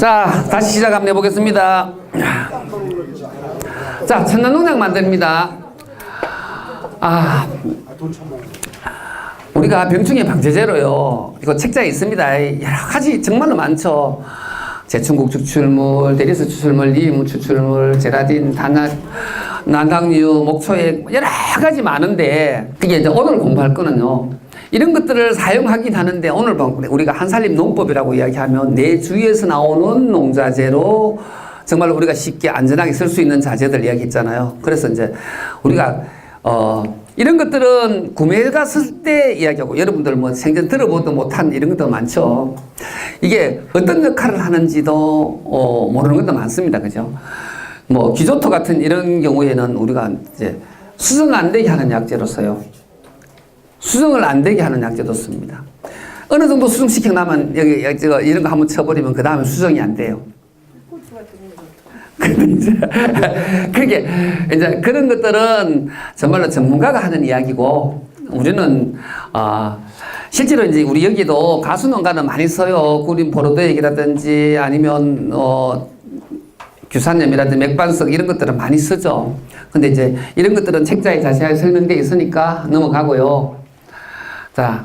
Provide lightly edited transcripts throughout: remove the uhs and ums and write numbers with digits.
자, 다시 시작 한번 해보겠습니다. 자, 천연농약 만듭니다. 우리가 병충해 방제제로요, 이거 책자에 있습니다. 여러 가지 정말로 많죠. 제충국 추출물, 대리수 추출물, 리움 추출물, 제라딘, 단약, 난강류, 목초액, 여러 가지 많은데, 그게 이제 오늘 공부할 거는요, 이런 것들을 사용하긴 하는데, 오늘 우리가 한살림 농법이라고 이야기하면 내 주위에서 나오는 농자재로 정말 우리가 쉽게 안전하게 쓸 수 있는 자재들 이야기했잖아요. 그래서 이제 우리가 이런 것들은 구매가 쓸 때 이야기하고, 여러분들 뭐 생전 들어보도 못한 이런 것도 많죠. 이게 어떤 역할을 하는지도 모르는 것도 많습니다. 그죠? 뭐 기조토 같은 이런 경우에는 우리가 이제 수정 안 되게 하는 약재로서요, 수정을 안 되게 하는 약재도 씁니다. 어느 정도 수정시켜 나면 여기 이런 거 한번 쳐버리면 그 다음에 수정이 안 돼요. 근데 이제 그게 이제 그런 것들은 정말로 전문가가 하는 이야기고, 우리는 실제로 이제 우리 여기도 가수농가는 많이 써요. 구린 포로도액이라든지 아니면 규산염이라든지 맥반석 이런 것들은 많이 쓰죠. 근데 이제 이런 것들은 책자에 자세하게 설명되어 있으니까 넘어가고요. 자,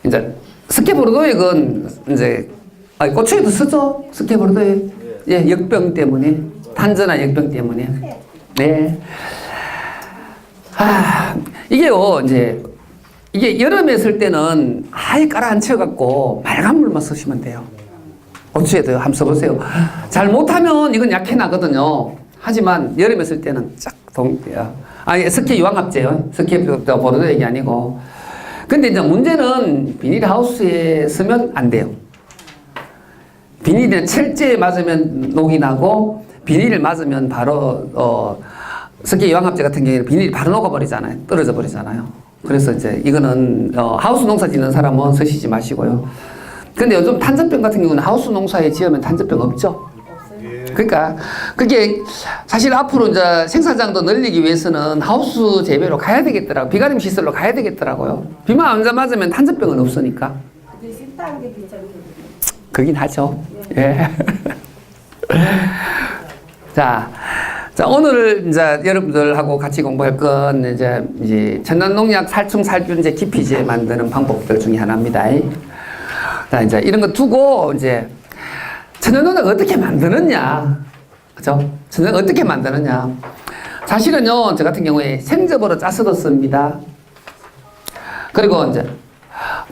이제 스케보르도액은 이제 고추에도 쓰죠. 스케보르도액. 예, 역병 때문에, 탄저나 역병 때문에. 네. 이게요, 이제 이게 여름에 쓸 때는 아예 깔아앉혀갖고 빨간 물만 쓰시면 돼요. 고추에도 한번 써보세요. 잘 못하면 이건 약해 나거든요. 하지만 여름에 쓸 때는 쫙 스키 유황합제요. 스키 보르도액이 아니고. 근데 이제 문제는 비닐하우스에 쓰면 안 돼요. 비닐에 철제에 맞으면 녹이 나고, 비닐을 맞으면 바로 스키 유황합제 같은 경우에는 비닐이 바로 녹아버리잖아요. 떨어져 버리잖아요. 그래서 이제 이거는 하우스 농사 짓는 사람은 쓰시지 마시고요. 근데 요즘 탄저병 같은 경우는 하우스 농사에 지으면 탄저병 없죠. 그러니까 그게 사실 앞으로 이제 생산장도 늘리기 위해서는 하우스 재배로 가야 되겠더라고요. 비가림 시설로 가야 되겠더라고요. 비만 안 맞으면 탄저병은 없으니까. 그긴 하죠. 예. 자, 오늘 이제 여러분들하고 같이 공부할 건 이제 천연농약 살충살균제 기피제 만드는 방법들 중에 하나입니다. 자, 이제 이런 거 두고 이제 천연농약 어떻게 만드느냐, 그죠? 천연농약 어떻게 만드느냐. 사실은요, 저 같은 경우에 생접으로 짜서도 씁니다. 그리고 이제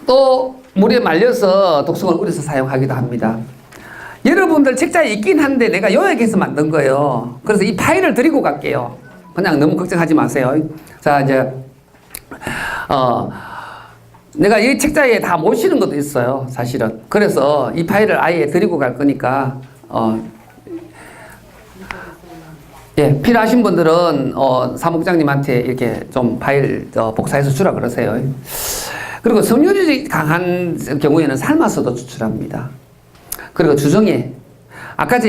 또 물에 말려서 독성을 우려서 사용하기도 합니다. 여러분들 책자에 있긴 한데 내가 요약해서 만든 거예요. 그래서 이 파일을 드리고 갈게요. 그냥 너무 걱정하지 마세요. 자, 이제 내가 이 책자에 다 모시는 것도 있어요, 사실은. 그래서 이 파일을 아예 드리고 갈 거니까 예, 필요하신 분들은 사무국장님한테 이렇게 좀 파일 복사해서 주라 그러세요. 그리고 섬유질이 강한 경우에는 삶아서도 추출합니다. 그리고 주정에, 아까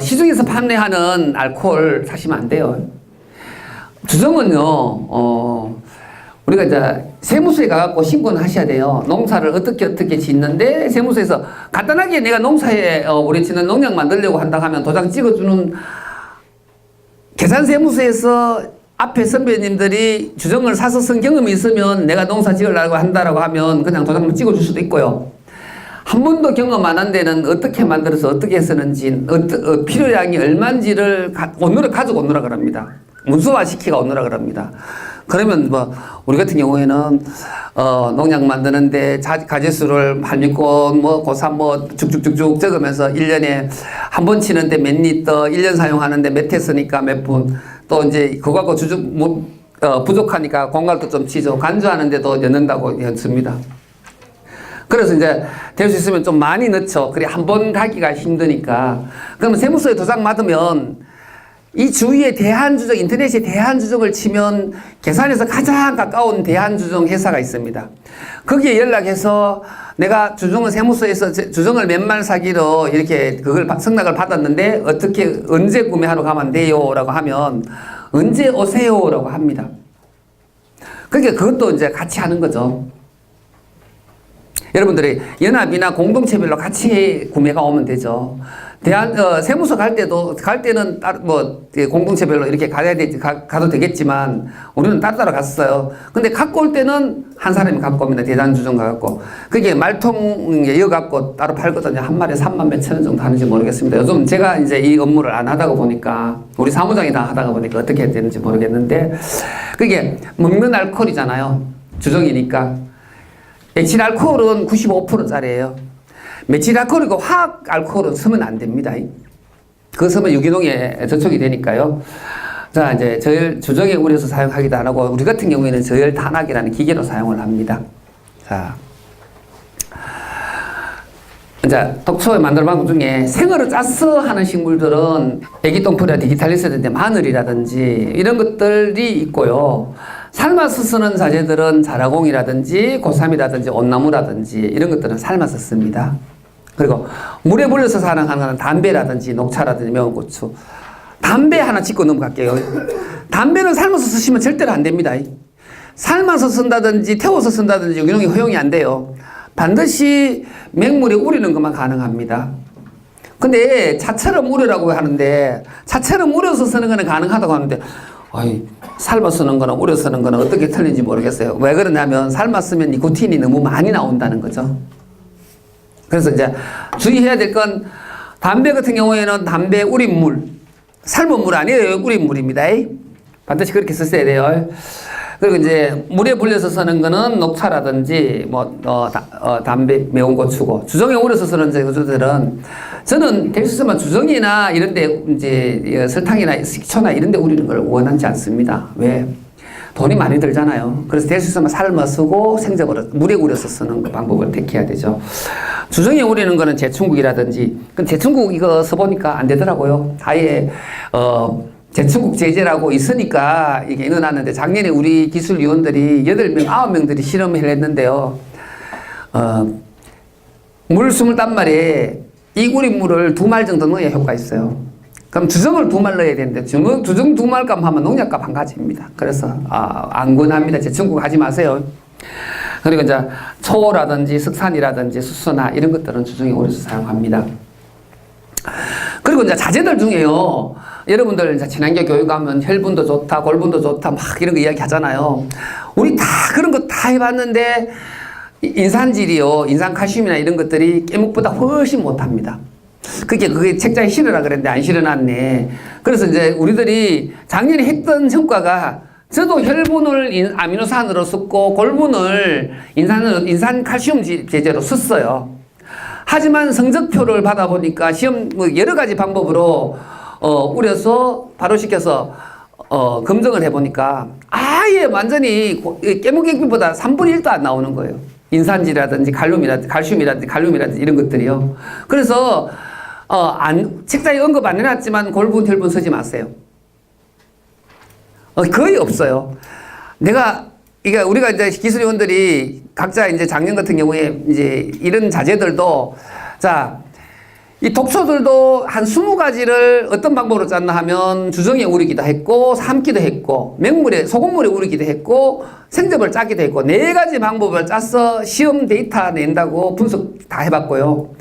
시중에서 판매하는 알코올 사시면 안 돼요. 주정은요, 우리가 이제 세무서에 가갖고 신고는 하셔야 돼요. 농사를 어떻게 짓는데, 세무서에서 간단하게 내가 농사에 우리 짓는 농약 만들려고 한다 하면 도장 찍어주는, 계산세무서에서 앞에 선배님들이 주정을 사서 쓴 경험이 있으면 내가 농사 지으려고 한다라고 하면 그냥 도장을 찍어줄 수도 있고요. 한 번도 경험 안 한 데는 어떻게 만들어서 어떻게 쓰는지, 필요량이 얼마인지를 온누라 가지고 온누라 그럽니다. 문서화시키가 온누라 그럽니다. 그러면 뭐 우리 같은 경우에는 농약 만드는데 가지수를 한미꽃 고삼 쭉쭉쭉쭉 적으면서 1년에 한 번 치는데 몇 리터, 1년 사용하는데 몇 회 쓰니까 몇 분, 또 이제 그거하고 부족하니까 공갈도 좀 치죠. 간주하는데도 넣는다고 했습니다. 그래서 이제 될 수 있으면 좀 많이 넣죠. 그래 한 번 가기가 힘드니까. 그러면 세무서에 도장 받으면 이 주위에 대한주정, 인터넷에 대한주정을 치면 계산에서 가장 가까운 대한주정 회사가 있습니다. 거기에 연락해서 내가 주정을 세무서에서 주정을 몇 말 사기로 이렇게 그걸 승낙을 받았는데 어떻게 언제 구매하러 가면 돼요? 라고 하면 언제 오세요? 라고 합니다. 그러니까 그것도 이제 같이 하는 거죠. 여러분들이 연합이나 공동체별로 같이 구매가 오면 되죠. 세무서 갈 때는 공동체별로 이렇게 가도 되겠지만, 우리는 따로 갔어요. 근데 갖고 올 때는 한 사람이 갖고 옵니다. 대장주점 가갖고. 그게 말통에 이어갖고 따로 팔거든요. 한 마리에 3만 몇천 원 정도 하는지 모르겠습니다. 요즘 제가 이제 이 업무를 안 하다가 보니까, 우리 사무장이 다 하다가 보니까 어떻게 해야 되는지 모르겠는데, 그게 먹는 알코올이잖아요. 주정이니까. 에틸 알코올은 95%짜리예요. 메틸 알코올이고 화학 알코올은 쓰면 안 됩니다. 그거 쓰면 유기농에 저촉이 되니까요. 자, 이제 주정에 우려서 사용하기도 안 하고, 우리 같은 경우에는 저열 탄압이라는 기계로 사용을 합니다. 자, 이제 독소에 만드는 방법 중에 생으로 짜서 하는 식물들은 애기똥풀이나 디기탈리스라든지 마늘이라든지 이런 것들이 있고요. 삶아서 쓰는 자재들은 자라공이라든지 고삼이라든지 온나무라든지 이런 것들은 삶아서 씁니다. 그리고 물에 불려서 사용하는 거는 담배라든지 녹차라든지 매운 고추. 담배 하나 짚고 넘어갈게요. 담배는 삶아서 쓰시면 절대로 안 됩니다. 삶아서 쓴다든지 태워서 쓴다든지 유기농이 허용이 안 돼요. 반드시 맹물에 우리는 것만 가능합니다. 근데 차처럼 우려라고 하는데, 차처럼 우려서 쓰는 거는 가능하다고 하는데, 삶아 쓰는 거나 우려 쓰는 거는 어떻게 틀린지 모르겠어요. 왜 그러냐면 삶아 쓰면 니코틴이 너무 많이 나온다는 거죠. 그래서 이제 주의해야 될 건, 담배 같은 경우에는 담배 우린 물, 삶은 물 아니에요. 우린 물입니다. 반드시 그렇게 쓰셔야 돼요. 그리고 이제 물에 불려서 쓰는 거는 녹차라든지 담배, 매운 고추고, 주정에 우려서 쓰는 제주들은 저는 될 수 있으면 주정이나 이런데 이제 설탕이나 식초나 이런데 우리는 걸 원하지 않습니다. 왜? 돈이 많이 들잖아요. 그래서 될 수 있으면 삶아 쓰고 생접으로 물에 우려서 쓰는 그 방법을 택해야 되죠. 주정에 우리는 거는 제충국이라든지, 제충국 이거 써보니까 안 되더라고요. 아예 제충국 제재라고 있으니까 이게 일어났는데, 작년에 우리 기술위원들이 8명, 9명들이 실험을 했는데요. 물 20단말에 이 우린 물을 2말 정도 넣어야 효과가 있어요. 그럼 주정을 2말 넣어야 되는데, 주정 2말값 하면 농약값 한 가지입니다. 그래서, 안 권합니다. 제충국 하지 마세요. 그리고 이제 초라든지 석산이라든지 수소나 이런 것들은 주정에 오려서 사용합니다. 그리고 이제 자재들 중에요. 여러분들 이제 친환경 교육하면 혈분도 좋다, 골분도 좋다, 막 이런 거 이야기 하잖아요. 우리 다 그런 거 다 해봤는데, 인산질이요, 인산칼슘이나 이런 것들이 깨묵보다 훨씬 못합니다. 그게 책장에 실으라 그랬는데 안 실어놨네. 그래서 이제 우리들이 작년에 했던 성과가, 저도 혈분을 아미노산으로 썼고, 골분을 인산칼슘 제제로 썼어요. 하지만 성적표를 받아보니까 시험 여러 가지 방법으로 우려서 바로 시켜서 검증을 해보니까 아예 완전히 깨무개비보다 3분의 1도 안 나오는 거예요. 인산지라든지 칼슘이라든지 이런 것들이요. 그래서 책자에 언급 안 해놨지만 골분, 혈분 쓰지 마세요. 거의 없어요. 우리가 이제 기술위원들이 각자 이제 작년 같은 경우에 이제 이런 자재들도, 자, 이 독소들도 한 20가지를 어떤 방법으로 짰나 하면 주정에 우리기도 했고, 삶기도 했고, 소금물에 우리기도 했고, 생접을 짜기도 했고, 4가지 방법을 짜서 시험 데이터 낸다고 분석 다 해봤고요.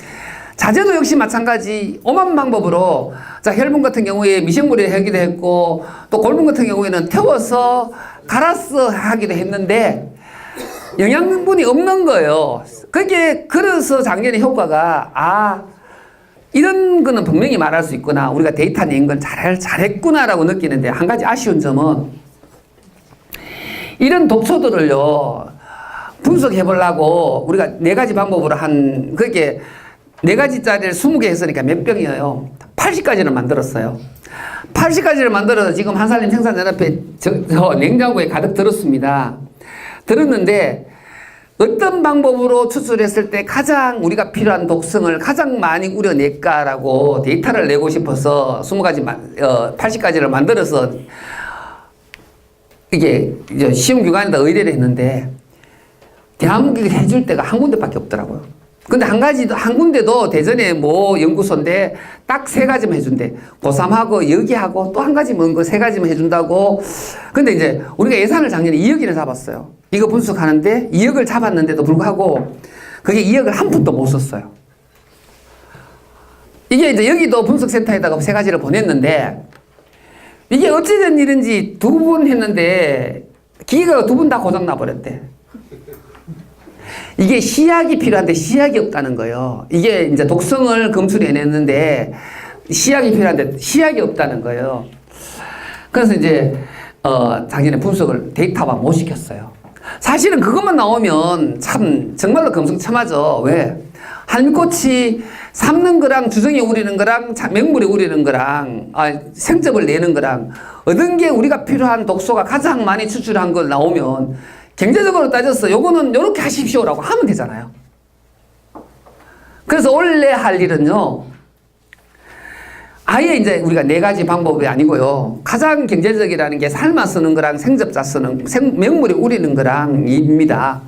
자재도 역시 마찬가지 오만 방법으로, 자, 혈분 같은 경우에 미생물에 하기도 했고, 또 골분 같은 경우에는 태워서 갈아서 하기도 했는데 영양분이 없는 거예요. 그래서 작년에 효과가, 이런 거는 분명히 말할 수 있구나, 우리가 데이터 낸 건 잘했구나라고 느끼는데, 한 가지 아쉬운 점은 이런 독소들을요 분석해 보려고 우리가 4가지 방법으로 그렇게 4가지짜리를 20개 했으니까 몇 병이에요? 80가지를 만들었어요. 80가지를 만들어서 지금 한살림 생산연합회 저 냉장고에 가득 들었습니다. 들었는데 어떤 방법으로 추출했을 때 가장 우리가 필요한 독성을 가장 많이 우려낼까라고 데이터를 내고 싶어서 80가지를 만들어서 이게 시험 기관에다 의뢰를 했는데 대한민국에 해줄 데가 한 군데밖에 없더라고요. 근데 한 군데도 대전에 연구소인데 딱 3가지만 해준대. 고3하고 여기하고 또 한 가지만 3가지만 해준다고. 근데 이제 우리가 예산을 작년에 2억이나 잡았어요. 이거 분석하는데 2억을 잡았는데도 불구하고 그게 2억을 한 푼도 못 썼어요. 이게 이제 여기도 분석센터에다가 세 가지를 보냈는데, 이게 어찌된 일인지 2번 했는데 기계가 2번 다 고장나 버렸대. 이게 시약이 필요한데 시약이 없다는 거예요. 이게 이제 독성을 검출해냈는데 시약이 필요한데 시약이 없다는 거예요. 그래서 이제 작년에 분석을 데이터화 못 시켰어요. 사실은 그것만 나오면 참 정말로 금성첨화죠. 왜? 한꽃이 삶는 거랑 주정이 우리는 거랑 맹물이 우리는 거랑 생즙을 내는 거랑 얻은 게 우리가 필요한 독소가 가장 많이 추출한 걸 나오면 경제적으로 따져서 요거는 요렇게 하십시오라고 하면 되잖아요. 그래서 원래 할 일은요, 아예 이제 우리가 4가지 방법이 아니고요, 가장 경제적이라는 게 삶아 쓰는 거랑 생접자 쓰는 맹물이 우리는 거랑입니다.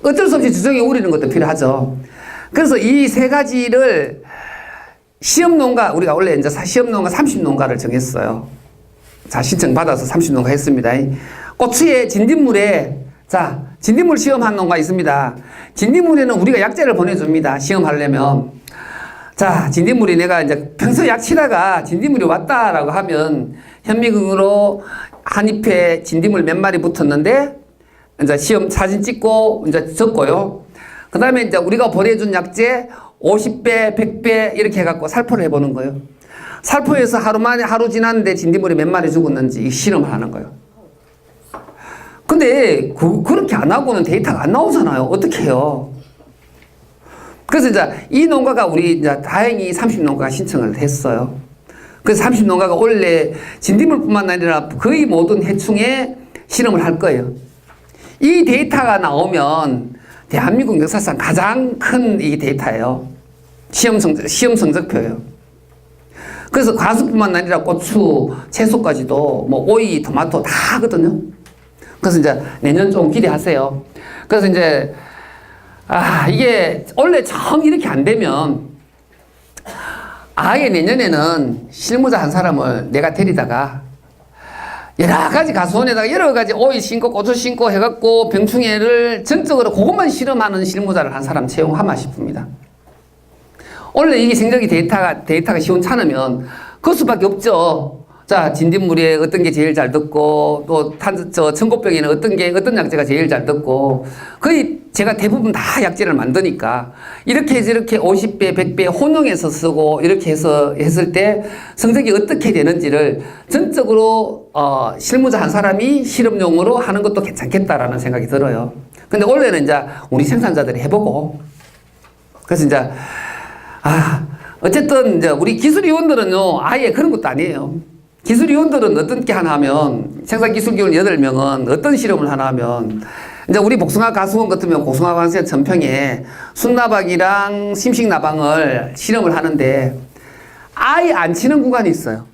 어쩔 수 없이 주정이 우리는 것도 필요하죠. 그래서 이 3가지를 시험농가, 우리가 원래 이제 시험농가 30농가를 정했어요. 자, 신청 받아서 30농가 했습니다. 고추에 진딧물에, 자, 진딧물 시험한 농가 있습니다. 진딧물에는 우리가 약재를 보내줍니다. 시험하려면. 자, 진딧물이 내가 이제 평소 약 치다가 진딧물이 왔다라고 하면 현미경으로 한 잎에 진딧물 몇 마리 붙었는데 이제 시험 사진 찍고 이제 적고요. 그 다음에 이제 우리가 보내준 약재 50배, 100배 이렇게 해갖고 살포를 해보는 거예요. 살포해서 하루 지났는데 진딧물이 몇 마리 죽었는지 실험을 하는 거예요. 근데 그렇게 안 하고는 데이터가 안 나오잖아요. 어떻게 해요? 그래서 이제 이 농가가 우리 이제 다행히 30농가가 신청을 했어요. 그래서 30농가가 원래 진딧물뿐만 아니라 거의 모든 해충에 실험을 할 거예요. 이 데이터가 나오면 대한민국 역사상 가장 큰 이 데이터예요. 시험 성적표예요. 그래서 과수뿐만 아니라 고추, 채소까지도 뭐 오이, 토마토 다 하거든요. 그래서 이제 내년 좀 기대하세요. 그래서 이제 이게 원래 정 이렇게 안 되면 아예 내년에는 실무자 한 사람을 내가 데리다가 여러 가지 가수원에다가 여러 가지 오이 심고 고추 심고 해갖고 병충해를 전적으로 그것만 실험하는 실무자를 한 사람 채용하마 싶습니다. 원래 이게 생적이 데이터가 시원찮으면 그 수밖에 없죠. 자, 진딧물에 어떤 게 제일 잘 듣고, 또 천고병에는 어떤 약재가 제일 잘 듣고, 거의 제가 대부분 다 약재를 만드니까, 이렇게 저렇게 50배, 100배 혼용해서 쓰고, 이렇게 해서 했을 때 성적이 어떻게 되는지를 전적으로, 실무자 한 사람이 실험용으로 하는 것도 괜찮겠다라는 생각이 들어요. 근데 원래는 이제 우리 생산자들이 해보고, 그래서 이제, 어쨌든 이제 우리 기술위원들은요, 아예 그런 것도 아니에요. 기술위원들은 어떻게 하나 하면, 생산기술기원 8명은 어떤 실험을 하나 하면, 이제 우리 복숭아 가수원 같으면 복숭아 관세 전평에 순나방이랑 심식나방을 실험을 하는데, 아예 안 치는 구간이 있어요.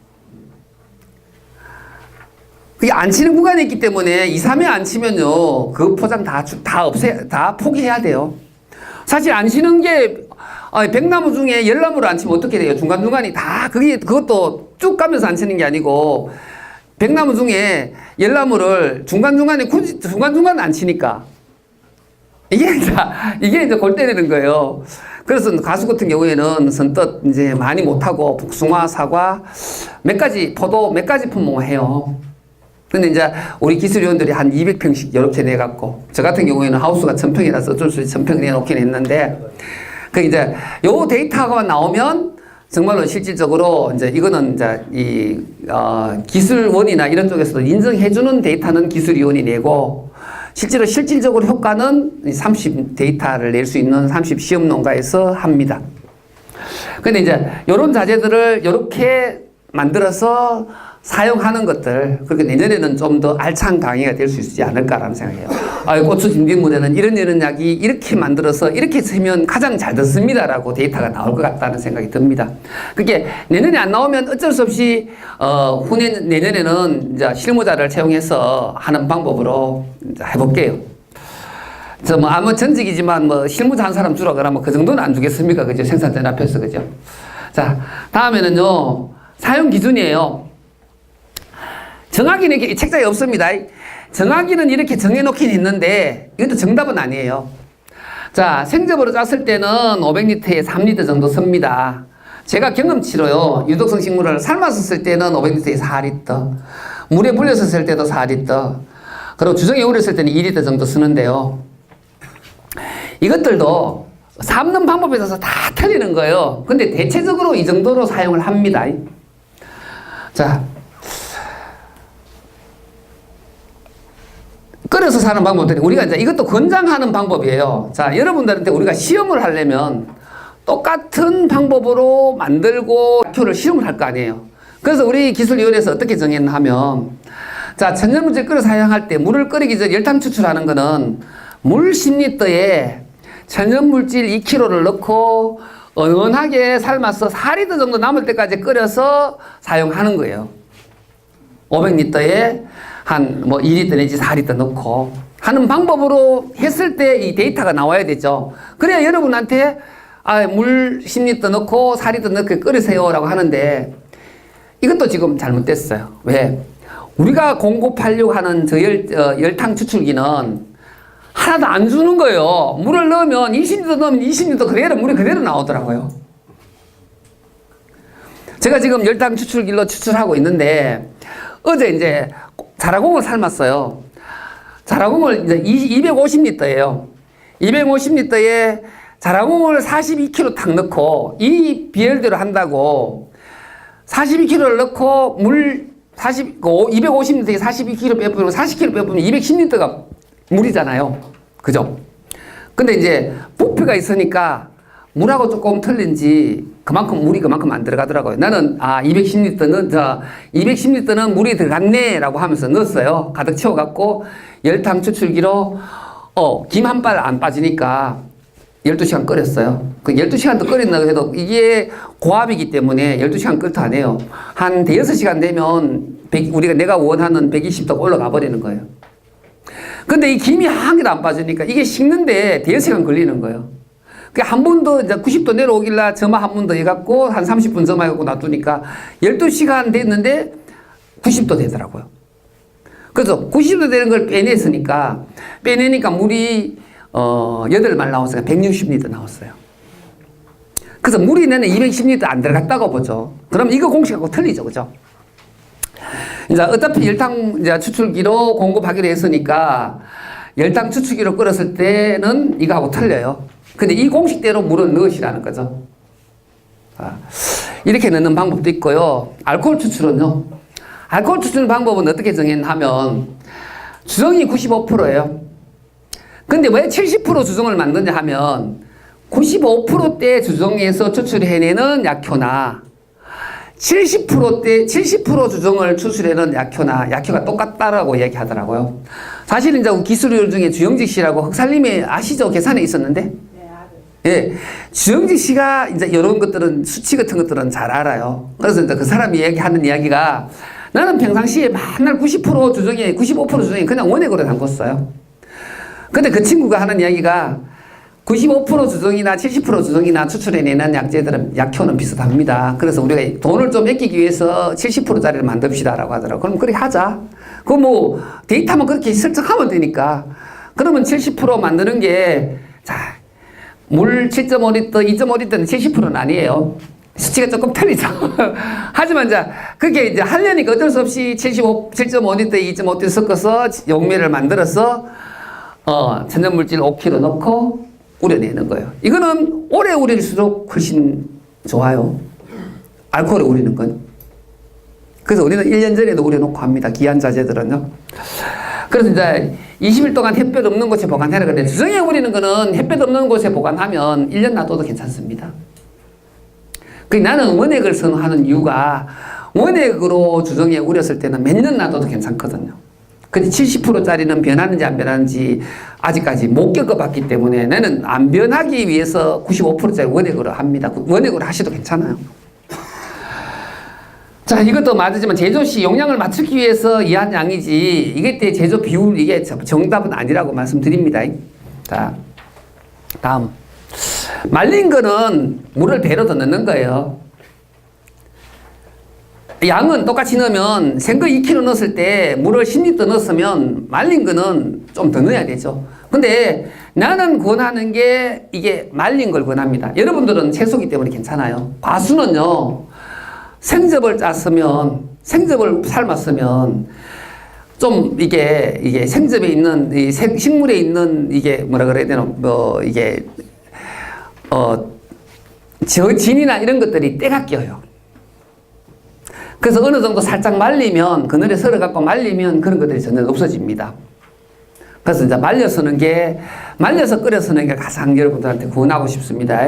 그게 안 치는 구간이 있기 때문에 2, 3회 안 치면요, 그 포장 다 포기해야 돼요. 사실 안 치는 게, 100나무 중에 10나무를 안 치면 어떻게 돼요? 중간중간이 다, 그것도 쭉 가면서 안 치는 게 아니고, 100나무 중에 10나무를 중간중간 안 치니까. 이게 이제 골 때리는 거예요. 그래서 가수 같은 경우에는 선뜻 이제 많이 못하고, 복숭아, 사과, 포도 몇 가지 품목해요. 근데 이제 우리 기술위원들이 한 200평씩 이렇게 내갖고, 저 같은 경우에는 하우스가 1000평이라서 어쩔 수 없이 1000평 내놓긴 했는데, 이제 요 데이터가 나오면 정말로 실질적으로 이제 이거는 이제 기술원이나 이런 쪽에서도 인정해주는 데이터는 기술위원이 내고, 실질적으로 효과는 30 데이터를 낼 수 있는 30 시험 농가에서 합니다. 근데 이제 요런 자재들을 요렇게 만들어서 사용하는 것들, 그렇게 내년에는 좀 더 알찬 강의가 될 수 있지 않을까라는 생각이에요. 고추 진딧물에는 이런 약이 이렇게 만들어서 이렇게 쓰면 가장 잘 듣습니다라고 데이터가 나올 것 같다는 생각이 듭니다. 그게 내년에 안 나오면 어쩔 수 없이 내년에는 이제 실무자를 채용해서 하는 방법으로 이제 해볼게요. 아무 전직이지만 실무자 한 사람 주라 그러면 그 정도는 안 주겠습니까? 그죠? 생산자 앞에서, 그죠? 자, 다음에는요, 사용 기준이에요. 정확히는 이렇게 책자에 없습니다. 정확히는 이렇게 정해놓긴 했는데 이것도 정답은 아니에요. 자, 생접으로 짰을 때는 500리터에 3리터 정도 씁니다. 제가 경험치로요, 유독성 식물을 삶아서 쓸 때는 500리터에 4리터, 물에 불려서 쓸 때도 4리터, 그리고 주정에 우렸을 때는 2리터 정도 쓰는데요. 이것들도 삶는 방법에 있어서 다 틀리는 거예요. 근데 대체적으로 이 정도로 사용을 합니다. 자, 끓여서 사는 방법들이 우리가 이제 이것도 권장하는 방법이에요. 자, 여러분들한테 우리가 시험을 하려면 똑같은 방법으로 만들고 약효를 시험을 할 거 아니에요. 그래서 우리 기술위원회에서 어떻게 정했나 하면, 자, 천연물질 끓여 사용할 때 물을 끓이기 전 열탕 추출하는 거는 물 10리터에 천연물질 2kg를 넣고 은은하게 삶아서 4리터 정도 남을 때까지 끓여서 사용하는 거예요. 500리터에 한 뭐 2리터 내지 4리터 넣고 하는 방법으로 했을 때 이 데이터가 나와야 되죠. 그래야 여러분한테 물 10리터 넣고 4리터 넣고 끓이세요라고 하는데, 이것도 지금 잘못됐어요. 왜? 우리가 0986 하는 열탕 추출기는 하나도 안 주는 거예요. 물을 넣으면 20리터 넣으면 20리터 그대로 물이 그대로 나오더라고요. 제가 지금 열탕 추출기로 추출하고 있는데, 어제 이제 자라공을 삶았어요. 자라공을 이제 250리터예요. 250리터에 자라공을 42kg 탁 넣고, 이 비율대로 한다고 42kg를 넣고 물 250리터에 42kg 빼보면 40kg 빼보면 210리터가 물이잖아요. 그죠? 근데 이제 부피가 있으니까 물하고 조금 틀린지 그만큼 물이 그만큼 안 들어가더라고요. 나는 210리터는 물이 들어갔네 라고 하면서 넣었어요. 가득 채워갖고 열탕 추출기로 김 한 발 안 빠지니까 12시간 끓였어요. 그 12시간도 끓인다고 해도 이게 고압이기 때문에 12시간 끓도 안 해요. 한 대여섯 시간 되면 내가 원하는 120도 올라가 버리는 거예요. 근데 이 김이 한 개도 안 빠지니까 이게 식는데 대여섯 시간 걸리는 거예요. 한 번 더 이제 90도 내려오길래 점화 한 번 더 해갖고 한 30분 점화해갖고 놔두니까 12시간 됐는데 90도 되더라고요. 그래서 90도 되는 걸 빼내니까 물이 8말 나왔어요. 160리터 나왔어요. 그래서 물이 내는 210리터 안 들어갔다고 보죠. 그럼 이거 공식하고 틀리죠. 그죠? 이제 어차피 열탕 이제 추출기로 공급하기로 했으니까 열탕 추출기로 끓였을 때는 이거하고 틀려요. 근데 이 공식대로 물을 넣으시라는 거죠. 이렇게 넣는 방법도 있고요. 알코올 추출은요. 알코올 추출 방법은 어떻게 정했나 하면 주정이 95%예요. 근데 왜 70% 주정을 만드냐 하면 95%대 주정에서 추출해내는 약효나 70% 주정을 추출해내는 약효가 똑같다라고 얘기하더라고요. 사실은 이제 기술위원 중에 주영직 씨라고 흑살림에 아시죠? 계산에 있었는데. 예. 주영직 씨가 이제 이런 것들은 수치 같은 것들은 잘 알아요. 그래서 이제 그 사람이 얘기하는 이야기가 나는 평상시에 맨날 90% 주정에 95% 주정에 그냥 원액으로 담궜어요. 근데 그 친구가 하는 이야기가 95% 주정이나 70% 주정이나 추출해내는 약재들은 약효는 비슷합니다. 그래서 우리가 돈을 좀 아끼기 위해서 70%짜리를 만듭시다 라고 하더라고요. 그럼 그렇게 하자. 그 뭐 데이터만 그렇게 설정하면 되니까. 그러면 70% 만드는 게 자, 물 7.5리터, 2.5리터는 70%는 아니에요. 수치가 조금 틀리죠. 하지만 이제 그게 이제 하려니까 어쩔 수 없이 7.5리터, 2.5리터 섞어서 용매를 만들어서 천연물질 5kg 넣고 우려내는 거예요. 이거는 오래 우릴수록 훨씬 좋아요. 알코올에 우리는 건. 그래서 우리는 1년 전에도 우려놓고 합니다. 기한 자재들은요. 그래서 이제 20일 동안 햇볕 없는 곳에 보관해라. 근데 주정에 우리는 거는 햇볕 없는 곳에 보관하면 1년 놔둬도 괜찮습니다. 나는 원액을 선호하는 이유가 원액으로 주정에 우렸을 때는 몇 년 놔둬도 괜찮거든요. 근데 70%짜리는 변하는지 안 변하는지 아직까지 못 겪어봤기 때문에 나는 안 변하기 위해서 95%짜리 원액으로 합니다. 원액으로 하셔도 괜찮아요. 자, 이것도 맞지만 제조시 용량을 맞추기 위해서 이한 양이지 이게 제조 비율 이게 정답은 아니라고 말씀드립니다. 자, 다음. 말린 거는 물을 배로 더 넣는 거예요. 양은 똑같이 넣으면 생거 2kg 넣었을 때 물을 10리터 넣었으면 말린 거는 좀 더 넣어야 되죠. 근데 나는 권하는 게 이게 말린 걸 권합니다. 여러분들은 채소기 때문에 괜찮아요. 과수는요, 생접을 생접을 삶았으면 좀 이게 생접에 있는 이 식물에 있는 이게 뭐라 그래야 되나 이게 진이나 이런 것들이 때가 껴요. 그래서 어느 정도 살짝 말리면 그늘에 썰어 갖고 말리면 그런 것들이 전혀 없어집니다. 그래서 이제 말려서 끓여 쓰는 게 가장 여러분들한테 권하고 싶습니다.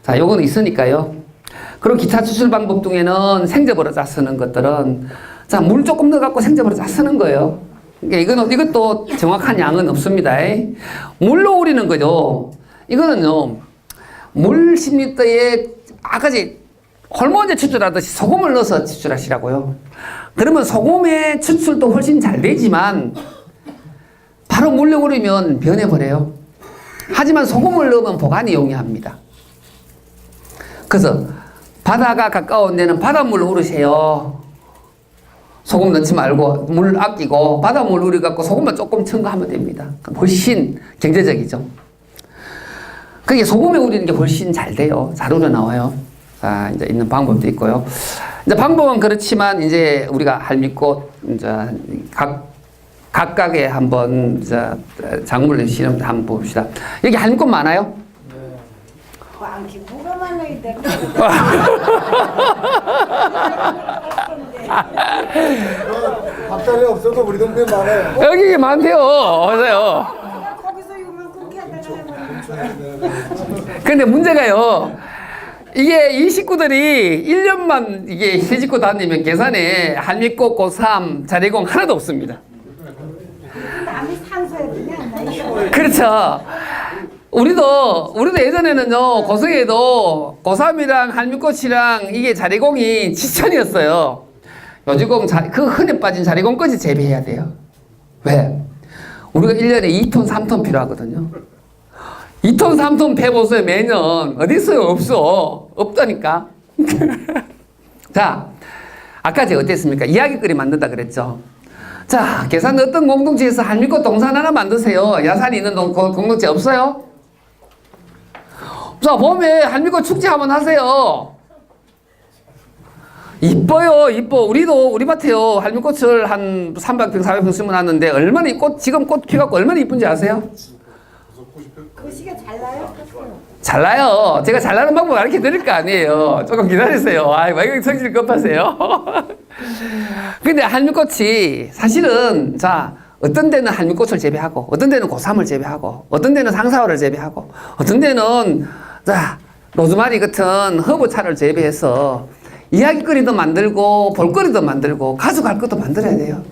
자, 요거는 있으니까요. 그리고 기타 추출 방법 중에는 생접으로 짜 쓰는 것들은 자, 물 조금 넣어갖고 생접으로 짜 쓰는 거예요. 그러니까 이것도 정확한 양은 없습니다. 물로 우리는 거죠. 이거는요, 물 10리터에 아까지 hormon제 추출하듯이 소금을 넣어서 추출하시라고요. 그러면 소금의 추출도 훨씬 잘 되지만 바로 물에 우리면 변해버려요. 하지만 소금을 넣으면 보관이 용이합니다. 그래서 바다가 가까운 데는 바닷물로 우르세요. 소금 넣지 말고 물 아끼고 바닷물 우려갖고 소금만 조금 첨가하면 됩니다. 훨씬 경제적이죠. 그게 소금에 우리는 게 훨씬 잘 돼요. 잘 우려 나와요. 자, 이제 있는 방법도 있고요. 이제 방법은 그렇지만 이제 우리가 할미꽃 이제 각각의 한번 작물을 실험 한번 봅시다. 여기 할미꽃 많아요? 많기 뭐가 많아야 돼. 밥자리 없어도 우리 동네 많아요. 여기 많대요. 어서요. 거기서 요만큼 캐다가 근데 문제가요. 이게 이 식구들이 1년만 이게 시집고 다니면 계산에 할미꽃, 고삼, 자리공 하나도 없습니다. 남이 상서야 되냐? 그렇죠. 우리도 예전에는요, 고성에도 고삼이랑 할미꽃이랑 이게 자리공이 지천이었어요. 요즘 그 흔해 빠진 자리공까지 재배해야 돼요. 왜? 우리가 1년에 2톤, 3톤 필요하거든요. 2톤, 3톤 배보세요, 매년. 어디 있어요? 없어. 없다니까. 자, 아까 제가 어땠습니까? 이야기거리 만든다 그랬죠. 자, 계산 어떤 공동체에서 할미꽃 동산 하나 만드세요. 야산이 있는 공동체 없어요? 자, 봄에 할미꽃 축제 한번 하세요. 이뻐요, 이뻐. 우리 밭에요. 할미꽃을 한 300평, 400평 심어놨는데, 지금 꽃 피갖고 얼마나 이쁜지 아세요? 그 시기에 잘 나요? 잘 나요. 제가 잘 나는 방법 가르쳐 드릴 거 아니에요. 조금 기다리세요. 아이, 왜 성질 급하세요? 근데 할미꽃이 사실은, 자, 어떤 데는 할미꽃을 재배하고, 어떤 데는 고삼을 재배하고, 어떤 데는 상사화를 재배하고, 어떤 데는, 자, 로즈마리 같은 허브차를 재배해서 이야기거리도 만들고, 볼거리도 만들고, 가져갈 것도 만들어야 돼요.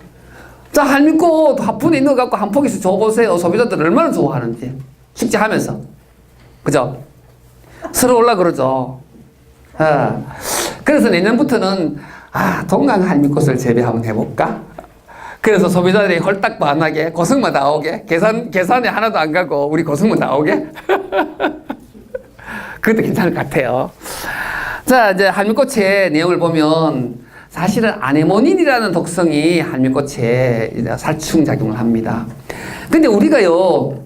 자, 할미꽃 화분에 넣어갖고 한 포기씩 줘보세요. 소비자들 얼마나 좋아하는지. 축제하면서. 그죠? 서로 올라 그러죠. 그래서 내년부터는, 동강 할미꽃을 재배 한번 해볼까? 그래서 소비자들이 홀딱 반하게, 고성만 나오게, 계산에 하나도 안 가고, 우리 고성만 나오게. 그것도 괜찮을 것 같아요. 자, 이제 할미꽃의 내용을 보면, 사실은 아네모닌이라는 독성이 할미꽃에 살충작용을 합니다. 근데 우리가요,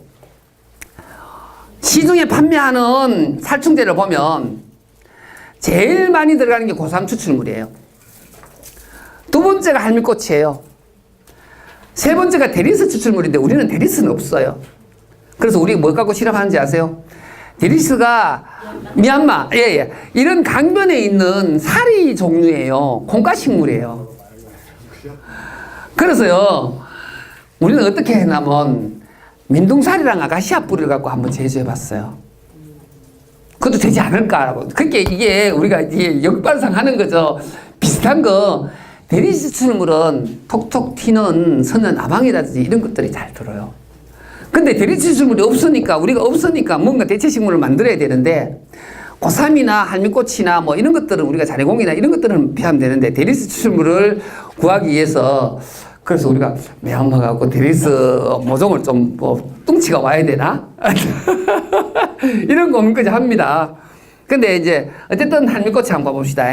시중에 판매하는 살충제를 보면 제일 많이 들어가는 게 고삼 추출물이에요. 두 번째가 할미꽃이에요. 세 번째가 데리스 추출물인데 우리는 데리스는 없어요. 그래서 우리 뭐 갖고 실험하는지 아세요? 데리스가 미얀마, 이런 강변에 있는 사리 종류예요. 콩가식물이에요. 그래서요, 우리는 어떻게 했냐면 민둥살이랑 아가시아 뿌리를 갖고 한번 제조해봤어요. 그것도 되지 않을까라고. 그게 이게 우리가 이게 역발상 하는 거죠. 비슷한 거, 데리스 추출물은 톡톡 튀는 선은 아방이라든지 이런 것들이 잘 들어요. 근데 데리스 추출물이 우리가 없으니까 뭔가 대체식물을 만들어야 되는데, 고삼이나 할미꽃이나 뭐 이런 것들은 우리가 자리공이나 이런 것들은 피하면 되는데, 데리스 추출물을 구하기 위해서 그래서 우리가 미얀마 가고 데리스 모종을 좀 뚱치가 와야 되나? 이런 고민까지 합니다. 근데 이제 어쨌든 할미꽃이 한번 봐봅시다.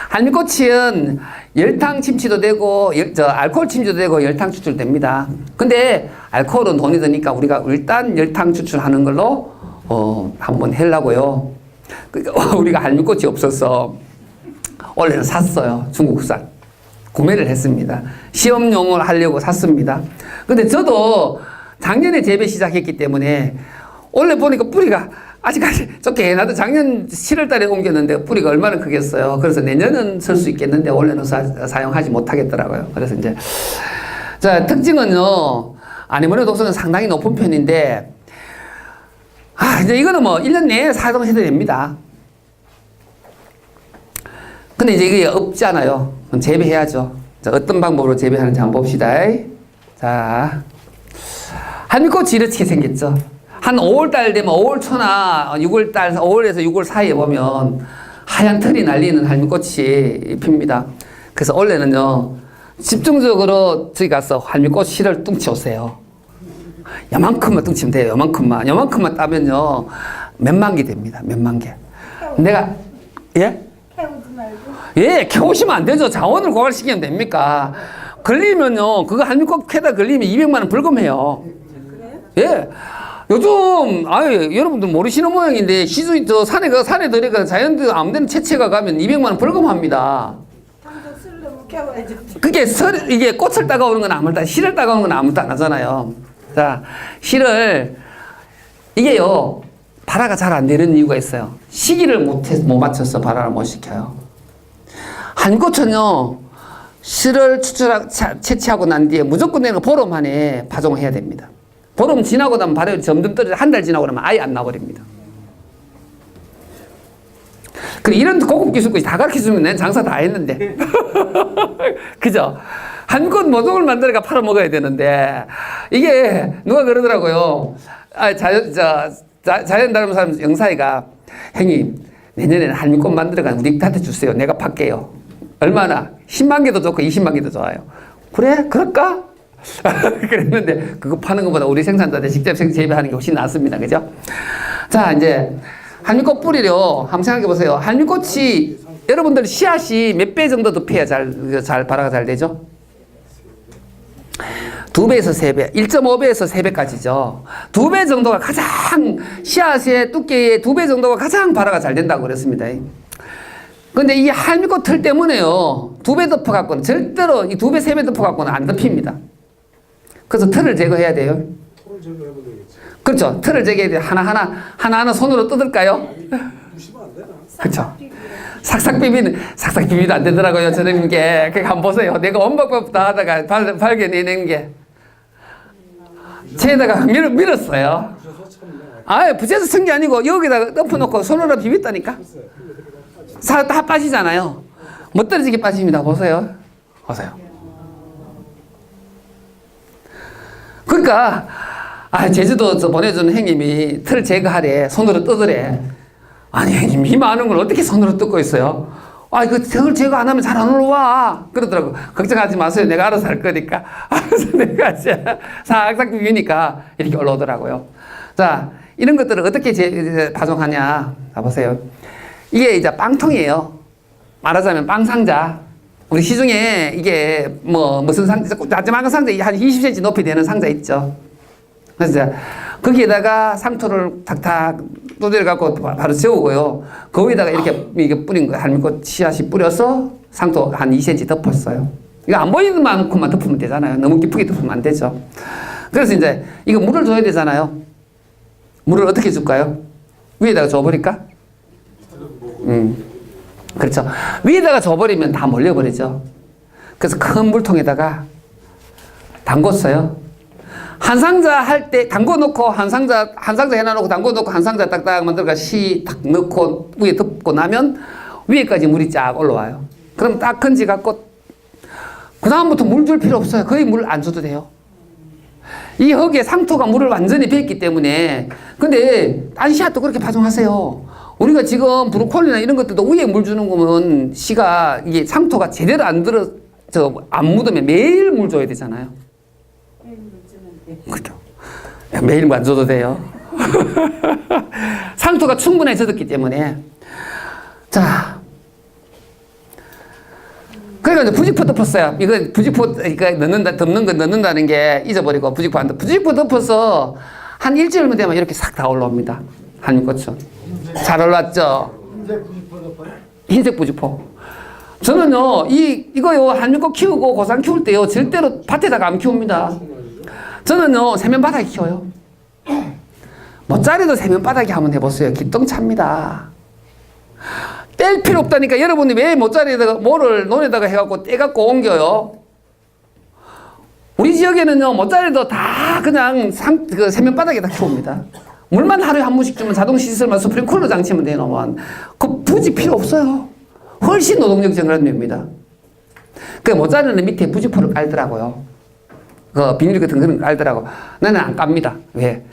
할미꽃은 열탕 침취도 되고 알코올 침취도 되고 열탕 추출됩니다. 근데 알코올은 돈이 드니까 우리가 일단 열탕 추출하는 걸로 한번 하려고요. 그러니까 우리가 할미꽃이 없어서 원래는 샀어요. 중국산. 구매를 했습니다. 시험용을 하려고 샀습니다. 근데 저도 작년에 재배 시작했기 때문에 원래 보니까 뿌리가 아직까지 좀 개나도 작년 7월 달에 옮겼는데 뿌리가 얼마나 크겠어요. 그래서 내년은 쓸 수 있겠는데 올해는 사용하지 못하겠더라고요. 그래서 이제 자, 특징은요. 아니모니 독성은 상당히 높은 편인데 이제 이거는 뭐 1년 내에 사용해도 됩니다. 근데 이제 이게 없잖아요. 그럼 재배해야죠. 자, 어떤 방법으로 재배하는지 한번 봅시다. 자, 할미꽃이 이렇게 생겼죠. 한 5월달 되면 5월 초나 6월달, 5월에서 6월 사이에 보면 하얀 털이 날리는 할미꽃이 핍니다. 그래서 원래는요, 집중적으로 저기 가서 할미꽃 실을 뚱치 오세요. 요만큼만 뚱치면 돼요. 요만큼만 따면요, 몇만 개 됩니다. 몇만 개. 내가, 예? 태우지 말고. 예, 캐오시면 안 되죠. 자원을 고갈시키면 됩니까? 걸리면요, 그거 할미꽃 캐다 걸리면 200만 원 벌금해요. 예. 요즘, 여러분들 모르시는 모양인데, 산에 들어가 자연들 아무데나 채채가 가면 200만 원 벌금합니다. 당장 쓰려면 캐와야지. 그게 이게 꽃을 따가오는 건 아무것도, 실을 따가오는 건 아무것도 안 하잖아요. 자, 실을, 이게요, 발화가 잘 안 되는 이유가 있어요. 시기를 못 맞춰서 발화를 못 시켜요. 한꽃은요, 실을 채취하고 난 뒤에 무조건 내는 보름 안에 파종을 해야 됩니다. 보름 지나고 나면 발효율이 점점 떨어져 한 달 지나고 나면 아예 안 나버립니다. 이런 고급 기술까지 다 가르쳐주면 난 장사 다 했는데. 그죠? 한꽃 모종을 만들어가 팔아먹어야 되는데, 이게 누가 그러더라고요. 자연 다루는 사람 영사이가, 형님, 내년에는 할미꽃 만들어가 우리한테 주세요. 내가 팔게요. 얼마나? 10만 개도 좋고 20만 개도 좋아요. 그래? 그럴까? 그랬는데 그거 파는 것보다 우리 생산자들 직접 재배하는 게 훨씬 낫습니다. 그죠? 자, 이제 할미꽃 뿌리로 한번 생각해 보세요. 할미꽃이 여러분들 씨앗이 몇 배 정도 더 패야 잘 발화가 잘 되죠? 2배에서 3배, 1.5배에서 3배까지죠. 2배 정도가 가장 씨앗의 두께의 2배 정도가 가장 발화가 잘 된다고 그랬습니다. 근데 이 할미꽃 털 때문에요. 2배 덮어갖고는 절대로 이 2배, 3배 덮어갖고는 안 덮입니다. 그래서 털을 제거해야 돼요. 털을 제거해야 되겠지. 그렇죠. 털을 제거해야 돼요. 하나하나 손으로 뜯을까요? 부시면 안 되나? 그렇죠. 삭삭 비비도 안 되더라고요. 저는 게. 그거 한번 보세요. 내가 원방법 다 하다가 발견해낸 게. 채에다가 밀었어요. 부채에서 친 게 아니고 여기다가 덮어놓고 손으로 비볐다니까. 다 빠지잖아요. 못 떨어지게 빠집니다. 보세요. 그러니까 제주도 보내주는 형님이 털 제거하래. 손으로 뜯으래. 아니 형님 이 많은 걸 어떻게 손으로 뜯고 있어요? 이거 털 제거 안 하면 잘 안 올라와. 그러더라고. 걱정하지 마세요. 내가 알아서 할 거니까. 알아서 내가 싹싹 비비니까 이렇게 올라오더라고요. 자, 이런 것들을 어떻게 파종하냐. 자, 보세요. 이게 이제 빵통이에요. 말하자면 빵상자. 우리 시중에 이게 무슨 상자, 자그마한 상자 한 20cm 높이 되는 상자 있죠. 그래서 거기에다가 상토를 탁탁 두드려갖고 바로 재우고요. 그 위에다가 이게 뿌린 거예요. 할미꽃 씨앗이 뿌려서 상토 한 2cm 덮었어요. 이거 안 보이는 만큼만 덮으면 되잖아요. 너무 깊게 덮으면 안 되죠. 그래서 이제 이거 물을 줘야 되잖아요. 물을 어떻게 줄까요? 위에다가 줘버릴까? 그렇죠. 위에다가 줘버리면 다 몰려버리죠. 그래서 큰 물통에다가 담궜어요. 한 상자 할 때 담궈놓고 한 상자 해놔놓고 담궈놓고 한 상자 딱딱 만들어가 딱 넣고 위에 덮고 나면 위에까지 물이 쫙 올라와요. 그럼 딱 건져갖고 그 다음부터 물 줄 필요 없어요. 거의 물 안 줘도 돼요. 이 흙에 상토가 물을 완전히 뺐기 때문에. 근데 딴 씨앗도 그렇게 파종하세요. 우리가 지금 브로콜리나 이런 것들도 위에 물 주는 거면 이게 상토가 제대로 안 묻으면 매일 물 줘야 되잖아요. 그렇죠. 매일 안 줘도 돼요. 상토가 충분히 젖었기 때문에. 자, 그러니까 이제 부직포 덮었어요. 이거 부직포, 그러니까 덮는 거 넣는다는 게 잊어버리고 부직포 안 덮. 부직포 덮어서 한 일주일만 되면 이렇게 싹 다 올라옵니다. 한입꽃은. 잘 올랐죠? 흰색 90% 덮어요? 흰색 부직포. 저는요, 이거요, 한입꽃 키우고 고상 키울 때요, 절대로 밭에다가 안 키웁니다. 저는요, 세면바닥에 키워요. 모짜리도 세면바닥에 한번 해보세요. 기똥차입니다. 뗄 필요 없다니까. 여러분이 왜 모짜리에다가 뭐를 논에다가 해갖고 떼갖고 옮겨요? 우리 지역에는요, 모짜리도 다 그냥 그 세면바닥에다 키웁니다. 물만 하루에 한 번씩 주면 자동 시설만 스프링클러 장치면 되노만 그 부지 필요 없어요. 훨씬 노동력 절감됩니다. 그 모짜리는 밑에 부직포를 깔더라고요. 그 비닐 같은 거는 깔더라고. 나는 안 깝니다. 왜?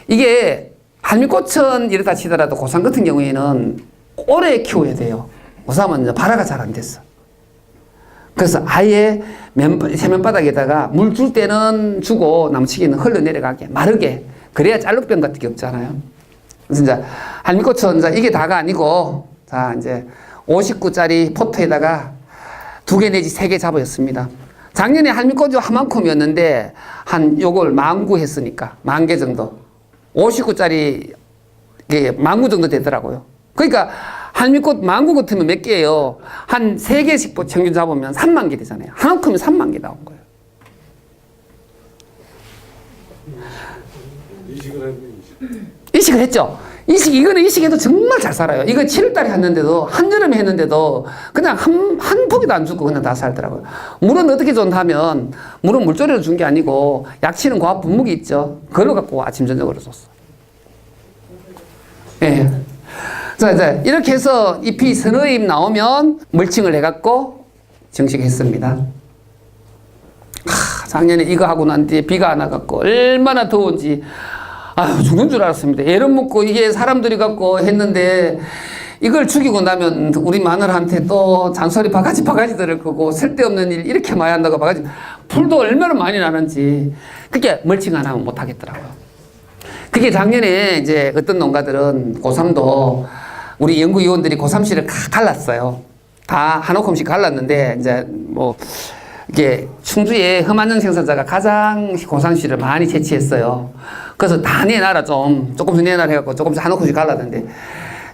이게 한미꽃은 이렇다 치더라도 고삼 같은 경우에는 오래 키워야 돼요. 고삼은 이제 발화가 잘 안 됐어. 그래서 아예 세면바닥에다가 물 줄 때는 주고 남치기는 흘러내려가게 마르게 그래야 짤룩병 같은 게 없잖아요. 그래서 이제 한미꽃은 이제 이게 다가 아니고 자 이제 59짜리 포트에다가 2개 내지 3개 잡아였습니다. 작년에 한미꽃이 한만큼이었는데 한 요걸 10,000구 했으니까 10,000개 정도 59짜리 10,000구 정도 되더라고요. 그러니까 한미꽃 10,000구 같으면 몇 개예요? 한 3개씩 평균 잡으면 30,000개 되잖아요. 한만큼이 30,000개 나온 거예요. 이식을 했죠. 이거는 이식해도 정말 잘 살아요. 이거 7월달에 했는데도, 한여름에 했는데도, 그냥 한 포기도 안 주고 그냥 다 살더라고요. 물은 어떻게 줬냐면, 물은 물조리로 준 게 아니고, 약치는 고압 분무기 있죠. 그걸로 갖고 아침, 저녁으로 줬어. 예. 자, 이제, 이렇게 해서 잎이 서너 잎 나오면, 멀칭을 해갖고, 정식했습니다. 작년에 이거 하고 난 뒤에 비가 안 와갖고, 얼마나 더운지, 아유, 죽는 줄 알았습니다. 애를 먹고 이게 사람들이 갖고 했는데 이걸 죽이고 나면 우리 마누라한테 또 잔소리 바가지 들을 거고 쓸데없는 일 이렇게 많이 한다고 바가지 풀도 얼마나 많이 나는지 그게 멀칭 안 하면 못 하겠더라고요. 그게 작년에 이제 어떤 농가들은 고삼도 우리 연구위원들이 고삼씨를 갈랐어요. 다 한 움큼씩 갈랐는데 이제 뭐 이게 충주에 험한영 생산자가 가장 고삼씨를 많이 채취했어요. 그래서 다 내놔라 조금씩 내놔라 해갖고 조금씩 한 움큼씩 갈랐는데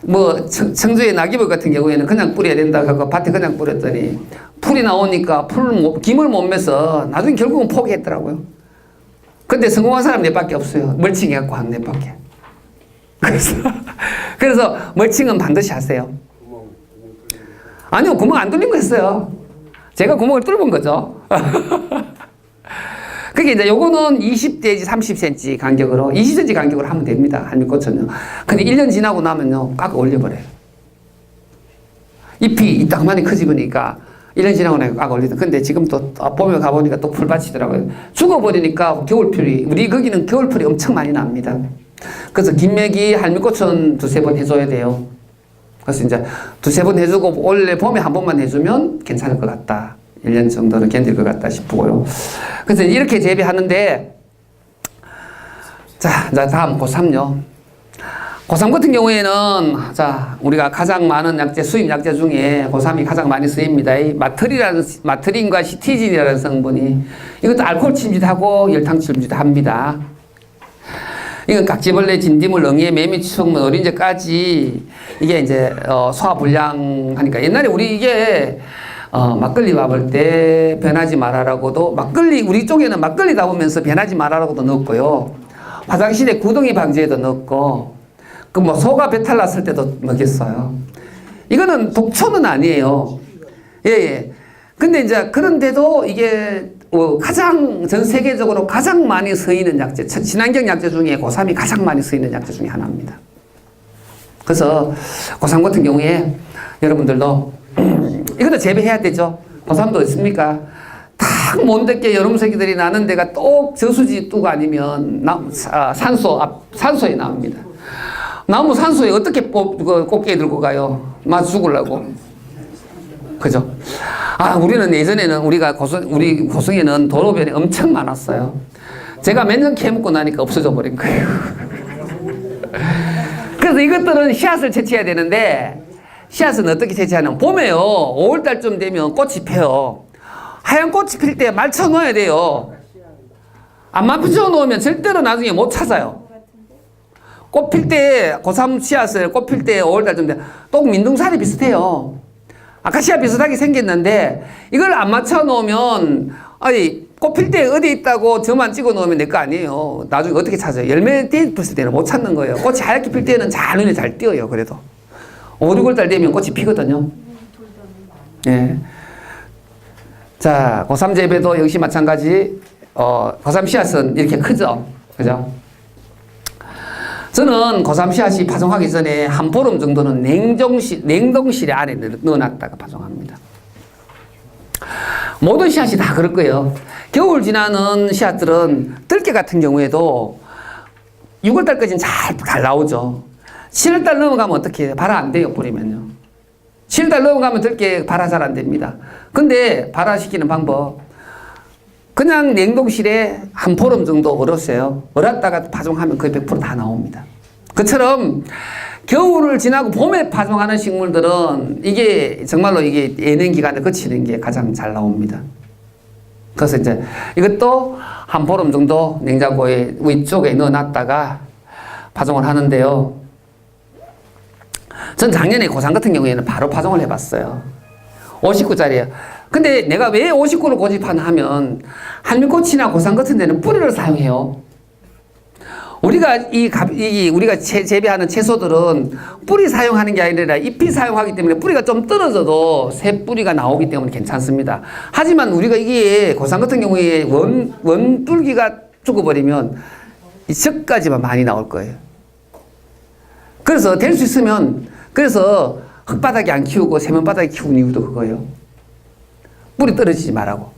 뭐 청주의 낙이벌 같은 경우에는 그냥 뿌려야 된다 하고 밭에 그냥 뿌렸더니 풀이 나오니까 김을 못 매서 나중에 결국은 포기했더라고요. 근데 성공한 사람 넷밖에 없어요. 멀칭해갖고 한 넷밖에. 그래서 멀칭은 반드시 하세요. 아니요, 구멍 안 뚫린 거 했어요. 제가 구멍을 뚫은 거죠. 그게 이제 요거는 20대지 30cm 간격으로 20cm 간격으로 하면 됩니다. 한미꽃은요. 근데 1년 지나고 나면요 깎아 올려버려요. 잎이 이따만히 커지니까 1년 지나고 나면 깎아 올리다. 근데 지금 또 봄에 가보니까 또 풀밭이더라고요. 죽어버리니까 겨울풀이 우리 거기는 겨울풀이 엄청 많이 납니다. 그래서 김매기 한미꽃은 2-3번 해줘야 돼요. 그래서 이제 2-3번 해주고 올해 봄에 한 번만 해주면 괜찮을 것 같다. 1년 정도는 견딜 것 같다 싶고요. 그래서 이렇게 재배하는데, 자, 다음 고3요. 고3 같은 경우에는, 자, 우리가 가장 많은 약재, 수입 약재 중에 고3이 가장 많이 쓰입니다. 이 마트린과 시티진이라는 성분이, 이것도 알코올 침입하고 열탕 침입합니다. 이건 깍지벌레, 진딧물, 응애, 매미충, 어린제까지 이게 이제, 소화불량 하니까 옛날에 우리 이게 막걸리 와볼 때 변하지 말아라고도 막걸리 우리 쪽에는 막걸리 담으면서 변하지 말아라고도 넣었고요. 화장실에 구덩이 방지에도 넣었고 그 뭐 소가 배탈 났을 때도 먹였어요. 이거는 독초는 아니에요. 예. 근데 이제 그런데도 이게 가장 전 세계적으로 가장 많이 쓰이는 약재, 친환경 약재 중에 고3이 가장 많이 쓰이는 약재 중에 하나입니다. 그래서 고3 같은 경우에 여러분들도 이것도 재배해야 되죠. 고3도 있습니까? 딱 못되게 여름새끼들이 나는 데가 똑 저수지 뚝 아니면 산소에 나옵니다. 나무 산소에 어떻게 꽃게 들고 가요? 맛 죽으려고. 그죠? 우리는 예전에는 우리 고성에는 도로변이 엄청 많았어요. 제가 몇 년 캐먹고 나니까 없어져 버린 거예요. 그래서 이것들은 씨앗을 채취해야 되는데 씨앗은 어떻게 채취하냐면 봄에요. 5월달쯤 되면 꽃이 펴요. 하얀 꽃이 필 때 말쳐 놓아야 돼요. 안 맞춰 놓으면 절대로 나중에 못 찾아요. 꽃 필 때 고삼 씨앗을 꽃 필 때 5월달쯤 돼. 또 민둥살이 비슷해요. 아카시아 비슷하게 생겼는데 이걸 안 맞춰 놓으면 아니 꽃 필 때 어디 있다고 저만 찍어 놓으면 내 거 아니에요. 나중에 어떻게 찾아요? 열매 됐을 때는 못 찾는 거예요. 꽃이 하얗게 필 때는 잘 눈에 잘 띄어요. 그래도 5, 6월달 되면 꽃이 피거든요. 예. 자, 고삼 재배도 역시 마찬가지. 고삼 씨앗은 이렇게 크죠. 그죠? 저는 고삼 씨앗이 파종하기 전에 한 보름 정도는 냉동실에 안에 넣어놨다가 파종합니다. 모든 씨앗이 다 그럴 거예요. 겨울 지나는 씨앗들은 들깨 같은 경우에도 6월달까지는 잘 나오죠. 7월달 넘어가면 어떻게 해요? 발화 안 돼요, 뿌리면요. 7월달 넘어가면 들깨 발화 잘 안 됩니다. 근데 발화시키는 방법. 그냥 냉동실에 한 보름 정도 얼었어요. 얼었다가 파종하면 거의 100% 다 나옵니다. 그처럼 겨울을 지나고 봄에 파종하는 식물들은 이게 정말로 이게 예냉 기간을 거치는 게 가장 잘 나옵니다. 그래서 이제 이것도 한 보름 정도 냉장고에 위쪽에 넣어놨다가 파종을 하는데요. 전 작년에 고삼 같은 경우에는 바로 파종을 해봤어요. 59짜리예요. 근데 내가 왜 59를 고집하나 하면 한미꽃이나 고삼 같은 데는 뿌리를 사용해요. 우리가 재배하는 채소들은 뿌리 사용하는 게 아니라 잎이 사용하기 때문에 뿌리가 좀 떨어져도 새 뿌리가 나오기 때문에 괜찮습니다. 하지만 우리가 이게 고삼 같은 경우에 원줄기가 죽어버리면 이 젖까지만 많이 나올 거예요. 그래서 될 수 있으면 그래서 흙바닥에 안 키우고 세면바닥에 키우는 이유도 그거예요. 뿌리 떨어지지 말라고.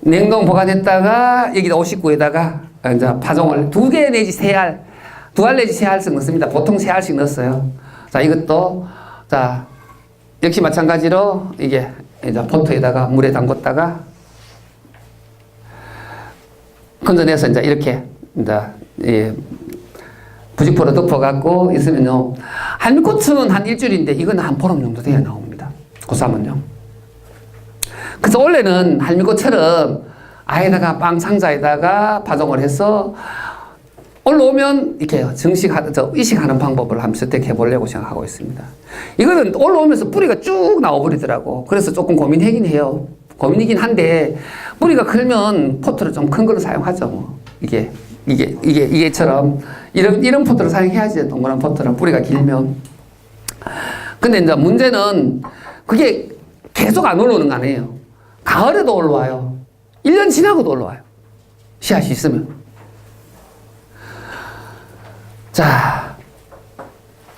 냉동 보관했다가 여기다 59에다가 이제 파종을 2개 내지 3알, 2알 내지 3알씩 넣습니다. 보통 3알씩 넣었어요. 자, 이것도 자 역시 마찬가지로 이게 이제 포트에다가 물에 담궜다가 건져내서 이제 이렇게 이제 부직포로 덮어갖고 있으면요. 한미꽃은 한 일주일인데 이건 한 보름 정도 돼야 나옵니다. 고삼은요. 그래서 원래는 할미꽃처럼 아에다가 빵 상자에다가 파종을 해서 올라오면 이렇게 이식하는 방법을 한번 선택해 보려고 생각하고 있습니다. 이거는 올라오면서 뿌리가 쭉 나와버리더라고. 그래서 조금 고민하긴 해요. 고민이긴 한데 뿌리가 크면 포트를 좀 큰 걸로 사용하죠. 뭐. 이게처럼 이런 포트를 사용해야지. 동그란 포트는 뿌리가 길면. 근데 이제 문제는 그게 계속 안 올라오는 거 아니에요. 가을에도 올라와요. 1년 지나고도 올라와요. 씨앗이 있으면. 자,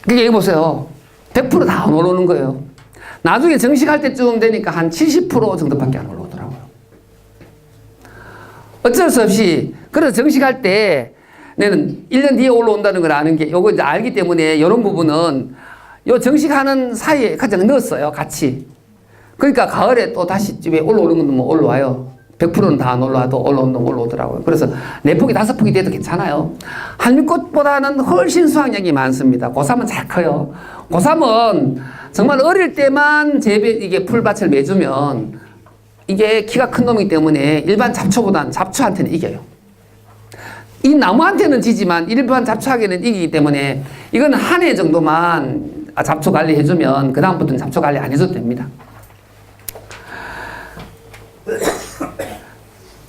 그게 여기 보세요. 100% 다 안 올라오는 거예요. 나중에 정식할 때쯤 되니까 한 70% 정도밖에 안 올라오더라고요. 어쩔 수 없이, 그래서 정식할 때 내는 1년 뒤에 올라온다는 걸 아는 게, 요거 이제 알기 때문에 이런 부분은 요 정식하는 사이에 그냥 넣었어요. 같이. 그러니까 가을에 또 다시 집에 올라오는 건 뭐 올라와요. 100%는 다 안 올라와도 올라오는 건 올라오더라고요. 그래서 4폭이 5폭이 돼도 괜찮아요. 한미꽃보다는 훨씬 수확량이 많습니다. 고삼은 잘 커요. 고삼은 정말 어릴 때만 이게 풀밭을 매주면 이게 키가 큰 놈이기 때문에 일반 잡초보다는 잡초한테는 이겨요. 이 나무한테는 지지만 일반 잡초에게는 이기기 때문에 이건 한 해 정도만 잡초 관리해주면 그 다음부터는 잡초 관리 안 해줘도 됩니다.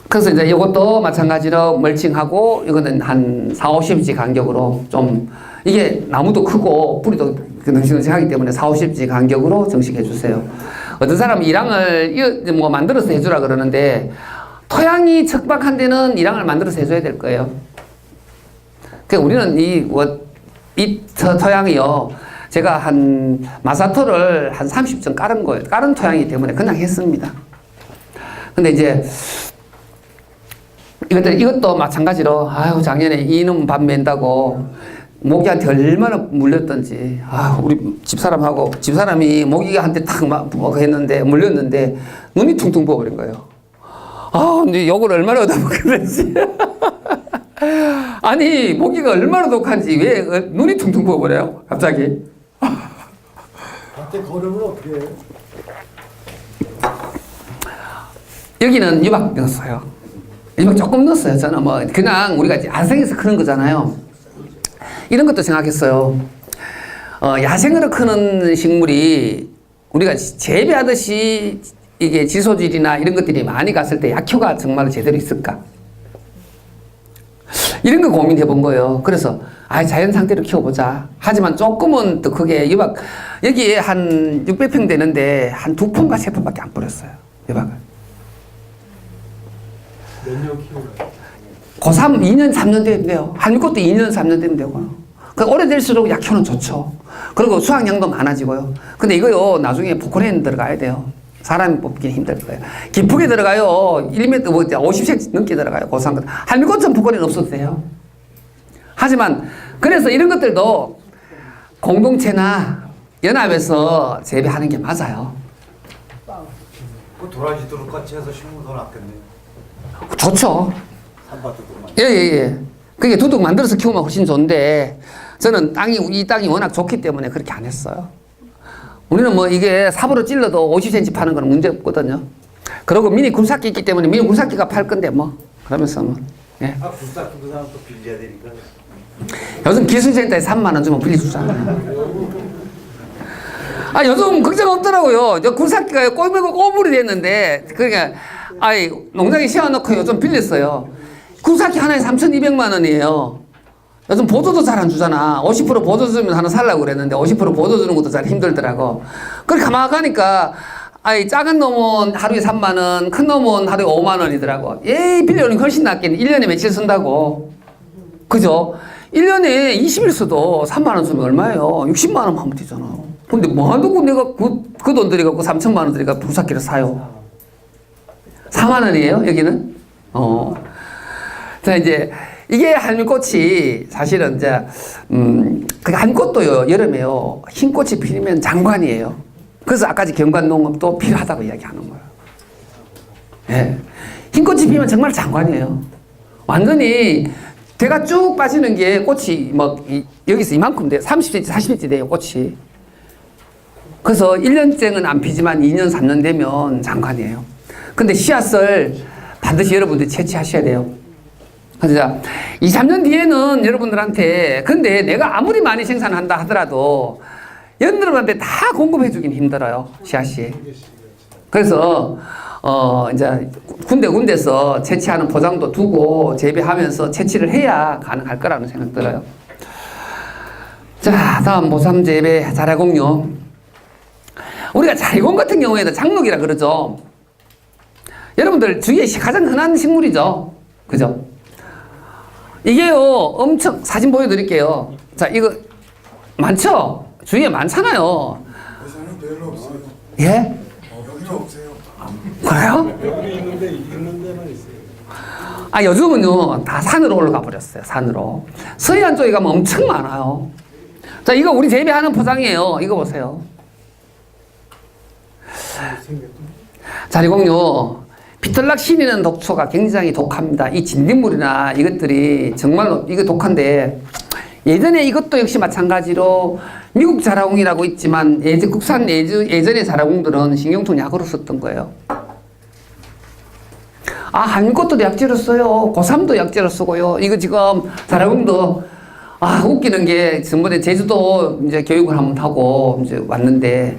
그래서 이제 이것도 마찬가지로 멀칭하고 이거는 한 4, 50지 간격으로 좀 이게 나무도 크고 뿌리도 능싱능싱하기 때문에 4, 50지 간격으로 정식해 주세요. 어떤 사람은 이랑을 뭐 만들어서 해주라 그러는데 토양이 척박한 데는 이랑을 만들어서 해줘야 될 거예요. 그러니까 우리는 이 토양이요. 제가 한 마사토를 한 30점 깔은 거예요. 깔은 토양이기 때문에 그냥 했습니다. 근데 이제 이것도 마찬가지로 아유 작년에 이놈 밥 맨다고 모기한테 얼마나 물렸던지 우리 집사람이 모기한테 탁 했는데 물렸는데 눈이 퉁퉁 부어버린 거예요. 근데 욕을 얼마나 얻어먹었는지 아니, 모기가 얼마나 독한지 왜 눈이 퉁퉁 부어버려요? 갑자기. 밭에 걸으면 어떻게 해요? 여기는 유박 넣었어요. 유박 조금 넣었어요. 저는 뭐, 그냥 우리가 이제 야생에서 크는 거잖아요. 이런 것도 생각했어요. 야생으로 크는 식물이 우리가 재배하듯이 이게 지소질이나 이런 것들이 많이 갔을 때 약효가 정말 제대로 있을까? 이런 거 고민해 본 거예요. 그래서 자연 상태로 키워보자. 하지만 조금은 더 크게 유박 여기에 한 600평 되는데 한 2폰과 3폰밖에 안 뿌렸어요. 유박을. 몇 년 키우나요? 고3 2년 3년 되면 돼요. 한국도 2년 3년 되면 되고요. 그 오래될수록 약효는 좋죠. 그리고 수확량도 많아지고요. 근데 이거요 나중에 포크레인 들어가야 돼요. 사람이 뽑기는 힘들 거예요. 깊게 들어가요. 1m, 50cm 넘게 들어가요. 고상것. 한미꽃은 포크레인 없어도 돼요. 하지만 그래서 이런 것들도 공동체나 연합에서 재배하는 게 맞아요. 그 도라지도 같이 해서 심으면 더 낫겠네요. 좋죠. 산밭도 많이. 예. 그게 두둑 만들어서 키우면 훨씬 좋은데 저는 이 땅이 워낙 좋기 때문에 그렇게 안 했어요. 우리는 뭐 이게 삽으로 찔러도 50cm 파는 건 문제 없거든요. 그리고 미니 굴삭기 있기 때문에 미니 굴삭기가 팔 건데 뭐 그러면서 뭐 예. 굴삭기 그 사람 또 빌려야 되니까. 요즘 기술센터에 3만 원 주면 빌려주잖아요. 요즘 걱정 없더라고요. 저 굴삭기가 꼬물이 됐는데 그러니까 농장에 씌워놓고 요즘 빌렸어요. 굴삭기 하나에 3,200만 원이에요. 요즘 보조도 잘 안 주잖아. 50% 보조 주면 하나 살라고 그랬는데 50% 보조 주는 것도 잘 힘들더라고. 그렇게 가만 가니까 작은 놈은 하루에 3만 원, 큰 놈은 하루에 5만 원이더라고. 빌려오는 게 훨씬 낫겠네. 1년에 며칠 쓴다고. 그죠? 1년에 20일 써도 3만 원 쓰면 얼마예요? 60만 원만 하면 되잖아. 근데 뭐 하고 내가 그 돈 들여갖고 3천만 원 들여갖고 굴삭기를 사요? 4만 원이에요, 여기는? 자, 이제, 이게 한꽃이 사실은 이제, 그 한꽃도요, 여름에요, 흰 꽃이 피면 장관이에요. 그래서 아까지 경관농업도 필요하다고 이야기하는 거예요. 예. 흰 꽃이 피면 정말 장관이에요. 완전히 대가 쭉 빠지는 게 꽃이 여기서 이만큼 돼요. 30cm, 40cm 돼요, 꽃이. 그래서 1년째는 안 피지만 2년, 3년 되면 장관이에요. 근데 씨앗을 반드시 여러분들이 채취하셔야 돼요. 그래서 2, 3년 뒤에는 여러분들한테 근데 내가 아무리 많이 생산한다 하더라도 여러분들한테 다 공급해 주긴 힘들어요. 씨앗이. 그래서 이제 군데군데서 채취하는 포장도 두고 재배하면서 채취를 해야 가능할 거라는 생각 들어요. 자, 다음 모삼 재배 자라공유. 우리가 자리공 같은 경우에는 장록이라 그러죠. 여러분들 주위에 가장 흔한 식물이죠. 그죠? 이게요, 엄청, 사진 보여드릴게요. 자, 이거, 많죠? 주위에 많잖아요. 여기서는 별로 없어요. 예? 여기는 없어요. 그래요? 여기 있는 데만 있어요. 요즘은요, 다 산으로 올라가 버렸어요. 산으로. 서해안 쪽에 가면 엄청 많아요. 자, 이거 우리 재배하는 포장이에요. 이거 보세요. 자리공유. 비틀락 신이는 독초가 굉장히 독합니다. 이 진딧물이나 이것들이 정말로 이거 독한데 예전에 이것도 역시 마찬가지로 미국 자라공이라고 있지만 국산 예전의 자라공들은 신경통 약으로 썼던 거예요. 한꽃도 약재로 써요. 고삼도 약재로 쓰고요. 이거 지금 자라공도 웃기는 게 전번에 제주도 이제 교육을 한번 하고 이제 왔는데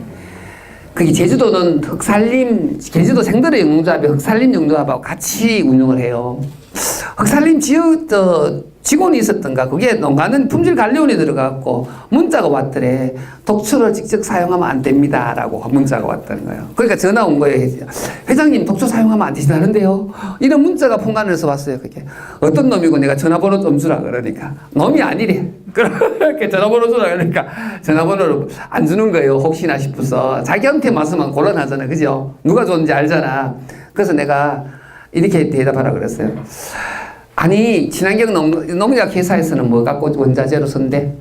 그게 제주도는 제주도 생들의 영농조합이 흑살림 영농조합하고 같이 운영을 해요. 흑살림 직원이 있었던가, 그게 농가는 품질 관리원이 들어가고 문자가 왔더래. 독초를 직접 사용하면 안 됩니다. 라고 문자가 왔다는 거예요. 그러니까 전화 온 거예요. 회장님, 독초 사용하면 안 되시다는데요. 이런 문자가 풍간에서 왔어요. 그게. 어떤 놈이고 내가 전화번호 좀 주라 그러니까. 놈이 아니래. 그렇게 전화번호 주라 그러니까 전화번호를 안 주는 거예요. 혹시나 싶어서. 자기한테 맞으면 곤란하잖아. 그죠? 누가 줬는지 알잖아. 그래서 내가 이렇게 대답하라 그랬어요. 아니, 친환경 농약 회사에서는 뭐 갖고 원자재로 쓴대?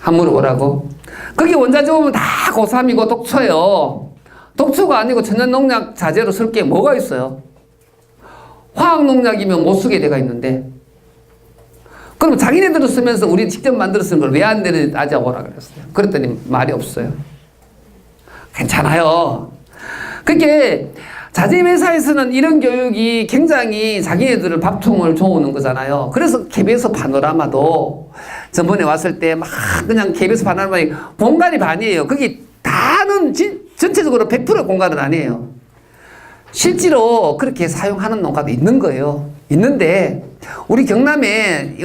한번 물어보라고. 거기 원자재 보면 다 고삼이고 독초예요. 독초가 아니고 천연 농약 자재로 쓸 게 뭐가 있어요? 화학농약이면 못 쓰게 돼가 있는데 그럼 자기네들은 쓰면서 우리 직접 만들어 쓴 걸 왜 안 되는지 따져보라 그랬어요. 그랬더니 말이 없어요. 괜찮아요. 그게 자재회사에서는 이런 교육이 굉장히 자기네들을 밥통을 줘오는 거잖아요. 그래서 KBS 파노라마도 전번에 왔을 때 막 그냥 KBS 파노라마 공간이 반이에요. 그게 다는 전체적으로 100% 공간은 아니에요. 실제로 그렇게 사용하는 농가도 있는 거예요. 있는데 우리 경남에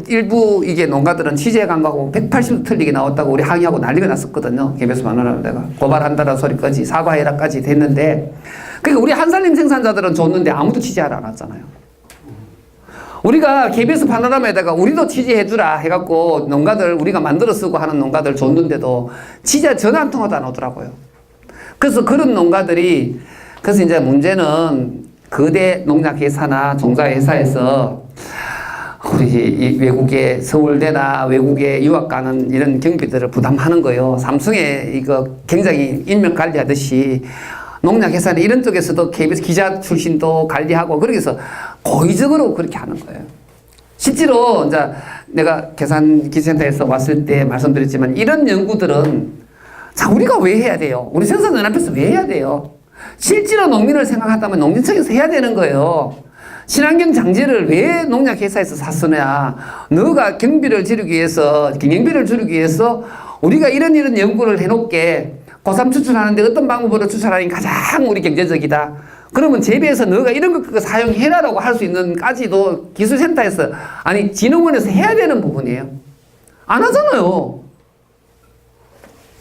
일부 이게 농가들은 취재 광고하고 180도 틀리게 나왔다고 우리 항의하고 난리가 났었거든요. KBS 파노라마 내가 고발한다라는 소리까지 사과해라까지 됐는데 그러니까 우리 한살림 생산자들은 줬는데 아무도 취재하러 안 왔잖아요. 우리가 KBS 파노라마에다가 우리도 취재해주라 해갖고 농가들 우리가 만들어 쓰고 하는 농가들 줬는데도 취재 전화 한 통화도 안 오더라고요. 그래서 그런 농가들이 그래서 이제 문제는 거대 농약회사나 종자회사에서 우리 이 외국에 서울대나 외국에 유학 가는 이런 경비들을 부담하는 거예요. 삼성에 이거 굉장히 인명 관리하듯이 농약회사는 이런 쪽에서도 KBS 기자 출신도 관리하고 그렇게 해서 고의적으로 그렇게 하는 거예요. 실제로 이제 내가 계산기센터에서 왔을 때 말씀드렸지만 이런 연구들은 자 우리가 왜 해야 돼요? 우리 생산연합에서 왜 해야 돼요? 실제로 농민을 생각한다면 농진청에서 해야 되는 거예요. 친환경 장지를 왜 농약회사에서 샀으냐? 너가 경비를 줄이기 위해서 경영비를 줄이기 위해서 우리가 이런 연구를 해놓게 고3 추출하는데 어떤 방법으로 추출하는 게 가장 우리 경제적이다. 그러면 재배해서 너가 이런 거 사용해라라고 할 수 있는까지도 기술센터에서 아니 진흥원에서 해야 되는 부분이에요. 안 하잖아요.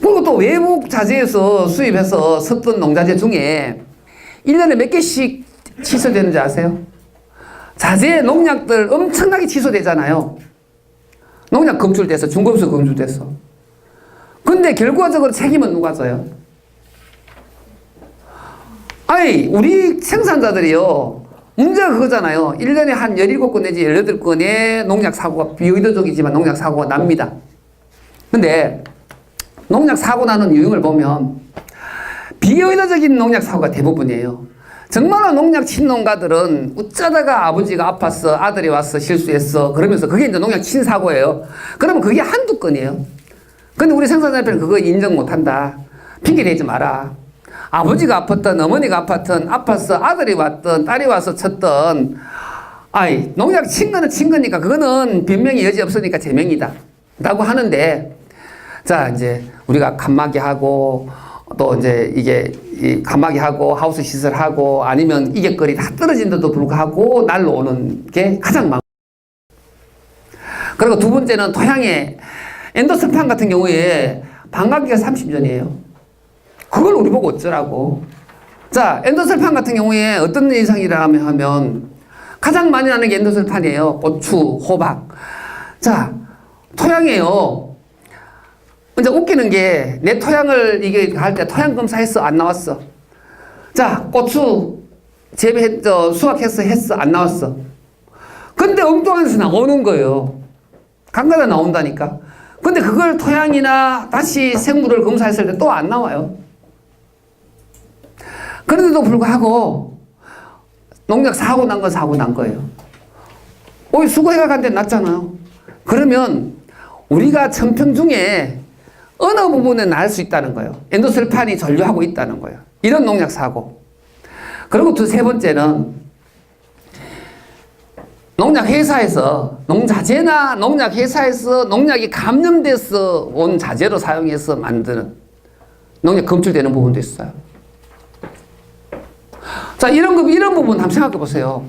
그리고 또 외국 자재에서 수입해서 썼던 농자재 중에 1년에 몇 개씩 취소되는지 아세요? 자재 농약들 엄청나게 취소되잖아요. 농약 검출돼서 중금속 검출돼서. 근데 결과적으로 책임은 누가 져요? 아니 우리 생산자들이요 문제가 그거잖아요. 1년에 한 17건 내지 18건의 농약 사고가 비의도적이지만 농약 사고가 납니다. 근데 농약 사고 나는 유형을 보면 비의도적인 농약 사고가 대부분이에요. 정말로 농약 친농가들은 어쩌다가 아버지가 아팠어 아들이 와서 실수했어 그러면서 그게 이제 농약 친사고예요. 그러면 그게 한두 건이에요. 근데 우리 생산자협회는 그거 인정 못한다. 핑계 대지 마라. 아버지가 아팠던 어머니가 아팠던 아들이 왔던 딸이 와서 쳤던 아이 농약 친 거는 친 거니까 그거는 변명의 여지 없으니까 제명이다 라고 하는데 자 이제 우리가 칸막이 하고 또 이제 이게 이 칸막이 하고 하우스 시설하고 아니면 이객거리 다 떨어진데도 불구하고 날라오는 게 가장 많고 그리고 두 번째는 토양에 엔도설판 같은 경우에 반감기가 30년이에요. 그걸 우리 보고 어쩌라고. 자, 엔도설판 같은 경우에 어떤 이상이라 하면 가장 많이 나는 게 엔도설판이에요. 고추, 호박. 자, 토양이에요. 이제 웃기는 게 내 토양을 이게 할 때 토양 검사했어? 안 나왔어? 자, 고추 수확했어? 안 나왔어? 근데 엉뚱한 데서 나오는 거예요. 간간히 나온다니까. 근데 그걸 토양이나 다시 생물을 검사했을 때 또 안 나와요. 그런데도 불구하고 농약 사고 난 건 사고 난 거예요. 수거해가 간 데 났잖아요. 그러면 우리가 천평 중에 어느 부분에 날 수 있다는 거예요. 엔도설판이 전류하고 있다는 거예요. 이런 농약 사고. 그리고 세 번째는 농약회사에서 농자재나 농약회사에서 농약이 감염돼서 온 자재로 사용해서 만드는 농약 검출되는 부분도 있어요. 자, 이런 부분 한번 생각해 보세요.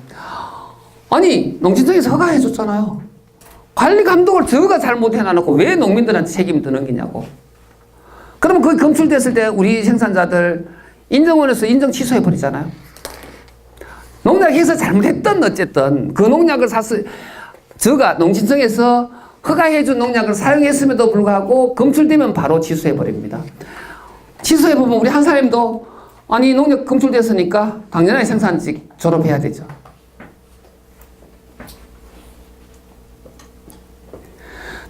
아니, 농진청에서 허가해 줬잖아요. 관리 감독을 저가 잘못해 놔놓고 왜 농민들한테 책임을 떠넘기냐고. 그러면 그게 검출됐을 때 우리 생산자들 인정원에서 인정 취소해 버리잖아요. 농약회사 잘못했던 어쨌든 그 농약을 저가 농진청에서 허가해 준 농약을 사용했음에도 불구하고 검출되면 바로 취소해 버립니다. 취소해 보면 우리 한 사람도 아니 농약 검출됐으니까 당연하게 생산직 졸업해야 되죠.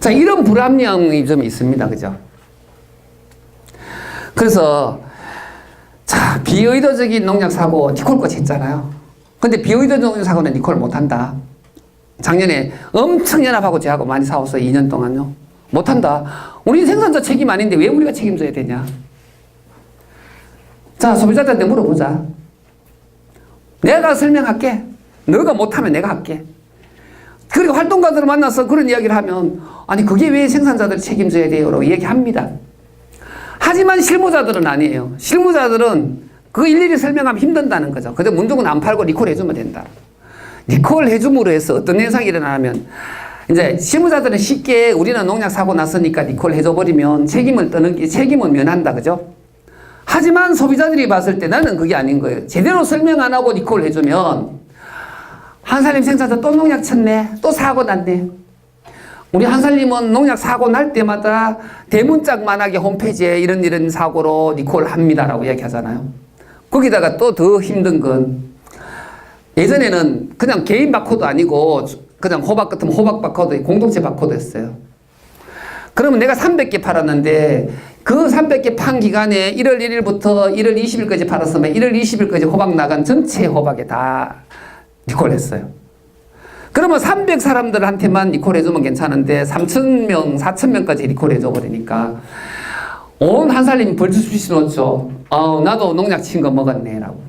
자, 이런 불합리함이 좀 있습니다. 그죠? 그래서 자, 비의도적인 농약 사고 티콜꽃 했잖아요. 근데 비오이드 농약사고는 니콜을 못한다. 작년에 엄청 연합하고 제하고 많이 싸웠어요. 2년 동안요. 못한다. 우리 생산자 책임 아닌데 왜 우리가 책임져야 되냐. 자, 소비자들한테 물어보자. 내가 설명할게. 너가 못하면 내가 할게. 그리고 활동가들을 만나서 그런 이야기를 하면 아니 그게 왜 생산자들이 책임져야 돼요? 라고 얘기합니다. 하지만 실무자들은 아니에요. 실무자들은 그거 일일이 설명하면 힘든다는 거죠. 근데 문둥은 안 팔고 리콜 해주면 된다. 리콜 해줌으로 해서 어떤 현상이 일어나면 이제 실무자들은 쉽게 우리는 농약 사고 났으니까 리콜 해줘버리면 책임은 면한다. 그죠? 하지만 소비자들이 봤을 때 나는 그게 아닌 거예요. 제대로 설명 안 하고 리콜 해주면 한살림 생산자 또 농약 쳤네. 또 사고 났네. 우리 한살림은 농약 사고 날 때마다 대문짝만하게 홈페이지에 이런 사고로 리콜 합니다라고 이야기하잖아요. 거기다가 또 더 힘든 건 예전에는 그냥 개인 바코드 아니고 그냥 호박 같으면 호박 바코드, 공동체 바코드였어요. 그러면 내가 300개 팔았는데 그 300개 판 기간에 1월 1일부터 1월 20일까지 팔았으면 1월 20일까지 호박 나간 전체 호박에 다 리콜 했어요. 그러면 300 사람들한테만 리콜 해주면 괜찮은데 3,000명, 4,000명까지 리콜 해줘버리니까 온 한살림이 벌주시놓죠. 나도 농약 친 거 먹었네 라고.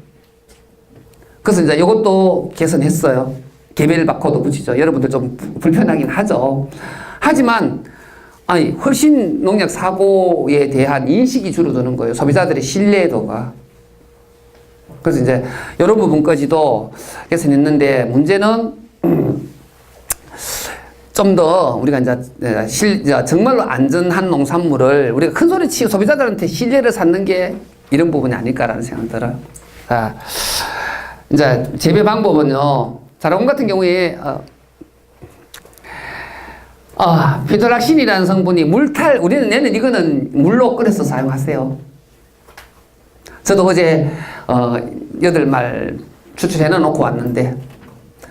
그래서 이제 이것도 개선했어요. 개별 바코드 붙이죠. 여러분들 좀 불편하긴 하죠. 하지만 훨씬 농약 사고에 대한 인식이 줄어드는 거예요. 소비자들의 신뢰도가. 그래서 이제 이런 부분까지도 개선했는데 문제는 좀 더 우리가 이제 정말로 안전한 농산물을 우리가 큰 소리 치고 소비자들한테 신뢰를 쌓는 게 이런 부분이 아닐까라는 생각이 들어요. 자, 이제 재배 방법은요. 자라곰 같은 경우에 피토락신이라는 성분이 우리는 이거는 물로 끓여서 사용하세요. 저도 어제 8말 추출해 놓고 왔는데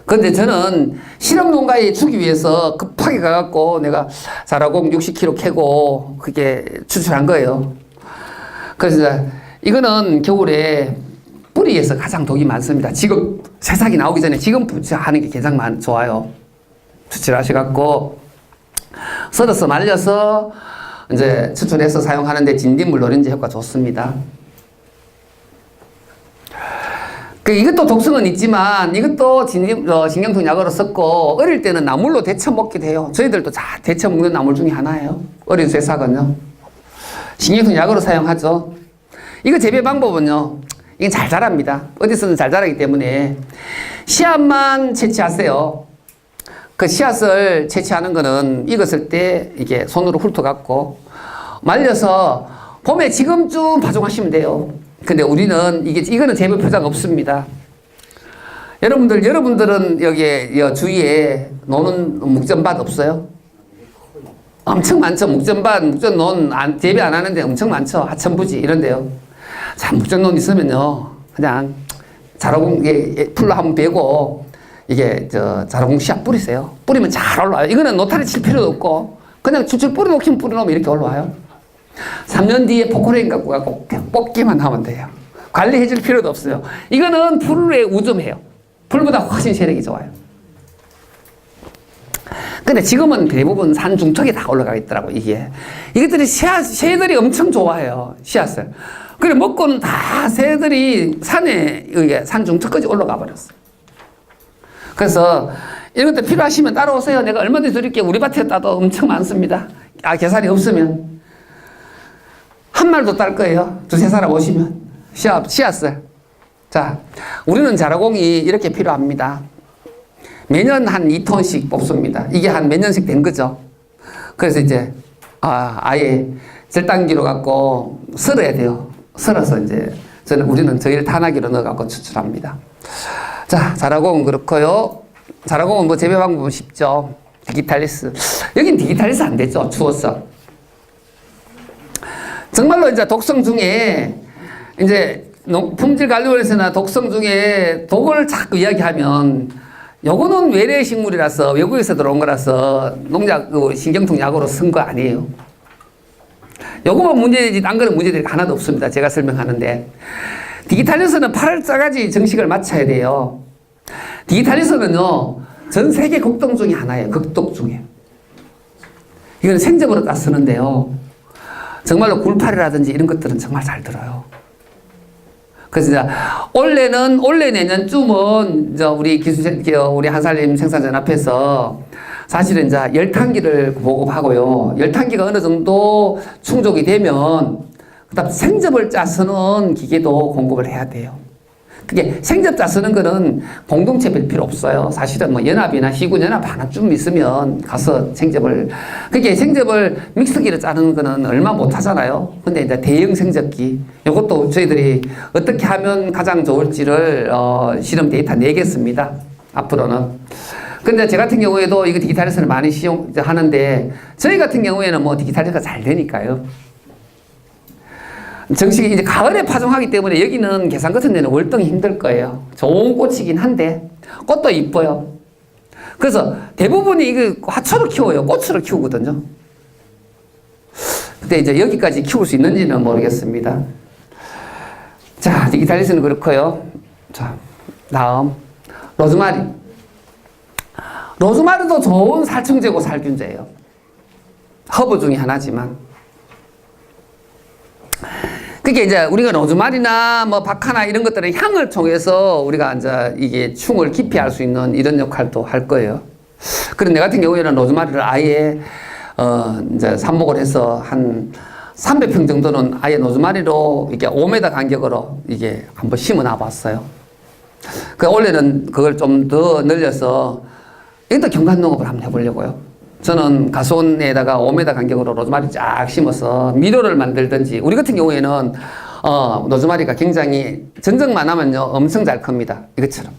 근데 저는 실험 농가에 주기 위해서 급하게 가갖고 내가 자라곰 60kg 캐고 그게 추출한 거예요. 그래서 이제 이거는 겨울에 뿌리에서 가장 독이 많습니다. 지금 새싹이 나오기 전에 지금 하는 게 가장 좋아요. 추출하셔갖고 썰어서 말려서 이제 추출해서 사용하는데 진딧물 노린재 효과 좋습니다. 이것도 독성은 있지만 이것도 신경통 약으로 썼고 어릴 때는 나물로 데쳐 먹기도 해요. 저희들도 다 데쳐 먹는 나물 중에 하나예요. 어린 쇠삭은요. 신경통 약으로 사용하죠. 이거 재배 방법은요. 이건 잘 자랍니다. 어디서든 잘 자라기 때문에 씨앗만 채취하세요. 그 씨앗을 채취하는 거는 익었을 때 이게 손으로 훑어갖고 말려서 봄에 지금쯤 파종하시면 돼요. 근데 우리는 이거는 재배 표장 없습니다. 여러분들은 여기 주위에 노는 묵전밭 없어요? 엄청 많죠. 묵전밭, 묵전논 재배 안 하는데 엄청 많죠. 하천부지 이런데요. 자, 묵전논 있으면요. 그냥 자라공 풀로 한번 베고 이게 자라공 씨앗 뿌리세요. 뿌리면 잘 올라와요. 이거는 노타리 칠 필요도 없고 그냥 추출 뿌려놓으면 이렇게 올라와요. 3년 뒤에 포크레인 갖고 가고 뽑기만 하면 돼요. 관리해 줄 필요도 없어요. 이거는 풀에 우점해요. 풀보다 훨씬 세력이 좋아요. 근데 지금은 대부분 산 중턱에 다 올라가 있더라고, 이게. 이것들이 새들이 엄청 좋아해요, 씨앗을. 그래, 먹고는 다 새들이 산 중턱까지 올라가 버렸어. 그래서 이런 것들 필요하시면 따라오세요. 내가 얼마든지 드릴게요. 우리 밭에 따도 엄청 많습니다. 계산이 없으면. 한 말도 딸 거예요. 두세 사람 오시면. 씨앗을. 자, 우리는 자라공이 이렇게 필요합니다. 매년 한 2톤씩 뽑습니다. 이게 한 몇 년씩 된 거죠. 그래서 이제, 아예 절단기로 갖고 썰어야 돼요. 썰어서 이제, 우리는 저일 탄화기로 넣어갖고 추출합니다. 자, 자라공은 그렇고요. 자라공은 뭐 재배 방법은 쉽죠. 디기탈리스. 여긴 디기탈리스 안 되죠. 추워서. 정말로 이제 독성 중에 이제 품질관리원에서나 독성 중에 독을 자꾸 이야기하면 요거는 외래 식물이라서 외국에서 들어온 거라서 농약 신경통 약으로 쓴 거 아니에요. 요거만 문제지 딴 거는 문제들이 하나도 없습니다. 제가 설명하는데 디기탈리스는 8가지 정식을 맞춰야 돼요. 디지털에서는요, 전 세계 극동 중에 하나예요. 극동 중에. 이건 생접으로 다 쓰는데요. 정말로 굴팔이라든지 이런 것들은 정말 잘 들어요. 그래서 이제 올해 내년쯤은 이제 우리 한살림 생산자 앞에서 사실은 이제 열탕기를 보급하고요. 열탕기가 어느 정도 충족이 되면 그다음 생접을 짜서는 기계도 공급을 해야 돼요. 그게 생접 짜서는 거는 공동체 별 필요 없어요. 사실은 뭐 연합이나 시군연합 하나쯤 있으면 가서 그게 생접을 믹서기로 짜는 거는 얼마 못 하잖아요. 근데 이제 대형 생접기, 이것도 저희들이 어떻게 하면 가장 좋을지를 실험 데이터 내겠습니다. 앞으로는. 근데 저 같은 경우에도 이거 디지털에서는 많이 하는데 저희 같은 경우에는 뭐 디지털화가 잘 되니까요. 정식이 이제 가을에 파종하기 때문에 여기는 계산 같은 데는 월등히 힘들 거예요. 좋은 꽃이긴 한데 꽃도 이뻐요. 그래서 대부분이 이거 화초를 키워요. 꽃으로 키우거든요. 근데 이제 여기까지 키울 수 있는지는 모르겠습니다. 자, 디지털에서는 그렇고요. 자, 다음 로즈마리. 로즈마리도 좋은 살충제고 살균제예요. 허브 중에 하나지만. 그게 이제 우리가 로즈마리나 뭐 박하나 이런 것들의 향을 통해서 우리가 이제 이게 충을 기피할 수 있는 이런 역할도 할 거예요. 그런데 내 같은 경우에는 로즈마리를 아예 이제 삽목을 해서 한 300평 정도는 아예 로즈마리로 이게 5m 간격으로 이게 한번 심어 놔봤어요. 그 원래는 그걸 좀 더 늘려서 여기다 경관 농업을 한번 해보려고요. 저는 가수원에다가 5m 간격으로 로즈마리 쫙 심어서 미로를 만들든지, 우리 같은 경우에는 로즈마리가 굉장히 전정만 하면요 엄청 잘 큽니다. 이것처럼.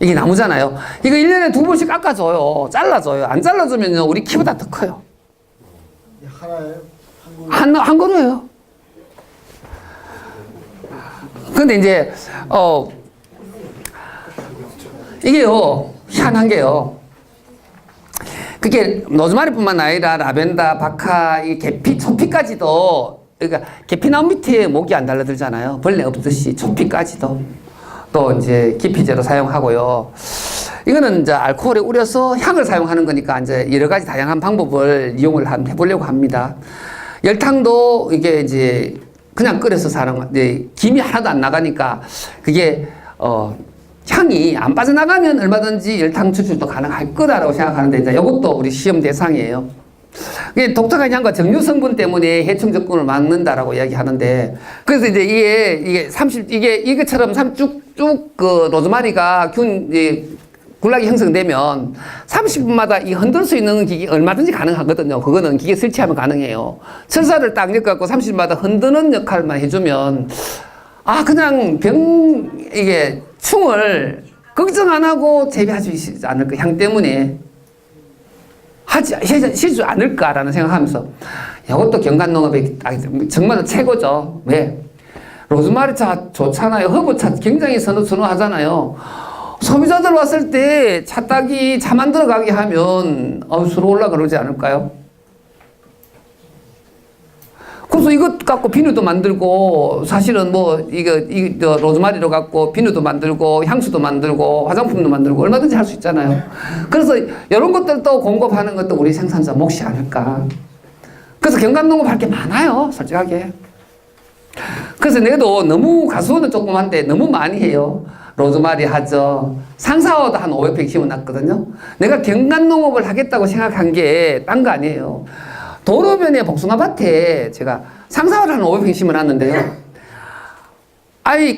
이게 나무잖아요. 이거 1년에 2번씩 깎아줘요. 잘라줘요. 안 잘라주면요 우리 키보다 더 커요. 하나예요? 한 그루예요. 근데 이제 이게요 희한한 게요. 그게 로즈마리뿐만 아니라 라벤더, 박하, 이 계피, 초피까지도, 그러니까 계피나무 밑에 목이 안 달라들잖아요. 벌레 없듯이 초피까지도 또 이제 기피제로 사용하고요. 이거는 이제 알코올에 우려서 향을 사용하는 거니까 이제 여러 가지 다양한 방법을 이용을 해보려고 합니다. 열탕도 이게 이제 그냥 끓여서 이제 김이 하나도 안 나가니까 그게 향이 안 빠져나가면 얼마든지 열탕 추출도 가능할 거다라고 생각하는데 이제 이것도 우리 시험 대상이에요. 이게 독특한 향과 정류 성분 때문에 해충 접근을 막는다라고 이야기하는데, 그래서 이제 이게처럼 쭉쭉 그 로즈마리가 군락이 형성되면 30분마다 이 흔들 수 있는 기기 얼마든지 가능하거든요. 그거는 기계 설치하면 가능해요. 철사를 딱 엮어갖고 30분마다 흔드는 역할만 해주면 그냥 이게 충을 걱정 안 하고 재배하지 않을까, 향 때문에 하지 않을까라는 생각하면서 이것도 경관농업이 정말 최고죠. 왜? 로즈마리 차 좋잖아요. 허브 차 굉장히 선호하잖아요. 소비자들 왔을 때 차 따기 차 만들어 가게 하면 수로 올라 그러지 않을까요? 그래서 이것 갖고 비누도 만들고, 사실은 이거 로즈마리로 갖고 비누도 만들고 향수도 만들고 화장품도 만들고 얼마든지 할 수 있잖아요. 그래서 이런 것들도 공급하는 것도 우리 생산자 몫이 아닐까. 그래서 경관농업 할 게 많아요, 솔직하게. 그래서 내도 너무 가수원은 조그만데 너무 많이 해요. 로즈마리 하죠. 상사화도 한 500평 심어놨거든요. 내가 경관농업을 하겠다고 생각한 게 딴 거 아니에요. 도로변에 복숭아밭에 제가 상사화를 한 500평 심어놨는데요.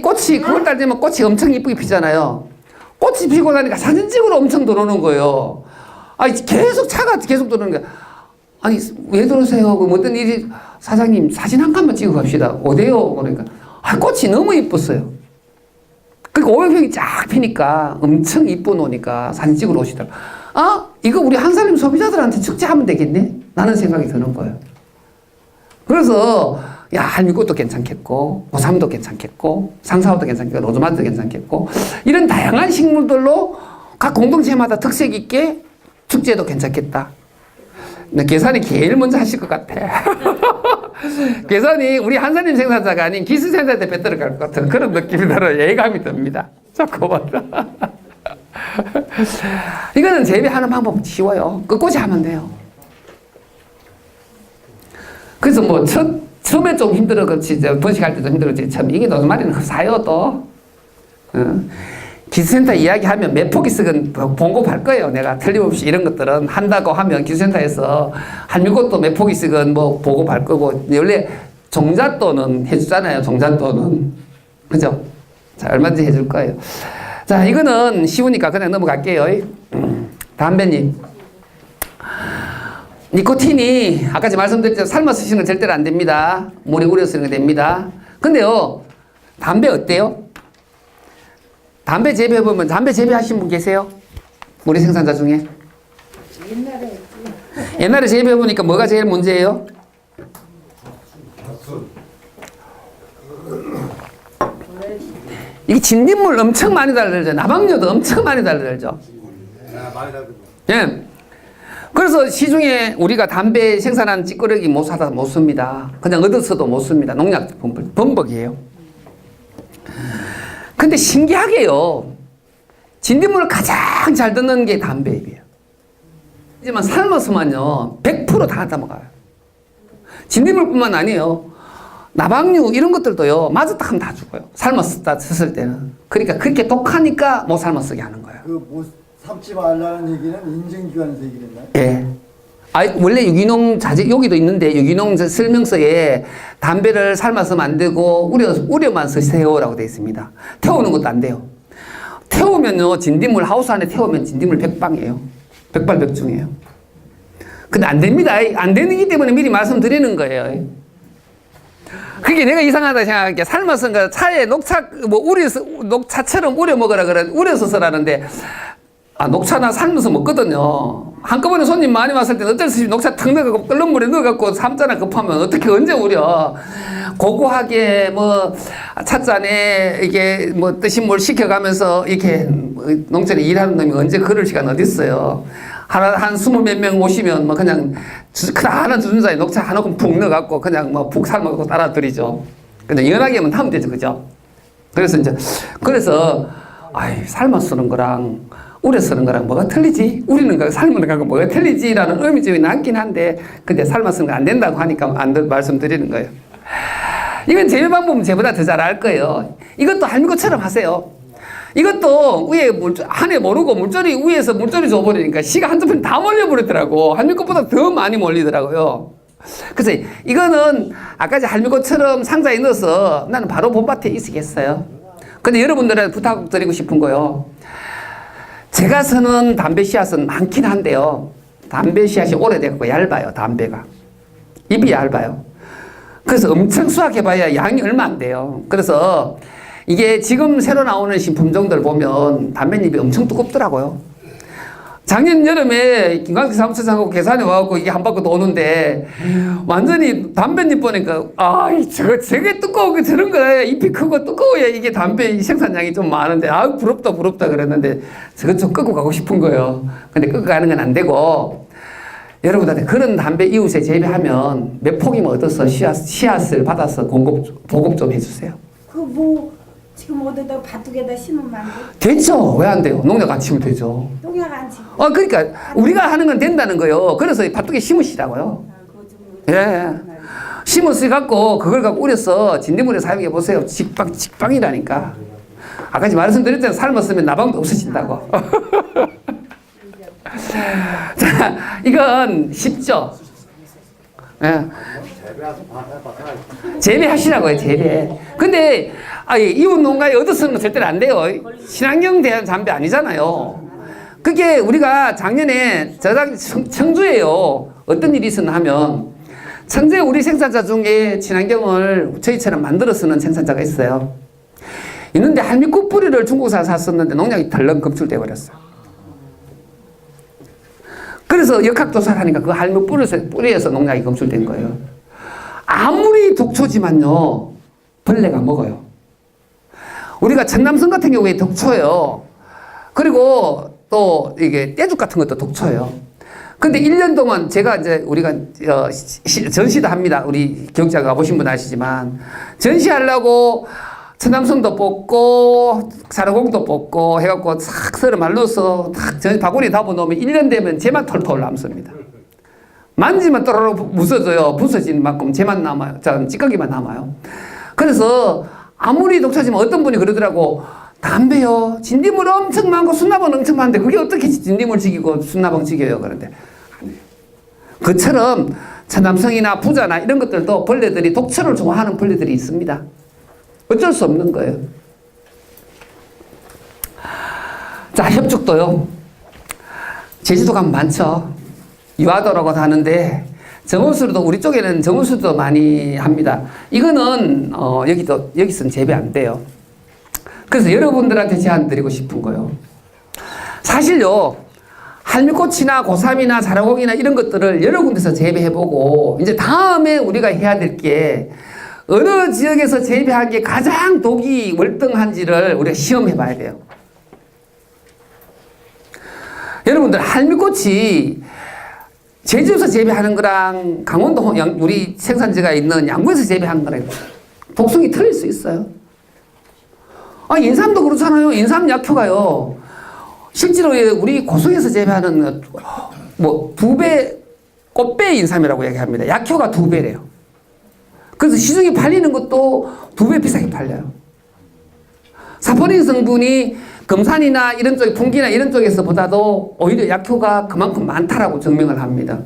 꽃이 9월달 되면 꽃이 엄청 이쁘게 피잖아요. 꽃이 피고 나니까 사진 찍으러 엄청 들어오는 거예요. 계속 차가 계속 들어오는 거예요. 왜 들어오세요? 어떤 일이, 사장님 사진 한 칸만 찍어 갑시다. 어디요? 그러니까 꽃이 너무 이뻤어요. 그러니까 500평이 쫙 피니까 엄청 이뻐 놓으니까 사진 찍으러 오시더라고요. 이거 우리 한살림 소비자들한테 축제하면 되겠네? 라는 생각이 드는 거예요. 그래서 할미꽃도 괜찮겠고 고삼도 괜찮겠고 상사화도 괜찮겠고 로즈마리도 괜찮겠고 이런 다양한 식물들로 각 공동체마다 특색 있게 축제도 괜찮겠다. 계산이 제일 먼저 하실 것 같아. 계산이 우리 한살림 생산자가 아닌 기술 생산자한테 뱉들어 갈 것 같은 그런 느낌이 들어요. 예감이 듭니다. 자꾸 봐라. 이거는 재배하는 방법 쉬워요. 끝까지 하면 돼요. 그래서 뭐 처음에 좀 힘들어 그렇지 번식할 때 좀 힘들었지 참 이게 노즈마리는 사요 또. 기술센터 이야기하면 몇 포기씩은 봉급할 거예요. 내가 틀림없이 이런 것들은 한다고 하면 기술센터에서 한미꽃도 몇 포기씩은 뭐 보급할 거고 원래 종잣돈은 해주잖아요. 종잣돈은 그죠? 자 얼마든지 해줄 거예요. 자 이거는 쉬우니까 그냥 넘어갈게요. 담배님 니코틴이 아까 제가 말씀드렸죠. 삶아 쓰시는 건 절대로 안 됩니다. 물에 우려 쓰는 게 됩니다. 근데요 담배 어때요? 담배 재배해보면 담배 재배하신 분 계세요? 우리 생산자 중에? 옛날에 재배해보니까 뭐가 제일 문제예요? 이게 진딧물 엄청 많이 달려들죠. 나방류도 엄청 많이 달려들죠. 예. 그래서 시중에 우리가 담배 생산하는 찌꺼기 못 사다 못 씁니다. 그냥 얻어서도 못 씁니다. 농약 범벅이에요. 근데 신기하게요. 진딧물을 가장 잘 듣는 게 담배잎이에요. 하지만 삶아서만요 100% 다 먹어요. 진딧물뿐만 아니에요. 나방류 이런 것들도요 맞았다 하면 다 죽어요. 삶았을 때는. 그러니까 그렇게 독하니까 못 삶아 쓰게 하는 거예요. 뭐 삼지 말라는 얘기는 인증기관에서 얘기를 했나요? 예. 원래 유기농 자재 여기도 있는데 유기농 설명서에 담배를 삶아서는 안 되고 우려만 쓰세요라고 되어 있습니다. 태우는 것도 안 돼요. 태우면요 진딧물 하우스 안에 태우면 진딧물 백방이에요. 백발백중이에요. 근데 안 됩니다. 안 되기 때문에 미리 말씀드리는 거예요. 그게 내가 이상하다 생각한 게 삶아서 차에 녹차 녹차처럼 우려 먹으라 그래 우려서 쓰라는데 녹차나 삶아서 먹거든요. 한꺼번에 손님 많이 왔을 때는 어쩔 수 없이 녹차 탁 넣어갖고 끓는 물에 넣어갖고 삶잖아 급하면 어떻게 언제 우려. 고고하게 뭐 찻잔에 이게 뭐 뜨신 물 식혀가면서 이렇게 농촌에 일하는 놈이 언제 그럴 시간 어디 있어요. 한 20몇 명 오시면 뭐 그냥 크다란 주전자에 녹차 하나 푹 넣어갖고 그냥 뭐 푹 삶아갖고 따라 드리죠. 근데 연하게 하면 하면 되죠. 그죠? 그래서 삶아 쓰는 거랑 우려 쓰는 거랑 뭐가 틀리지? 우리는 거 삶는 거랑 뭐가 틀리지라는 의미점이 남긴 한데 근데 삶아 쓰는 거 안 된다고 하니까 안 말씀드리는 거예요. 이건 재배 방법은 제보다 더 잘 알 거예요. 이것도 할미꽃처럼 하세요. 이것도 위에 한해 모르고 물줄이 위에서 물줄이 줘버리니까 씨가 한두 편 다 몰려버리더라고. 할미꽃보다 더 많이 몰리더라고요. 그래서 이거는 아까 할미꽃처럼 상자에 넣어서 나는 바로 봄밭에 있겠어요. 근데 여러분들한테 부탁드리고 싶은 거요. 제가 쓰는 담배 씨앗은 많긴 한데요. 담배 씨앗이 오래되고 얇아요. 담배가. 잎이 얇아요. 그래서 엄청 수확해봐야 양이 얼마 안 돼요. 그래서 이게 지금 새로 나오는 신품종들 보면 담배잎이 엄청 두껍더라고요. 작년 여름에 김광식 사무처장하고 계산해 와갖고 이게 한 바퀴 도는데 완전히 담배잎 보니까 저게 두꺼워 저런 거예요. 잎이 크고 두꺼워야 이게 담배 생산량이 좀 많은데 부럽다 그랬는데 저거 좀 끄고 가고 싶은 거예요. 근데 끄고 가는 건 안 되고 여러분들한테 그런 담배 이웃에 재배하면 몇 포기만 얻어서 씨앗을 받아서 보급 좀 해주세요. 지금 어디다 밭둑에다 심으면 안 돼? 되죠. 왜 안 돼요? 농약 안 치면 되죠. 농약 안 치고. 그러니까 우리가 하는 건 된다는 거요. 그래서 밭둑에 심으시라고요. 예. 심어서 갖고 그걸 갖고 우려서 진딧물에 사용해 보세요. 직방이라니까. 아까 말씀드렸잖아요. 삶았으면 나방도 없어진다고. 자, 이건 쉽죠. 예. 재배하시라고요. 재배. 근데 이웃 농가에 얻어 쓰는 건 절대로 안 돼요. 친환경 대한 담배 아니잖아요. 그게 우리가 작년에 청주에요. 어떤 일이 있었나 하면 청주에 우리 생산자 중에 친환경을 저희처럼 만들어 쓰는 생산자가 있어요. 있는데 할미꽃 뿌리를 중국에서 샀었는데 농약이 덜렁 검출돼 버렸어요. 그래서 역학조사를 하니까 그 할미 뿌리에서 농약이 검출된 거예요. 아무리 독초지만요 벌레가 먹어요. 우리가 전남성 같은 경우에 독초예요. 그리고 또 이게 떼죽 같은 것도 독초예요. 근데 1년 동안 제가 이제 우리가 전시도 합니다. 우리 기억자 가보신 분 아시지만 전시하려고 천남성도 뽑고 사르공도 뽑고 해갖고 싹 썰어 말려서 탁 바구니 담아놓으면 1년 되면 재만 털털 남습니다. 만지면 또르르 부서져요. 부서지는 만큼 재만 남아요. 자, 찌꺼기만 남아요. 그래서 아무리 독차지만 어떤 분이 그러더라고. 담배요. 진딧물 엄청 많고 순나방 엄청 많은데 그게 어떻게 진딧물 지기고 순나방 지겨요. 그런데 그처럼 천남성이나 부자나 이런 것들도 벌레들이 독초를 좋아하는 벌레들이 있습니다. 어쩔 수 없는 거예요. 자, 협죽도요. 제주도 가면 많죠. 유화도라고 하는데 정원수도 우리 쪽에는 정원수도 많이 합니다. 이거는 여기서는 재배 안 돼요. 그래서 여러분들한테 제안 드리고 싶은 거예요. 사실요, 할미꽃이나 고삼이나 사라곡이나 이런 것들을 여러 군데서 재배해보고 이제 다음에 우리가 해야 될 게 어느 지역에서 재배한 게 가장 독이 월등한지를 우리가 시험해 봐야 돼요. 여러분들 할미꽃이 제주에서 재배하는 거랑 강원도 우리 생산지가 있는 양구에서 재배하는 거랑 독성이 틀릴 수 있어요. 인삼도 그렇잖아요. 인삼 약효가요. 실제로 우리 고성에서 재배하는 뭐 2배, 꽃배 인삼이라고 얘기합니다. 약효가 2배래요. 그래서 시중에 팔리는 것도 2배 비싸게 팔려요. 사포닌 성분이 금산이나 이런 쪽, 풍기나 이런 쪽에서보다도 오히려 약효가 그만큼 많다라고 증명을 합니다.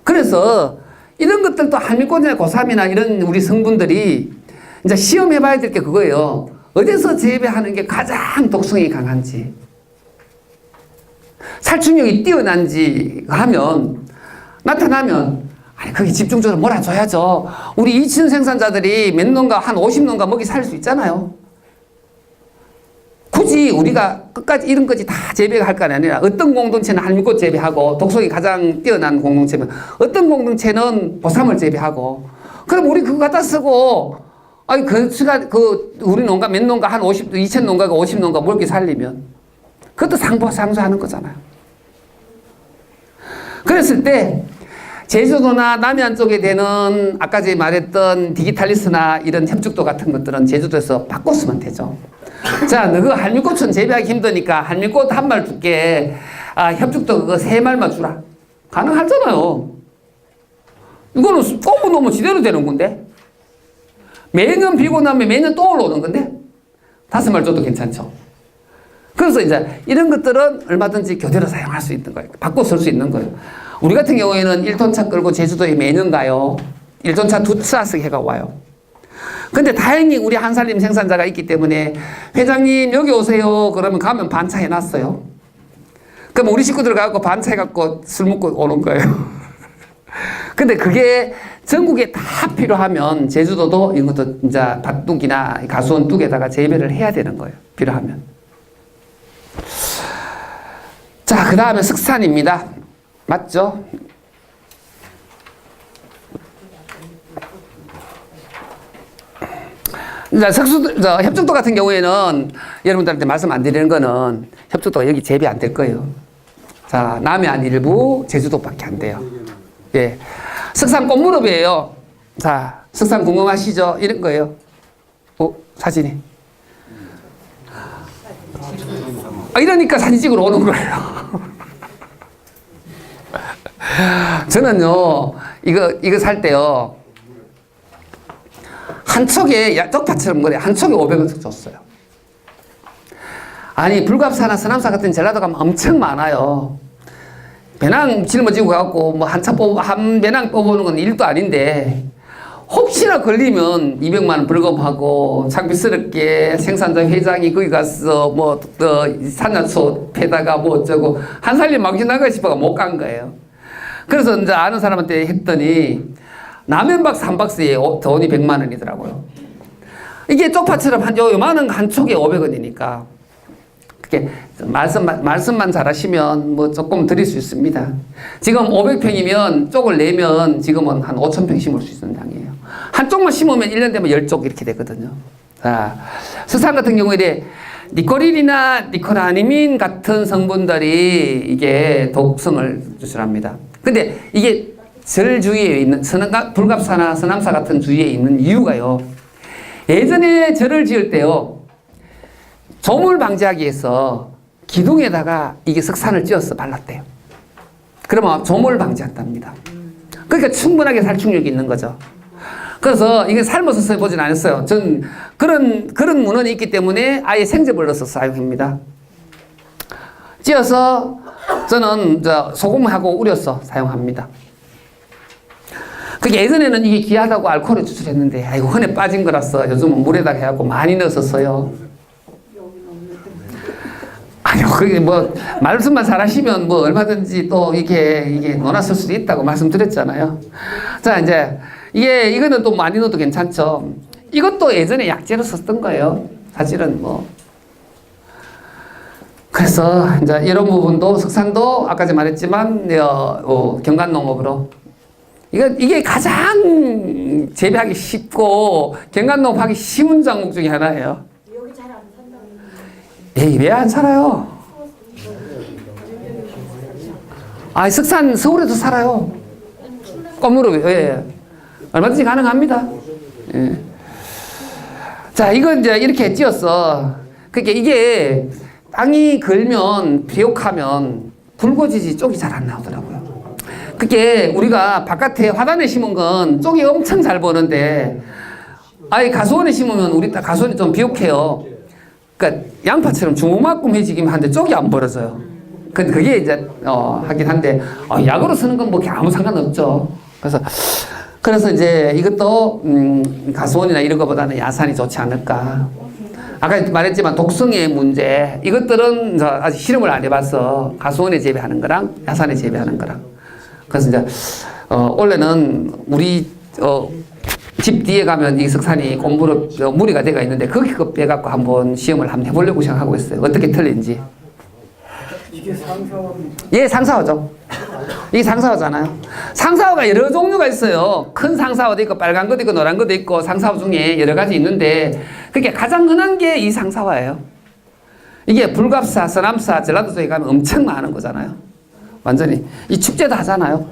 그래서 이런 것들도 할미꽃이나 고삼이나 이런 우리 성분들이 이제 시험해 봐야 될 게 그거예요. 어디서 재배하는 게 가장 독성이 강한지, 살충력이 뛰어난지 나타나면 거기 집중적으로 몰아줘야죠. 우리 2층 생산자들이 몇 농가 한 50농가 먹이 살 수 있잖아요. 굳이 우리가 끝까지 이런 것이 다 재배할 건 아니라 어떤 공동체는 할미꽃 재배하고 독성이 가장 뛰어난 공동체면 어떤 공동체는 보삼을 재배하고 그럼 우리 그거 갖다 쓰고 우리 농가 몇 농가 한 2천 농가가 50농가 먹이 살리면 그것도 상수하는 거잖아요. 그랬을 때 제주도나 남해안 쪽에 되는 아까 제가 말했던 디기탈리스나 이런 협죽도 같은 것들은 제주도에서 바꿨으면 되죠. 자, 너그 할미꽃은 재배하기 힘드니까 할미꽃 한 말 줄게. 협죽도 그거 3말만 주라. 가능하잖아요. 이거는 뽑아놓으면 지대로 되는 건데. 매년 비고 나면 매년 또 올라오는 건데. 5말 줘도 괜찮죠. 그래서 이제 이런 것들은 얼마든지 교대로 사용할 수 있는 거예요. 바꿔 쓸 수 있는 거예요. 우리 같은 경우에는 1톤차 끌고 제주도에 매년 가요. 1톤차 2차씩 해가 와요. 근데 다행히 우리 한살림 생산자가 있기 때문에 회장님 여기 오세요. 그러면 가면 반차 해놨어요. 그럼 우리 식구들 가고 반차 해갖고 술 먹고 오는 거예요. 근데 그게 전국에 다 필요하면 제주도도 이것도 이제 밭둑이나 가수원 뚝에다가 재배를 해야 되는 거예요. 필요하면. 자, 그 다음에 석산입니다. 맞죠? 이제 협죽도 같은 경우에는 여러분들한테 말씀 안 드리는 거는 협죽도가 여기 재배 안 될 거예요. 자, 남해안 일부, 제주도밖에 안 돼요. 예. 석산 꽃무렵이에요. 자, 석산 궁금하시죠? 이런 거예요. 사진이. 이러니까 사진 찍으러 오는 거예요. 저는요, 이거 살 때요, 한 촉에, 쪽파처럼 그래. 한 촉에 500원 줬어요. 아니, 불갑사나 서남사 같은 전라도 가면 엄청 많아요. 배낭 짊어지고 가고, 뭐, 한 배낭 뽑아오는 건 일도 아닌데, 혹시나 걸리면 200만원 벌금하고, 창피스럽게 생산자 회장이 거기 가서, 뭐, 산야초 패다가 뭐 어쩌고, 한 살림 망신나가 싶어가 못 간 거예요. 그래서 이제 아는 사람한테 했더니, 라면박스 한 박스에 돈이 100만원이더라고요. 이게 쪽파처럼 요만한 한 촉에 500원이니까. 그게 말씀만 잘하시면 뭐 조금 드릴 수 있습니다. 지금 500평이면 쪽을 내면 지금은 한 5,000평 심을 수 있는 양이에요. 한쪽만 심으면 1년 되면 10쪽 이렇게 되거든요. 자, 석산 같은 경우에 니코린이나 니코라니민 같은 성분들이 이게 독성을 조절합니다. 근데 이게 절 주위에 있는 불갑사나 서남사 같은 주위에 있는 이유가요. 예전에 절을 지을 때요, 조물 방지하기 위해서 기둥에다가 이게 석산을 찧어서 발랐대요. 그러면 조물 방지한답니다. 그러니까 충분하게 살충력이 있는 거죠. 그래서 이게 삶아서 써보진 않았어요. 전 그런 문헌이 있기 때문에 아예 생접을 넣어서 사용합니다. 찧어서 저는 소금하고 우려서 사용합니다. 그게 예전에는 이게 귀하다고 알코올을 추출했는데, 아이고, 흔해 빠진 거라서 요즘은 물에다가 해갖고 많이 넣어서 써요. 아니요, 그게 뭐, 말씀만 잘하시면 뭐, 얼마든지 또 이게 논았을 수도 있다고 말씀드렸잖아요. 자, 이제, 이거는 또 많이 넣어도 괜찮죠. 이것도 예전에 약재로 썼던 거예요. 사실은 뭐. 그래서, 이제 이런 부분도, 석산도 아까 전에 말했지만, 경관농업으로. 이게 가장 재배하기 쉽고, 경관농업하기 쉬운 작목 중에 하나예요. 여기 잘 안 산다고. 에이, 왜 안 살아요? 아, 석산 서울에도 살아요. 꽃무릎, 예. 얼마든지 가능합니다. 예. 자, 이건 이제 이렇게 찧었어. 그러니까 이게 땅이 걸면, 비옥하면 붉어지지 쪽이 잘 안 나오더라고요. 그게 우리가 바깥에 화단에 심은 건 쪽이 엄청 잘 보는데, 아예 가수원에 심으면 우리 가수원이 좀 비옥해요. 그러니까 양파처럼 주먹만큼해지기만 한데 쪽이 안 벌어져요. 근데 그게 이제 하긴 한데 약으로 쓰는 건 뭐 아무 상관없죠. 그래서 이제 이것도 가수원이나 이런 것보다는 야산이 좋지 않을까. 아까 말했지만 독성의 문제, 이것들은 아직 실험을 안 해봐서 가수원에 재배하는 거랑 야산에 재배하는 거랑. 그래서 이제 원래는 우리 집 뒤에 가면 이 석산이 꽃무릎 무리가 돼가 있는데 거기 거 빼갖고 한번 시험을 한번 해보려고 생각하고 있어요. 어떻게 틀린지. 이게 상사화입니까? 예, 상사화죠. 이게 상사화잖아요. 상사화가 여러 종류가 있어요. 큰 상사화도 있고 빨간 것도 있고 노란 것도 있고 상사화 중에 여러 가지 있는데 그게 가장 흔한 게 이 상사화예요. 이게 불갑사, 서남사, 전라도 쪽에 가면 엄청 많은 거잖아요. 완전히 이 축제도 하잖아요.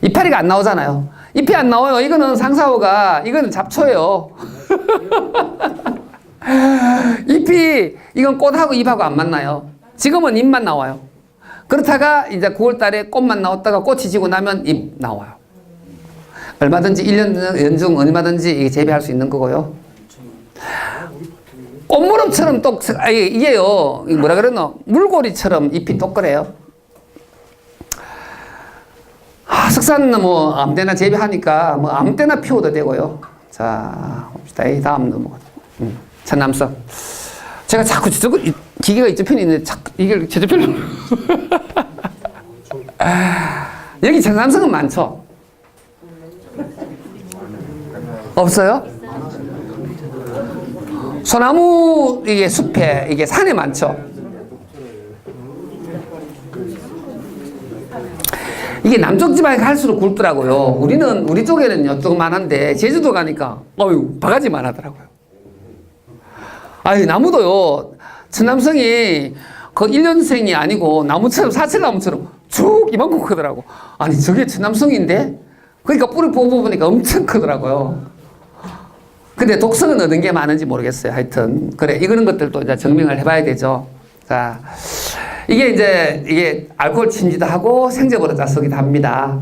이파리가 안 나오잖아요. 잎이 안 나와요. 이거는 상사화가, 이거는 잡초예요. 잎이, 이건 꽃하고 잎하고 안 만나요. 지금은 잎만 나와요. 그렇다가 이제 9월 달에 꽃만 나왔다가 꽃이 지고 나면 잎 나와요. 얼마든지 1년 연중 얼마든지 재배할 수 있는 거고요. 꽃무름처럼 이게요, 뭐라 그러노? 물고리처럼 잎이 똑그래요. 석산 뭐 아무 때나 재배하니까 뭐 아무 때나 피워도 되고요. 자, 봅시다. 다음 넘어가. 천남성. 제가 자꾸 기계가 이쪽 편에 있는데 자꾸 이게 저쪽 편으로. 여기 천남성은 많죠? 없어요? 소나무 이게 숲에 이게 산에 많죠? 이게 남쪽 지방에 갈수록 굵더라고요. 우리 쪽에는요, 조금 많은데, 제주도 가니까, 바가지만 하더라고요. 나무도요, 천남성이 그 1년생이 아니고, 나무처럼, 사철나무처럼 쭉 이만큼 크더라고. 아니, 저게 천남성인데? 그러니까 뿌리 뽑아보니까 엄청 크더라고요. 근데 독성은 어떤 게 많은지 모르겠어요. 하여튼. 그래, 이런 것들도 이제 증명을 해봐야 되죠. 자. 이게 알코올 침지도 하고 생적으로 자석이도 합니다.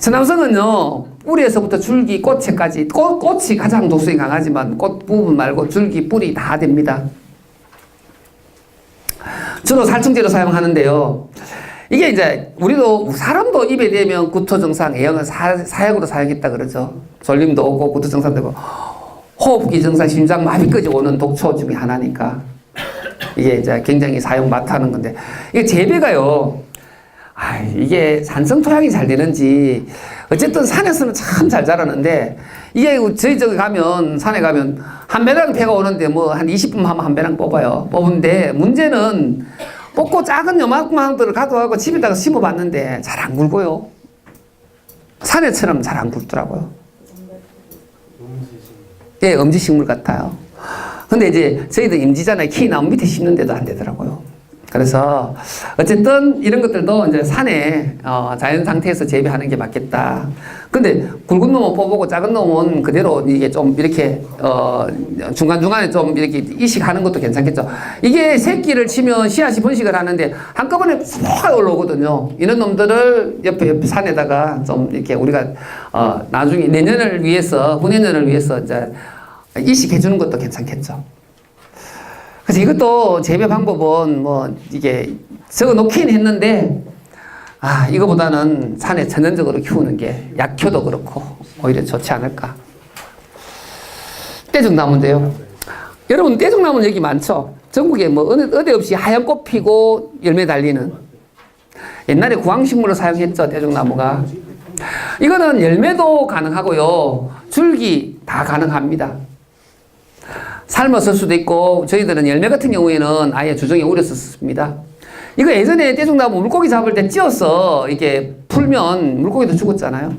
천남성은요, 뿌리에서부터 줄기, 꽃에까지, 꽃이 가장 독성이 강하지만 꽃 부분 말고 줄기, 뿌리 다 됩니다. 주로 살충제로 사용하는데요. 이게 이제 사람도 입에 대면 구토증상, A형은 사약으로 사용했다 그러죠. 졸림도 오고 구토증상 되고 호흡기 증상, 심장마비까지 오는 독초 중에 하나니까. 이게 이제 굉장히 사용 많다는 건데, 이게 재배가요, 이게 산성 토양이 잘 되는지, 어쨌든 산에서는 참 잘 자라는데, 이게 저희 저기 가면, 산에 가면, 한 배랑 배가 오는데 뭐 한 20분 하면 한 배랑 뽑아요. 뽑은데, 문제는 뽑고 작은 요만큼한 것들을 가져가고 집에다가 심어봤는데, 잘 안 굵어요. 산에처럼 잘 안 굵더라고요. 예, 엄지식물 같아요. 근데 이제 저희도 임지잖아요. 키 나무 밑에 심는데도 안 되더라고요. 그래서 어쨌든 이런 것들도 이제 산에 자연 상태에서 재배하는 게 맞겠다. 근데 굵은 놈은 뽑고 작은 놈은 그대로 이게 좀 이렇게 중간중간에 좀 이렇게 이식하는 것도 괜찮겠죠. 이게 새끼를 치면 씨앗이 번식을 하는데 한꺼번에 팍 올라오거든요. 이런 놈들을 옆에 산에다가 좀 이렇게 우리가 나중에 내년을 위해서 후내년을 위해서 이제 이식해 주는 것도 괜찮겠죠. 그래서 이것도 재배 방법은 뭐 이게 적어 놓긴 했는데 이거보다는 산에 천연적으로 키우는 게 약효도 그렇고 오히려 좋지 않을까. 떼죽나무인데요. 여러분 떼죽나무는 여기 많죠. 전국에 뭐 어디 없이 하얀 꽃 피고 열매 달리는 옛날에 구황식물로 사용했죠. 떼죽나무가. 이거는 열매도 가능하고요. 줄기 다 가능합니다. 삶았을 수도 있고 저희들은 열매 같은 경우에는 아예 주정에 우려서 썼습니다. 이거 예전에 떼죽나무 물고기 잡을 때 찧어서 이게 풀면 물고기도 죽었잖아요.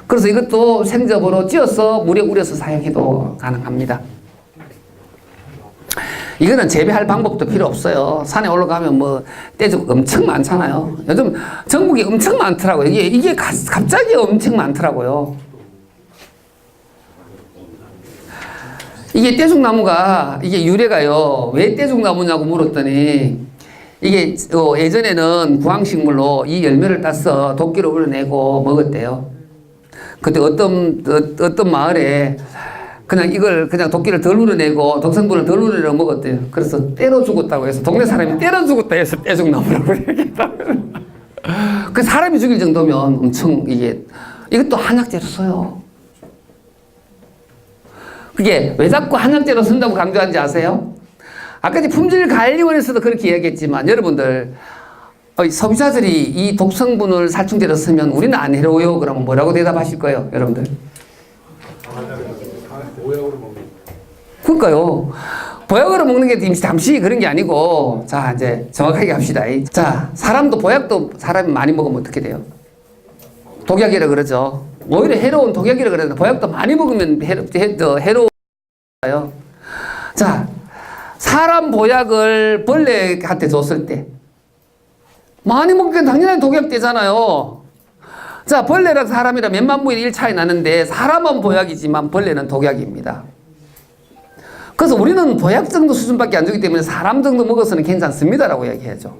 그래서 이것도 생접으로 찧어서 물에 우려서 사용해도 가능합니다. 이거는 재배할 방법도 필요 없어요. 산에 올라가면 뭐 떼죽 엄청 많잖아요. 요즘 전국에 엄청 많더라고요. 이게 갑자기 엄청 많더라고요. 이게 떼죽나무가 이게 유래가요. 왜 떼죽나무냐고 물었더니 이게 예전에는 구황식물로 이 열매를 따서 도끼로 우려내고 먹었대요. 그때 어떤 마을에 그냥 이걸 그냥 도끼를 덜 우려내고 독성분을 덜 우려내고 먹었대요. 그래서 때려 죽었다고 해서 동네 사람이 때려 죽었다 해서 떼죽나무라고 얘기했다. 그 사람이 죽일 정도면 엄청 이것도 한약재로 써요. 그게 왜 자꾸 한약재로 쓴다고 강조하는지 아세요? 아까 품질관리원에서도 그렇게 이야기했지만 여러분들 소비자들이 이 독성분을 살충제로 쓰면 우리는 안 해로워요. 그러면 뭐라고 대답하실 거예요, 여러분들? 그러니까요. 보약으로 먹는 게 잠시 그런 게 아니고, 자 이제 정확하게 합시다. 자, 사람도 보약도 사람이 많이 먹으면 어떻게 돼요? 독약이라 그러죠. 오히려 해로운 독약이라 그러는데 보약도 많이 먹으면 해로워요. 자, 사람 보약을 벌레한테 줬을 때 많이 먹으면 당연히 독약되잖아요. 자, 벌레랑 사람이랑 몇만 분의 1 차이 나는데 사람은 보약이지만 벌레는 독약입니다. 그래서 우리는 보약 정도 수준밖에 안 주기 때문에 사람 정도 먹어서는 괜찮습니다라고 이야기하죠.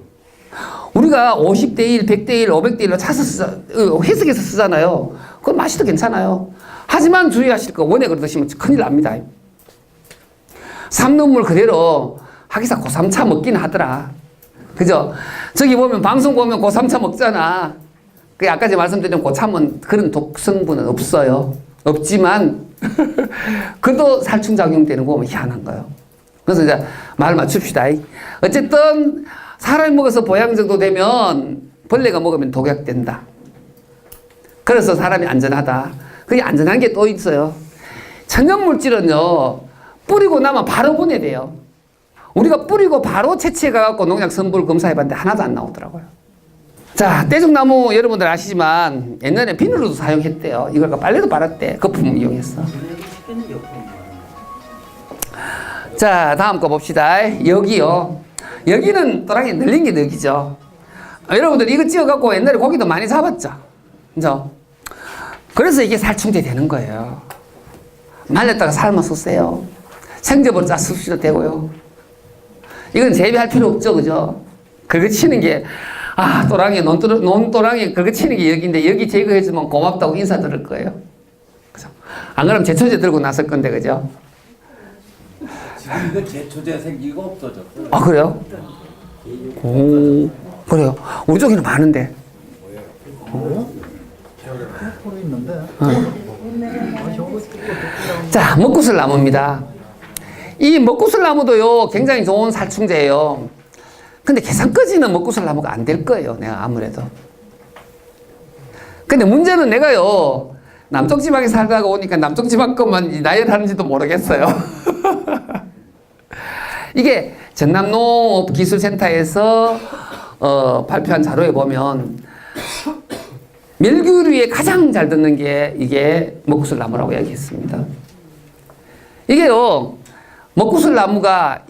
우리가 50대 1, 100대 1, 500대 1로 차서 해석해서 쓰잖아요. 그건 맛이 더 괜찮아요. 하지만 주의하실 거 원액으로 드시면 큰일 납니다. 삼눈물 그대로 하기사 고3차 먹긴 하더라. 그죠? 저기 보면 방송 보면 고3차 먹잖아. 그 아까 제가 말씀드린 고참은 그런 독성분은 없어요. 없지만 그도 살충작용되는 거 보면 희한한 거예요. 그래서 이제 말 맞춥시다. 어쨌든 사람이 먹어서 보양 정도 되면 벌레가 먹으면 독약된다. 그래서 사람이 안전하다. 그게 안전한 게 또 있어요. 천연물질은요, 뿌리고 나면 바로 분해돼요. 우리가 뿌리고 바로 채취해가지고 농약 성분을 검사해봤는데 하나도 안 나오더라고요. 자, 떼죽나무 여러분들 아시지만 옛날에 비누로도 사용했대요. 이걸 빨래도 빨았대. 거품 이용해서. 자, 다음 거 봅시다. 여기요. 여기는 또랑이 늘린 게 여기죠. 여러분들 이거 찍어갖고 옛날에 고기도 많이 잡았죠. 그죠? 그래서 이게 살충제 되는 거예요. 말렸다가 삶아서 쓰세요. 생접으로 짜 쓰셔도 되고요. 이건 재배할 필요 없죠. 그죠? 긁어치는 게, 또랑이, 논또랑이 긁어치는 게 여기인데 여기 제거해주면 고맙다고 인사 드릴 거예요. 그죠? 안 그러면 제초제 들고 나설 건데, 그죠? 지금 이거 제초제 생기고 없어졌어요. 아, 그래요? 오, 그래요. 우리 쪽에는 많은데. 자, 먹구슬 나무입니다. 이 먹구슬 나무도요, 굉장히 좋은 살충제예요. 근데 계산까지는 먹구슬 나무가 안 될 거예요, 내가 아무래도. 근데 문제는 내가요, 남쪽 지방에 살다가 오니까 남쪽 지방 것만 나열하는지도 모르겠어요. 이게 전남농업기술센터에서 발표한 자료에 보면 멸균류에 가장 잘 듣는 게 이게 먹구슬 나무라고 이야기했습니다. 이게요, 먹구슬 나무가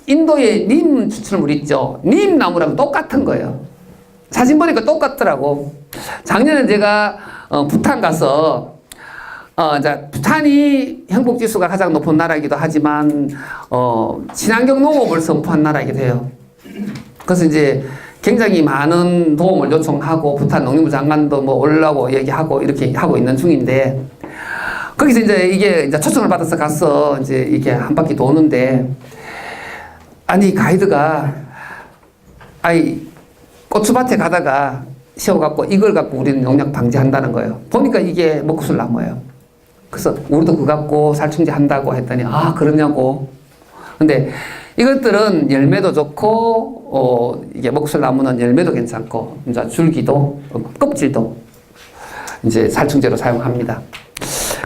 인도의 님 추출물 있죠. 님 나무랑 똑같은 거예요. 사진 보니까 똑같더라고. 작년에 제가 부탄 가서 부탄이 행복지수가 가장 높은 나라이기도 하지만 친환경 농업을 선포한 나라이기도 해요. 그래서 이제 굉장히 많은 도움을 요청하고 부탄 농림부 장관도 뭐 오려고 얘기하고 이렇게 하고 있는 중인데 거기서 이제 이게 이제 초청을 받아서 가서 이제 이게 한 바퀴 도는데 아니 가이드가 고추밭에 가다가 세워갖고 이걸 갖고 우리는 농약 방지한다는 거예요. 보니까 이게 먹구슬 나무예요. 그래서 우리도 그거 갖고 살충제 한다고 했더니 아 그러냐고. 근데 이것들은 열매도 좋고 이게 먹구슬 나무는 열매도 괜찮고 이제 줄기도 껍질도 이제 살충제로 사용합니다.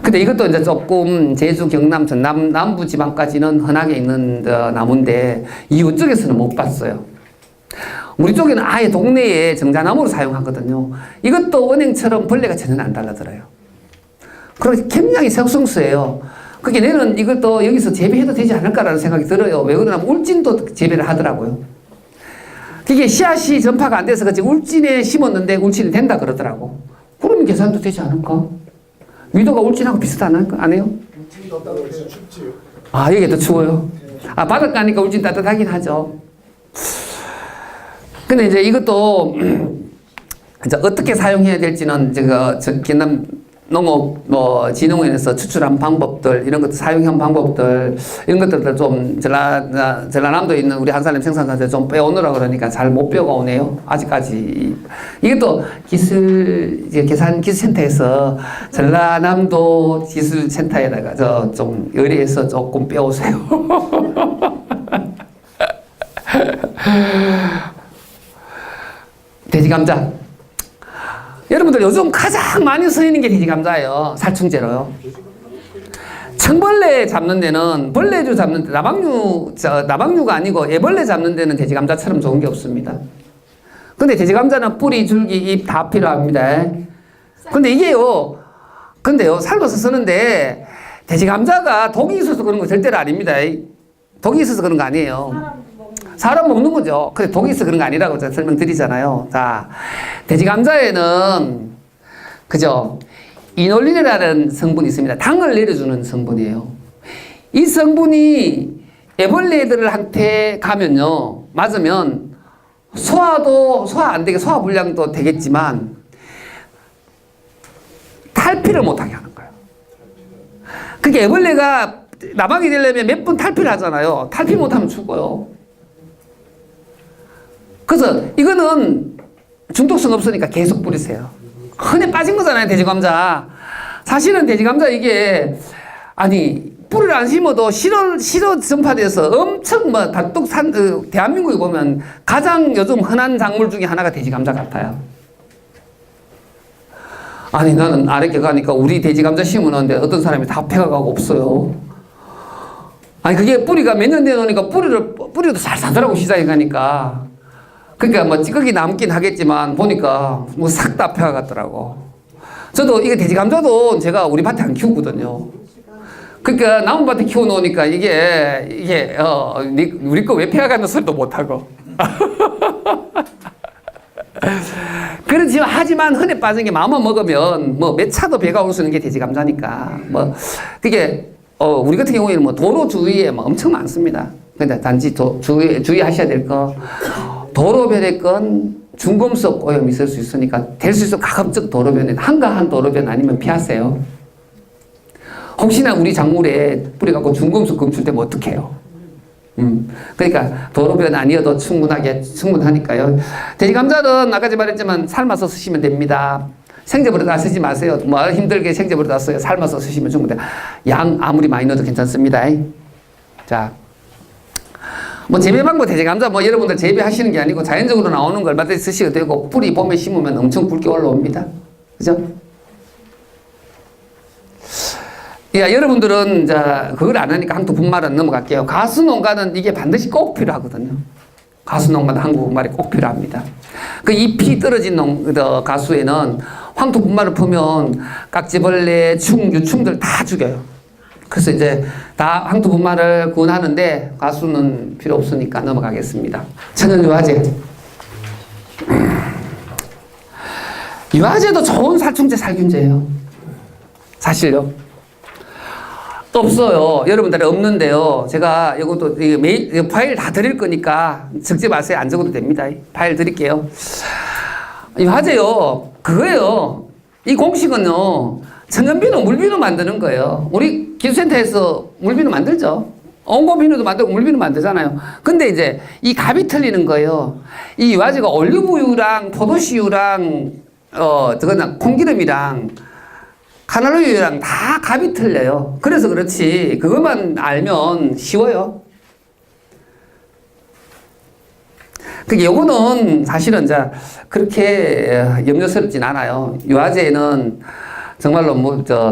근데 이것도 이제 조금 제주, 경남, 전남, 남부 지방까지는 흔하게 있는 나무인데 이쪽에서는 못 봤어요. 우리 쪽에는 아예 동네에 정자나무로 사용하거든요. 이것도 은행처럼 벌레가 전혀 안 달라들어요. 그리고 굉장히 생성수예요. 그게 내는 이것도 여기서 재배해도 되지 않을까라는 생각이 들어요. 왜 그러냐면 울진도 재배를 하더라고요. 그게 씨앗이 전파가 안 돼서 그렇지 울진에 심었는데 울진이 된다 그러더라고. 그러면 계산도 되지 않을까? 위도가 울진하고 비슷하나? 안 해요? 울진이 더 따뜻해요. 춥지요. 아, 여기 더 추워요? 아, 바닷가니까 울진 따뜻하긴 하죠. 근데 이제 이것도 이제 어떻게 사용해야 될지는 제가 경남 농업 진흥원에서 추출한 방법들 이런 것들 사용한 방법들 이런 것들을 좀 전라남도에 있는 우리 한사람 생산자한테 좀 빼오느라 그러니까 잘 못 배워오네요. 아직까지 이것도 계산 기술센터에서 전라남도 기술센터에다가 좀 의뢰해서 조금 빼오세요. 돼지감자. 여러분들 요즘 가장 많이 쓰이는 게 돼지감자예요. 살충제로요. 청벌레 잡는 데는 벌레주 잡는 데 나방류가 아니고 애벌레 잡는 데는 돼지감자처럼 좋은 게 없습니다. 근데 돼지감자는 뿌리, 줄기, 잎 다 필요합니다. 근데요 삶아서 쓰는데 돼지감자가 독이 있어서 그런 거 절대로 아닙니다. 독이 있어서 그런 거 아니에요. 사람 먹는 거죠. 근데 독이 있어 그런 거 아니라고 제가 설명드리잖아요. 자, 돼지감자에는 그죠? 이놀린이라는 성분이 있습니다. 당을 내려주는 성분이에요. 이 성분이 애벌레들한테 가면요, 맞으면 소화 안 되게 소화 불량도 되겠지만 탈피를 못하게 하는 거예요. 그게 애벌레가 나방이 되려면 몇 번 탈피를 하잖아요. 탈피 못하면 죽어요. 그래서 이거는 중독성 없으니까 계속 뿌리세요. 흔해 빠진 거잖아요, 돼지감자. 사실은 돼지감자 이게 뿌리를 안 심어도 실어 전파돼서 엄청 대한민국에 보면 가장 요즘 흔한 작물 중에 하나가 돼지감자 같아요. 나는 아랫게 가니까 우리 돼지감자 심으는데 어떤 사람이 다 폐가 가고 없어요. 그게 뿌리가 몇 년 되놓으니까 뿌리도 잘 사더라고, 시장에 가니까. 그러니까 찌꺼기 남긴 하겠지만 보니까 싹 다 폐가 갔더라고. 저도 이게 돼지감자도 제가 우리 밭에 안 키우거든요. 그러니까 나무밭에 키워놓으니까 이게 우리 거 왜 폐가 갔는 소리도 못하고. 그렇지만 하지만 흔해 빠진 게 마음만 먹으면 몇 차도 배가 올 수 있는 게 돼지감자니까. 그게 우리 같은 경우에는 도로 주위에 엄청 많습니다. 근데 단지 주의하셔야 될 거. 도로변에 건 중금속 오염이 있을 수 있으니까 될 수 있으면 가급적 도로변에 한가한 도로변 아니면 피하세요. 혹시나 우리 작물에 뿌리 갖고 중금속 검출되면 어떡해요? 그러니까 도로변 아니어도 충분하니까요. 돼지감자는 아까 말했지만 삶아서 쓰시면 됩니다. 생제버려 다 쓰지 마세요. 힘들게 생제버려 다 써요. 삶아서 쓰시면 충분해요. 양 아무리 많이 넣어도 괜찮습니다. 자. 재배 방법 돼지감자 여러분들 재배하시는 게 아니고 자연적으로 나오는 걸 얼마든지 쓰셔도 되고 뿌리 봄에 심으면 엄청 굵게 올라옵니다. 그죠? 여러분들은 그걸 안 하니까 항토분말은 넘어갈게요. 가수농가는 이게 반드시 꼭 필요하거든요. 가수농가는 한국말이 꼭 필요합니다. 그 잎이 떨어진 가수에는 황토분말을 풀면 깍지벌레, 유충들 다 죽여요. 그래서 이제 다 항토분말을 구원하는데 가수는 필요 없으니까 넘어가겠습니다. 천연유화제. 유화제도 좋은 살충제, 살균제예요. 사실요. 없어요. 여러분들이 없는데요. 제가 이것도 메일 파일 다 드릴 거니까 적지 마세요. 안 적어도 됩니다. 파일 드릴게요. 유화제요. 그거예요. 이 공식은요. 천연비누, 물비누 만드는 거예요. 우리 기술센터에서 물비누 만들죠. 온고비누도 만들고 물비누 만들잖아요. 근데 이제 이 값이 틀리는 거예요. 이 유화제가 올리브유랑 포도씨유랑 저거는 콩기름이랑 카놀라유랑 다 값이 틀려요. 그래서 그렇지 그것만 알면 쉬워요. 그게 요거는 사실은 이제 그렇게 염려스럽진 않아요. 유화제는 정말로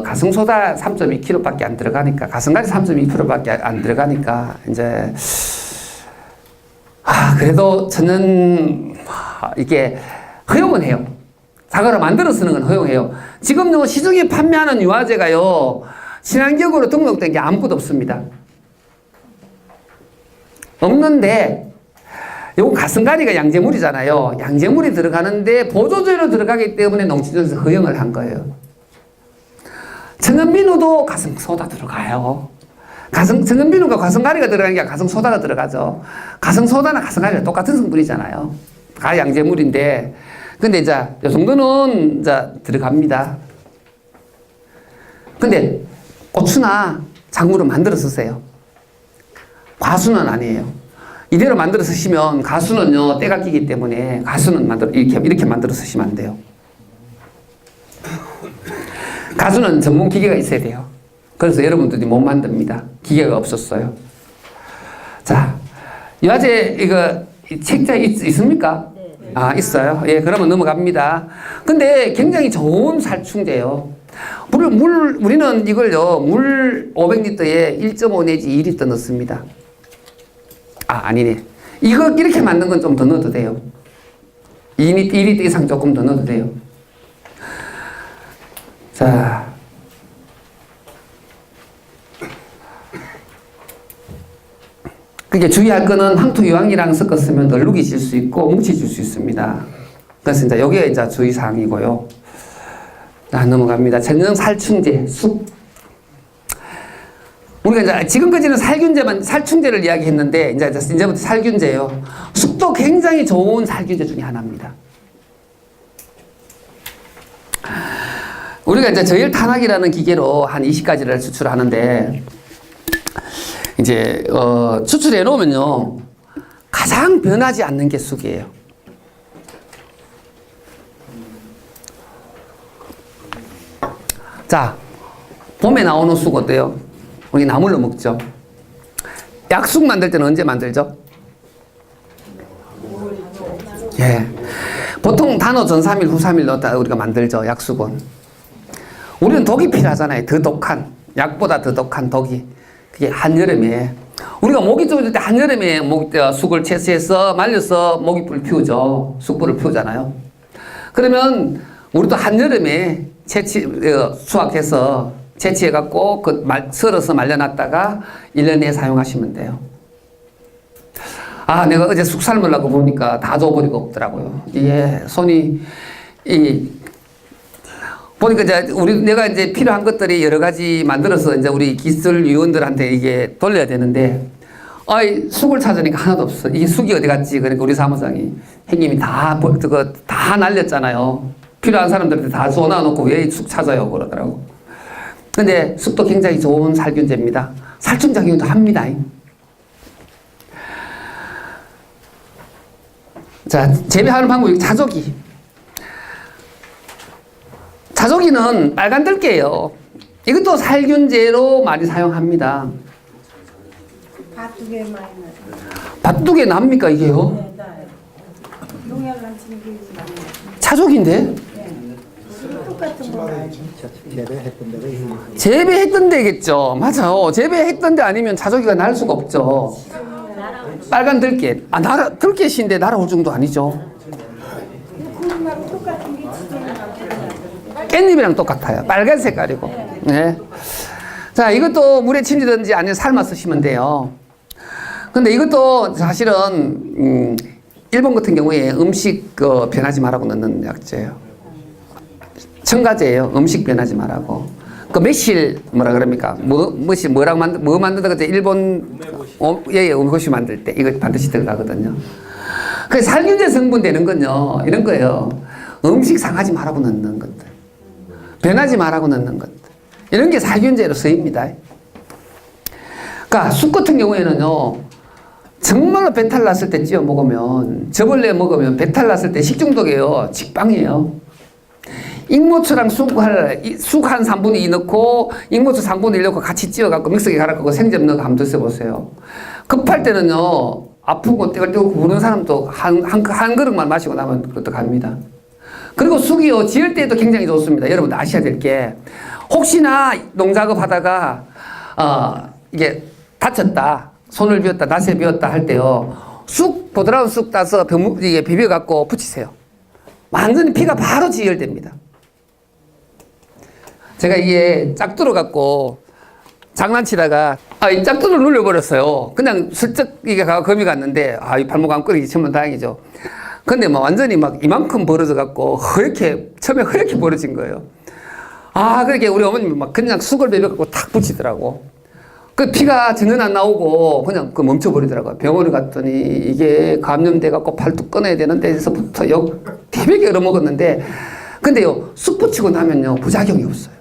가성소다 3.2kg밖에 안 들어가니까, 가성가리 3.2kg밖에 안 들어가니까 이제 그래도 저는 이게 허용은 해요. 사과로 만들어 쓰는 건 허용해요. 지금요 시중에 판매하는 유화제가요 친환경으로 등록된 게 아무것도 없습니다. 없는데 요거 가성가리가 양재물이잖아요. 양재물이 들어가는데 보조제로 들어가기 때문에 농축진에서 허용을 한 거예요. 천연비누도 가성소다 들어가요. 천연비누가 가성가리가 들어가는 게 가성소다가 들어가죠. 가성소다나 가성가리가 똑같은 성분이잖아요. 다 양재물인데 근데 이제 이 정도는 이제 들어갑니다. 근데 고추나 작물은 만들어 쓰세요. 과수는 아니에요. 이대로 만들어 쓰시면 가수는요 때가 끼기 때문에 가수는 이렇게 만들어 쓰시면 안 돼요. 가수는 전문 기계가 있어야 돼요. 그래서 여러분들이 못 만듭니다. 기계가 없었어요. 자, 유화제 이거 책자 있습니까? 네. 있어요. 예, 그러면 넘어갑니다. 근데 굉장히 좋은 살충제예요. 우리는 이걸요 물 500리터에 1.5 내지 2리터 넣습니다. 아니네. 이거 이렇게 만든 건 좀 더 넣어도 돼요. 2리터 이상 조금 더 넣어도 돼요. 자. 그게 주의할 거는 항토유황이랑 섞었으면 널룩이 질 수 있고 뭉치질 수 있습니다. 그래서 이제 여기에 이제 주의사항이고요. 넘어갑니다. 천연 살충제, 쑥. 우리가 이제 지금까지는 살충제를 이야기했는데 이제부터 살균제예요. 쑥도 굉장히 좋은 살균제 중에 하나입니다. 우리가 이제 저열 탄학이라는 기계로 한 20가지를 추출하는데 이제 추출해 놓으면요 가장 변하지 않는 게 쑥이에요. 자, 봄에 나오는 쑥 어때요? 우리 나물로 먹죠. 약쑥 만들 때는 언제 만들죠? 예, 보통 단오 전 3일 후 3일 넣었다 우리가 만들죠. 약쑥은 우리는 독이 필요하잖아요. 더 독한, 약보다 더 독한 독이. 그게 한여름에 우리가 모기 쫓을 때 한여름에 쑥을 채취해서 말려서 모기불 피우죠. 쑥불을 피우잖아요. 그러면 우리도 한여름에 수확해서 채취해갖고 썰어서 말려놨다가 1년 내에 사용하시면 돼요. 내가 어제 쑥 삶으려고 보니까 다 줘버리고 없더라고요. 손이 보니까 내가 이제 필요한 것들이 여러 가지 만들어서 이제 우리 기술위원들한테 이게 돌려야 되는데, 쑥을 찾으니까 하나도 없어. 이게 쑥이 어디 갔지? 그러니까 우리 사무장이 형님이 다 날렸잖아요. 필요한 사람들한테 다 쏘아놓고 왜 쑥 찾아요? 그러더라고. 근데 쑥도 굉장히 좋은 살균제입니다. 살충작용도 합니다. 자, 재배하는 방법이 자조기. 자조기는 빨간 들깨예요. 이것도 살균제로 많이 사용합니다. 밭두개 많이 나요. 밭두개 납니까 이게요? 네, 나요. 농약 안 치는 게 많이 나요. 자조기인데? 네. 똑같은 거 나요. 재배했던 데겠죠. 맞아요. 재배했던 데 아니면 자조기가 날 수가 없죠. 빨간 들깨. 들깨신데 날아올 정도 아니죠. 그거하고 똑같은 게 지금 깻잎이랑 똑같아요. 빨간 색깔이고. 네. 자, 이것도 물에 침지든지 아니면 삶아 쓰시면 돼요. 근데 이것도 사실은 일본 같은 경우에 음식 변하지 말라고 넣는 약재예요. 첨가제예요. 음식 변하지 말라고. 그 매실 뭐라 그럽니까? 뭐 만든다 그때 일본 음고시 만들 때 이거 반드시 들어가거든요. 그 살균제 성분 되는 건요 이런 거예요. 음식 상하지 말라고 넣는 것들, 변하지 말라고 넣는 것들, 이런 게 살균제로 쓰입니다. 그러니까 쑥 같은 경우에는요 정말로 배탈 났을 때 찌어 먹으면, 저벌레 먹으면 배탈 났을 때 식중독이에요. 직방이에요. 익모초랑 쑥 한 3분의 2 넣고 익모초 3분의 1 넣고 같이 찌어갖고 믹서기에 갈아갖고 생즙 넣고 한번 드셔보세요. 급할 때는요 아프고 떼글떼글 부는 사람도 한 그릇만 마시고 나면 그것도 갑니다. 그리고 쑥이요 지을 때도 굉장히 좋습니다. 여러분 아셔야 될 게, 혹시나 농작업 하다가 이게 다쳤다, 손을 비었다, 낫을 비었다 할 때요 쑥, 보드라운 쑥 따서 이게 비벼갖고 붙이세요. 완전히 피가 바로 지혈됩니다. 제가 이게 짝두를 갖고 장난치다가 이 짝두를 눌려버렸어요. 그냥 슬쩍 이게 검이 갔는데 이 발목 안 끊이기 천만 다행이죠. 근데 막 완전히 막 이만큼 벌어져 갖고 처음에 허옇게 벌어진 거예요. 그렇게 우리 어머님이 막 그냥 쑥을 비벼갖고 탁 붙이더라고. 그 피가 전혀 안 나오고 그냥 멈춰버리더라고요. 병원에 갔더니 이게 감염돼갖고 발도 꺼내야 되는데 에서부터 태백이 얻어먹었는데, 근데요 쑥 붙이고 나면요 부작용이 없어요.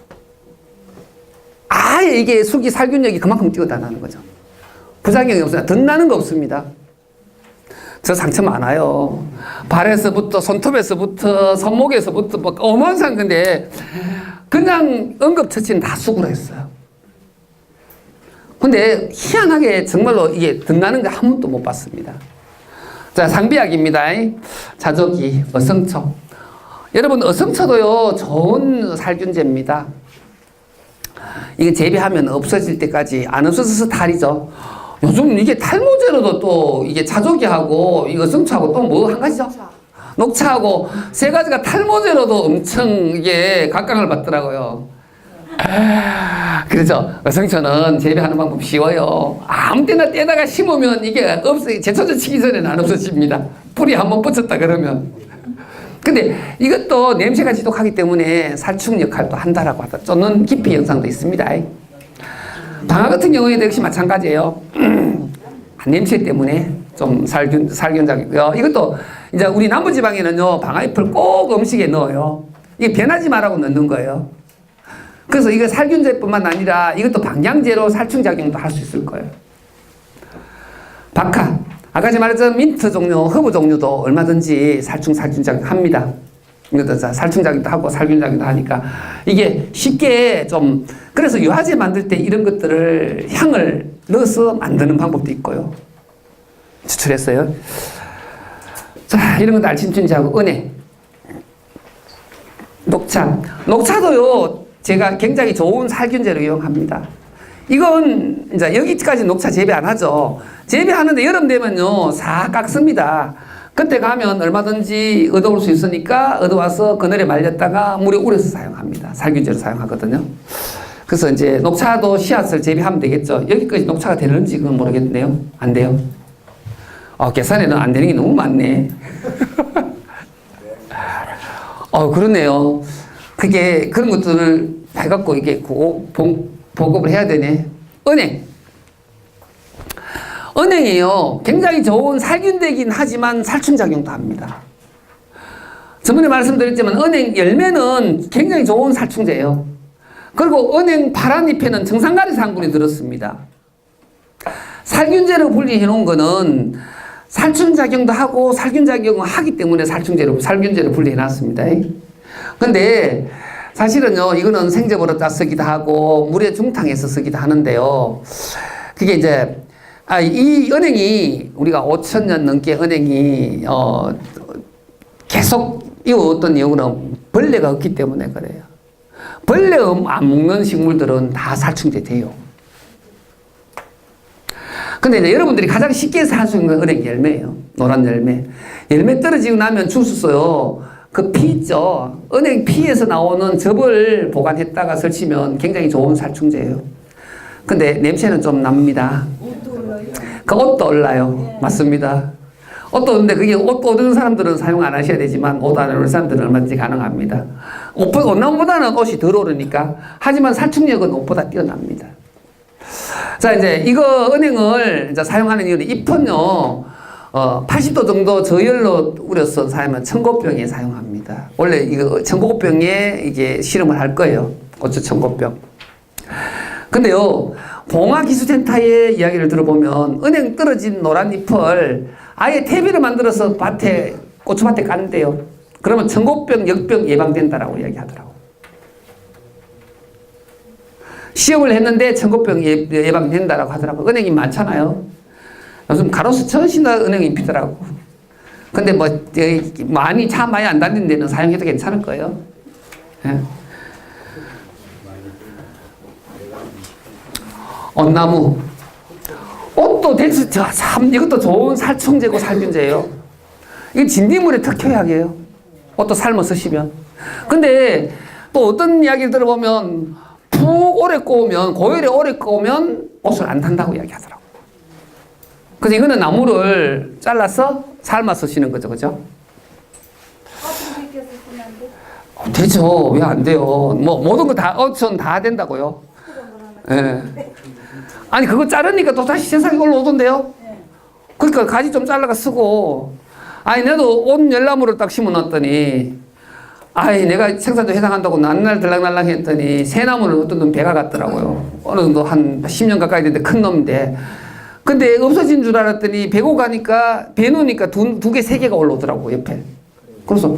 아예 이게 쑥이 살균력이 그만큼 뛰어나는 거죠. 부작용이 없어요. 덧나는 거 없습니다. 저 상처 많아요. 발에서부터 손톱에서부터 손목에서부터 막 어마어마한 건데 그냥 응급처치는 다 쑥으로 했어요. 근데 희한하게 정말로 이게 덧나는 거 한 번도 못 봤습니다. 자, 상비약입니다. 자조기, 어성초. 여러분 어성초도요 좋은 살균제입니다. 이게 재배하면 없어질 때까지, 안 없어져서 탈이죠. 요즘 이게 탈모제로도 또 이게 자조기하고 이 어성초하고 또 뭐 한 가지죠? 녹차하고 세 가지가 탈모제로도 엄청 이게 각광을 받더라고요. 그렇죠. 어성초는 재배하는 방법 쉬워요. 아무 때나 떼다가 심으면 이게 제초제 치기 전에는 안 없어집니다. 뿌리 한번 붙였다 그러면. 근데 이것도 냄새가 지독하기 때문에 살충 역할도 한다라고 하다. 쫓는 깊이 영상도 있습니다. 방아 같은 경우에도 역시 마찬가지예요. 냄새 때문에 좀 살균작이고요. 이것도 이제 우리 남부지방에는요 방아잎을 꼭 음식에 넣어요. 이게 변하지 말라고 넣는 거예요. 그래서 이거 살균제뿐만 아니라 이것도 방향제로 살충작용도 할 수 있을 거예요. 박하, 아까 말했던 민트 종류, 허브 종류도 얼마든지 살균작용 합니다. 이것도 살충작용도 하고 살균작용도 하니까 이게 쉽게 좀, 그래서 유화제 만들 때 이런 것들을 향을 넣어서 만드는 방법도 있고요. 추출했어요. 자, 이런 것도 알침춘지하고 은행, 녹차. 녹차도요 제가 굉장히 좋은 살균제로 이용합니다. 이건 이제 여기까지 녹차 재배 안 하죠. 재배하는데 여름 되면요 싹 깎습니다. 그때 가면 얼마든지 얻어올 수 있으니까 얻어와서 그늘에 말렸다가 물에 우려서 사용합니다. 살균제로 사용하거든요. 그래서 이제 녹차도 씨앗을 재배하면 되겠죠. 여기까지 녹차가 되는지 그건 모르겠네요. 안 돼요. 계산에는 안 되는 게 너무 많네. 그렇네요. 그게 그런 것들을 해갖고 이게 보급을 해야 되네. 은행이요 굉장히 좋은 살균되긴 하지만 살충작용도 합니다. 저번에 말씀드렸지만 은행 열매는 굉장히 좋은 살충제예요. 그리고 은행 파란 잎에는 정상가리 성분이 들었습니다. 살균제로 분리해 놓은 거는 살충작용도 하고 살균작용을 하기 때문에 살균제로 분리해 놨습니다. 근데 사실은요 이거는 생제보로 따 쓰기도 하고 물에 중탕해서 쓰기도 하는데요. 그게 이제 이 은행이 우리가 5,000년 넘게 은행이 계속 이어왔던 이유는 벌레가 없기 때문에 그래요. 벌레 안 먹는 식물들은 다 살충제 돼요. 근데 이제 여러분들이 가장 쉽게 살 수 있는 건 은행 열매예요. 노란 열매. 열매 떨어지고 나면 주스어요. 그 피 있죠. 은행 피에서 나오는 즙을 보관했다가 설치면 굉장히 좋은 살충제예요. 근데 냄새는 좀 납니다. 옷도 올라요. 그 옷도 올라요. 맞습니다. 옷도 근데 그게 옷 얻는 사람들은 사용 안 하셔야 되지만 옷 안 얻는 사람들은 얼마든지 가능합니다. 옷나무보다는 옷이 덜 오르니까. 하지만 살충력은 옷보다 뛰어납니다. 자, 이제 이거 은행을 이제 사용하는 이유는 잎은요, 80도 정도 저열로 우려서 사용하면 청고병에 사용합니다. 원래 이거 청고병에 이게 실험을 할 거예요. 고추 청고병. 근데요, 봉화기술센터의 이야기를 들어보면 은행 떨어진 노란 잎을 아예 퇴비를 만들어서 고추밭에 깐대요. 그러면 청고병, 역병 예방된다라고 이야기하더라고. 시험을 했는데 청고병 예방된다라고 하더라고. 은행이 많잖아요. 요즘 가로수 천신나 은행 잎이더라고. 근데 많이 안 다니는 데는 사용해도 괜찮을 거예요. 예. 옷나무. 옷도 참 이것도 좋은 살충제고 살균제예요. 이게 진딧물의 특효약이에요. 옷도 삶아 쓰시면. 근데 또 어떤 이야기를 들어보면 푹 오래 꼬우면, 고열에 오래 꼬우면 옷을 안 탄다고 이야기하더라고. 그래서 이거는 나무를 잘라서 삶아 쓰시는 거죠. 그죠? 어떻게 벗겨서 쓰면 안 돼? 되죠. 왜 안 돼요? 모든 거 다, 옷은 다 된다고요. 예. 아니, 그거 자르니까 또 다시 세상에 올라오던데요? 그러니까 가지 좀 잘라가 쓰고. 아니, 나도 옷 열나무를 딱 심어 놨더니, 내가 생산도 해당한다고 난날 들락날락 했더니, 새나무를 어떤 놈 배가 갔더라고요. 어느 정도 한 10년 가까이 됐는데 큰 놈인데. 근데 없어진 줄 알았더니, 배고 가니까, 배 놓으니까 두 개, 세 개가 올라오더라고, 옆에. 그래서,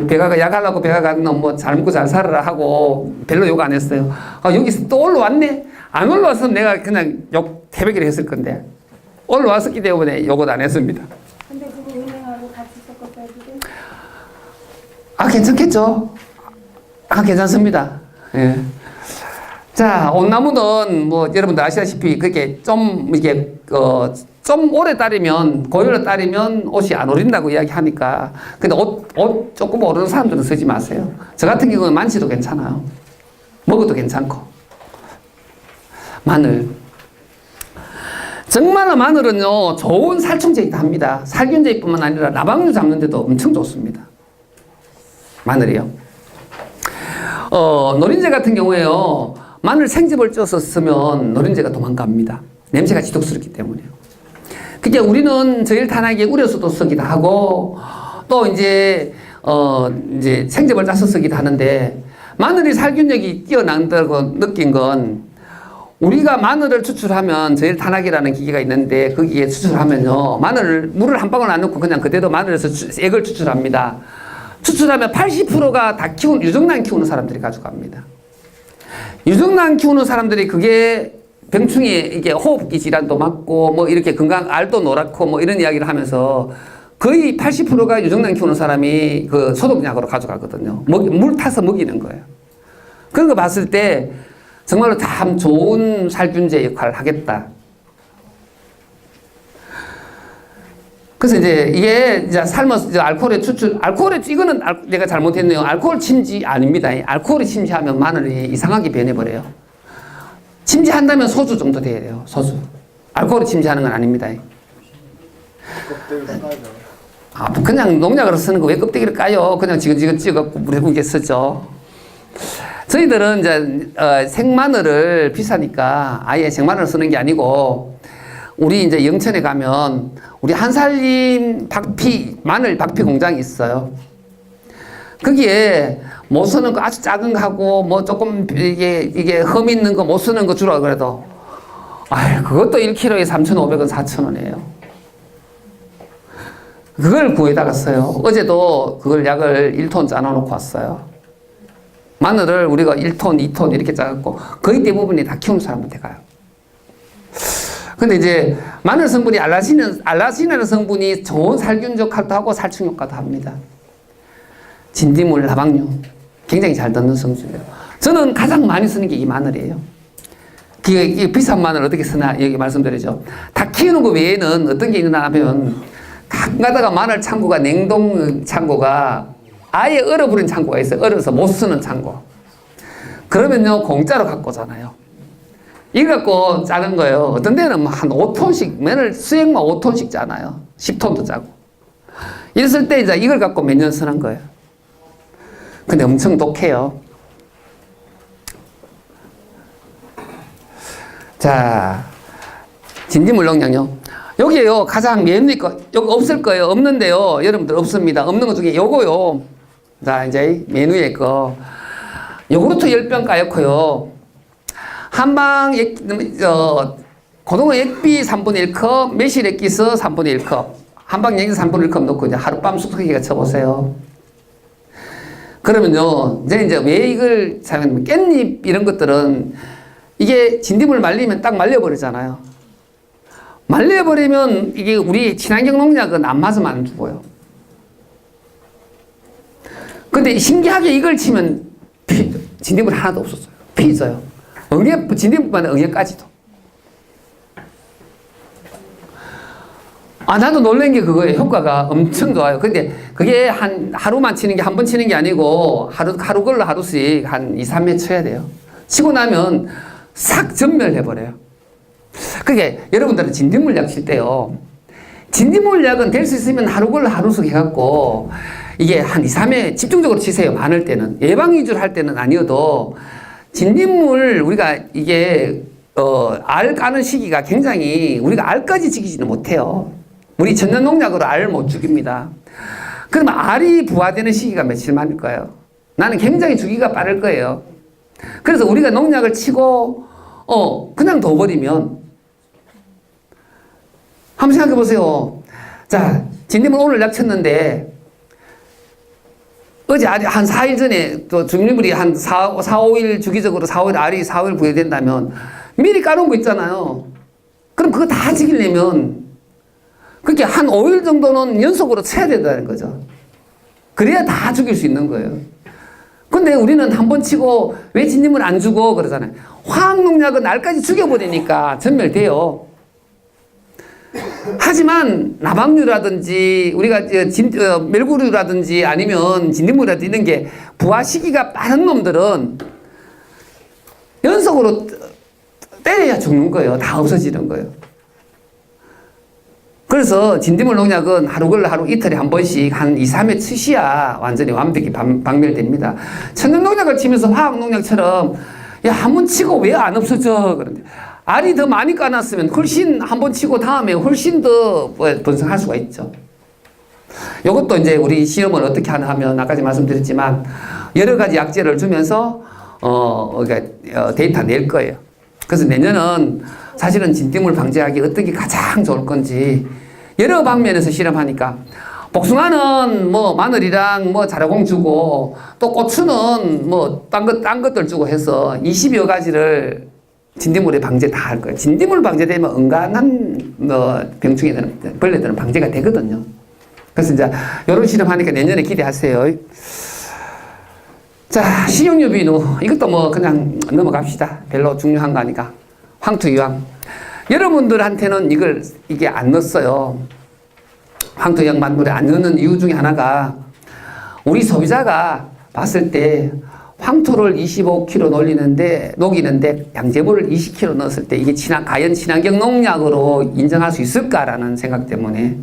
배가 약하려고 배가 가는 놈 잘 먹고 잘 살아라 하고, 별로 욕 안 했어요. 여기서 또 올라왔네? 안 올라왔으면 내가 그냥 태백이를 했을 건데, 올라왔었기 때문에 욕을 안 했습니다. 근데 그거 은행하고 같이 섞어서 해도 돼? 괜찮겠죠? 괜찮습니다. 예. 자, 옷나무는 여러분들 아시다시피 그게 좀 오래 따르면, 고열로 따르면 옷이 안 오른다고 이야기하니까. 근데 옷 조금 오르는 사람들은 쓰지 마세요. 저 같은 경우는 만지도 괜찮아요. 먹어도 괜찮고. 마늘. 정말 마늘은요, 좋은 살충제이기도 합니다. 살균제뿐만 아니라 나방류 잡는데도 엄청 좋습니다. 마늘이요. 노린재 같은 경우에요, 마늘 생즙을 쪄서 쓰면 노린재가 도망갑니다. 냄새가 지독스럽기 때문에요. 그러니까 우리는 저일탄하게 우려서도 쓰기도 하고, 또 이제 생즙을 짜서 쓰기도 하는데, 마늘이 살균력이 뛰어난다고 느낀 건, 우리가 마늘을 추출하면 저일탄학이라는 기계가 있는데 거기에 추출하면요, 물을 한 방울 안 넣고 그냥 그대로 마늘에서 액을 추출합니다. 추출하면 80%가 다 유정란 키우는 사람들이 가져갑니다. 유정란 키우는 사람들이 그게 병충해, 이게 호흡기 질환도 맞고 이렇게 알도 노랗고 이런 이야기를 하면서 거의 80%가 유정란 키우는 사람이 그 소독약으로 가져가거든요. 물 타서 먹이는 거예요. 그런 거 봤을 때 정말로 참 좋은 살균제 역할을 하겠다. 그래서 이게 삶아서 알코올의 추출, 이거는 내가 잘못했네요. 알코올 침지 아닙니다. 알코올이 침지하면 마늘이 이상하게 변해버려요. 침지한다면 소주 정도 돼야 돼요. 소주. 알코올이 침지하는 건 아닙니다. 껍데기를 까죠. 그냥 농약으로 쓰는 거 왜 껍데기를 까요? 그냥 지근지근 찍어갖고 물에 구게 쓰죠. 저희들은 생마늘을 비싸니까 아예 생마늘을 쓰는 게 아니고, 우리 영천에 가면 우리 한살림 마늘 박피 공장이 있어요. 거기에 못 쓰는 거 아주 작은 거 하고 조금 이게 흠 있는 거 못 쓰는 거 주라 그래도 그것도 1kg에 3,500원, 4,000원이에요. 그걸 구해다가 써요. 어제도 그걸 약을 1톤 짜놓고 왔어요. 마늘을 우리가 1톤, 2톤 이렇게 짜갖고 거의 대부분이 다 키우는 사람한테 가요. 근데 마늘 성분이 알라시나는 성분이 좋은 살균 역할도 하고 살충 효과도 합니다. 진딧물, 나방류 굉장히 잘 듣는 성분이에요. 저는 가장 많이 쓰는 게 이 마늘이에요. 이 비싼 마늘 어떻게 쓰나 여기 말씀드리죠. 다 키우는 거 외에는 어떤 게 있나 하면 가끔 가다가 마늘 창고가 냉동 창고가 아예 얼어버린 창고가 있어요. 얼어서 못 쓰는 창고. 그러면요, 공짜로 갖고 오잖아요. 이거 갖고 짜는 거예요. 어떤 데는 뭐한 5톤씩, 맨날 수액만 5톤씩 짜나요. 10톤도 짜고. 이랬을 때 이제 이걸 갖고 몇 년 쓰는 거예요. 근데 엄청 독해요. 자, 진지물농약요. 여기에요, 가장 메뉴 거, 여기 없을 거예요. 없는데요. 여러분들 없습니다. 없는 것 중에 요거요. 자, 이제 메뉴의 거. 요구르트 10병 까였고요. 한방 고등어 액비 3분의 1컵, 매실 액기스 3분의 1컵, 한방 액기스 3분의 1컵 넣고 이제 하룻밤 숙성기가 쳐보세요. 그러면요, 이제 왜 이걸 사면 깻잎 이런 것들은 이게 진딧물 말리면 딱 말려버리잖아요. 말려버리면 이게 우리 친환경 농약은 안 맞으면 안 죽어요. 근데 신기하게 이걸 치면 진딧물 하나도 없었어요. 피져요. 진딧물만 응애까지도. 나도 놀란 게 그거예요. 효과가 엄청 좋아요. 근데 그게 하루만 치는 게 한 번 치는 게 아니고 하루 걸로 하루씩 한 2, 3회 쳐야 돼요. 치고 나면 싹 전멸해버려요. 그게 여러분들은 진딧물약 칠 때요. 진딧물약은 될 수 있으면 하루 걸로 하루씩 해갖고 이게 한 2, 3회 집중적으로 치세요. 많을 때는. 예방 위주로 할 때는 아니어도 진딧물 우리가 이게 알 까는 시기가 굉장히 우리가 알까지 지키지는 못해요. 우리 전년 농약으로 알 못 죽입니다. 그러면 알이 부화되는 시기가 며칠 만일까요? 나는 굉장히 주기가 빠를 거예요. 그래서 우리가 농약을 치고 그냥 둬버리면 한번 생각해 보세요. 자, 진딧물 오늘 약 쳤는데 어제 알이 한 4일 전에 또 진딧물이 한 4, 5일 주기적으로 4, 5일 알이 4, 5일 부여된다면 미리 까놓은 거 있잖아요. 그럼 그거 다 지키려면 그렇게 한 5일 정도는 연속으로 쳐야 된다는 거죠. 그래야 다 죽일 수 있는 거예요. 근데 우리는 한 번 치고 왜 진딧물 안 죽어 그러잖아요. 화학농약은 알까지 죽여버리니까 전멸돼요. 하지만 나방류라든지 우리가 멜구류라든지 아니면 진딧물이라든지 이런 게 부화 시기가 빠른 놈들은 연속으로 때려야 죽는 거예요. 다 없어지는 거예요. 그래서 진딧물 농약은 하루 걸러 하루 이틀에 한 번씩 한 2, 3회 치셔야 완전히 완벽히 박멸됩니다. 천연 농약을 치면서 화학 농약처럼 야, 한 번 치고 왜 안 없어져? 그런데 알이 더 많이 까놨으면 훨씬 한 번 치고 다음에 훨씬 더 번성할 수가 있죠. 이것도 이제 우리 시험을 어떻게 하나 하면 아까 말씀드렸지만 여러 가지 약재를 주면서 데이터 낼 거예요. 그래서 내년은 사실은 진딧물 방지하기 어떻게 가장 좋을 건지 여러 방면에서 실험하니까 복숭아는 뭐 마늘이랑 뭐 자라공 주고 또 고추는 뭐 딴 것들 주고 해서 20여 가지를 진딧물에 방제 다 할 거예요. 진딧물 방제되면 은간한 병충해들은 벌레들은 방제가 되거든요. 그래서 이제 이런 실험하니까 내년에 기대하세요. 자, 식용유비누 이것도 뭐 그냥 넘어갑시다. 별로 중요한 거 아니까. 황토유황. 여러분들한테는 이게 안 넣었어요. 황토유황 만물에 안 넣는 이유 중에 하나가 우리 소비자가 봤을 때 황토를 25kg 녹이는데 양재물을 20kg 넣었을 때 이게 과연 친환경 농약으로 인정할 수 있을까라는 생각 때문에.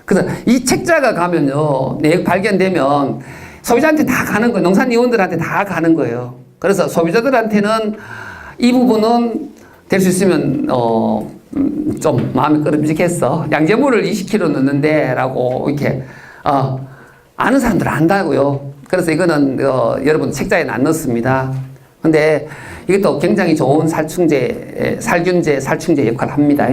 그래서 이 책자가 가면요, 내역 발견되면 소비자한테 다 가는 거예요. 농산위원들한테 다 가는 거예요. 그래서 소비자들한테는 이 부분은 될 수 있으면 좀 마음이 끄름직했어. 양재물을 20kg 넣는데 라고 이렇게 아는 사람들은 안다고요. 그래서 이거는 여러분 책자에는 안 넣습니다. 근데 이것도 굉장히 좋은 살균제, 살충제 역할을 합니다.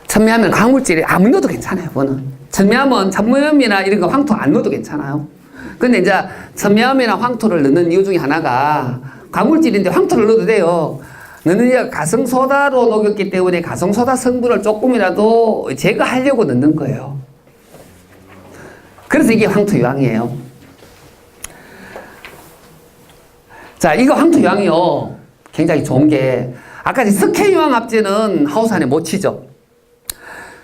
천매하면 광물질이 아무 넣어도 괜찮아요. 그거는 천매하면 천매염이나 이런 거 황토 안 넣어도 괜찮아요. 근데 이제 천매염이나 황토를 넣는 이유 중에 하나가 광물질인데 황토를 넣어도 돼요. 넣는 이유가 가성소다로 녹였기 때문에 가성소다 성분을 조금이라도 제거하려고 넣는 거예요. 그래서 이게 황토유황이에요. 자, 이거 황토유황이요, 굉장히 좋은 게 아까 석회유황 합제는 하우스 안에 못 치죠.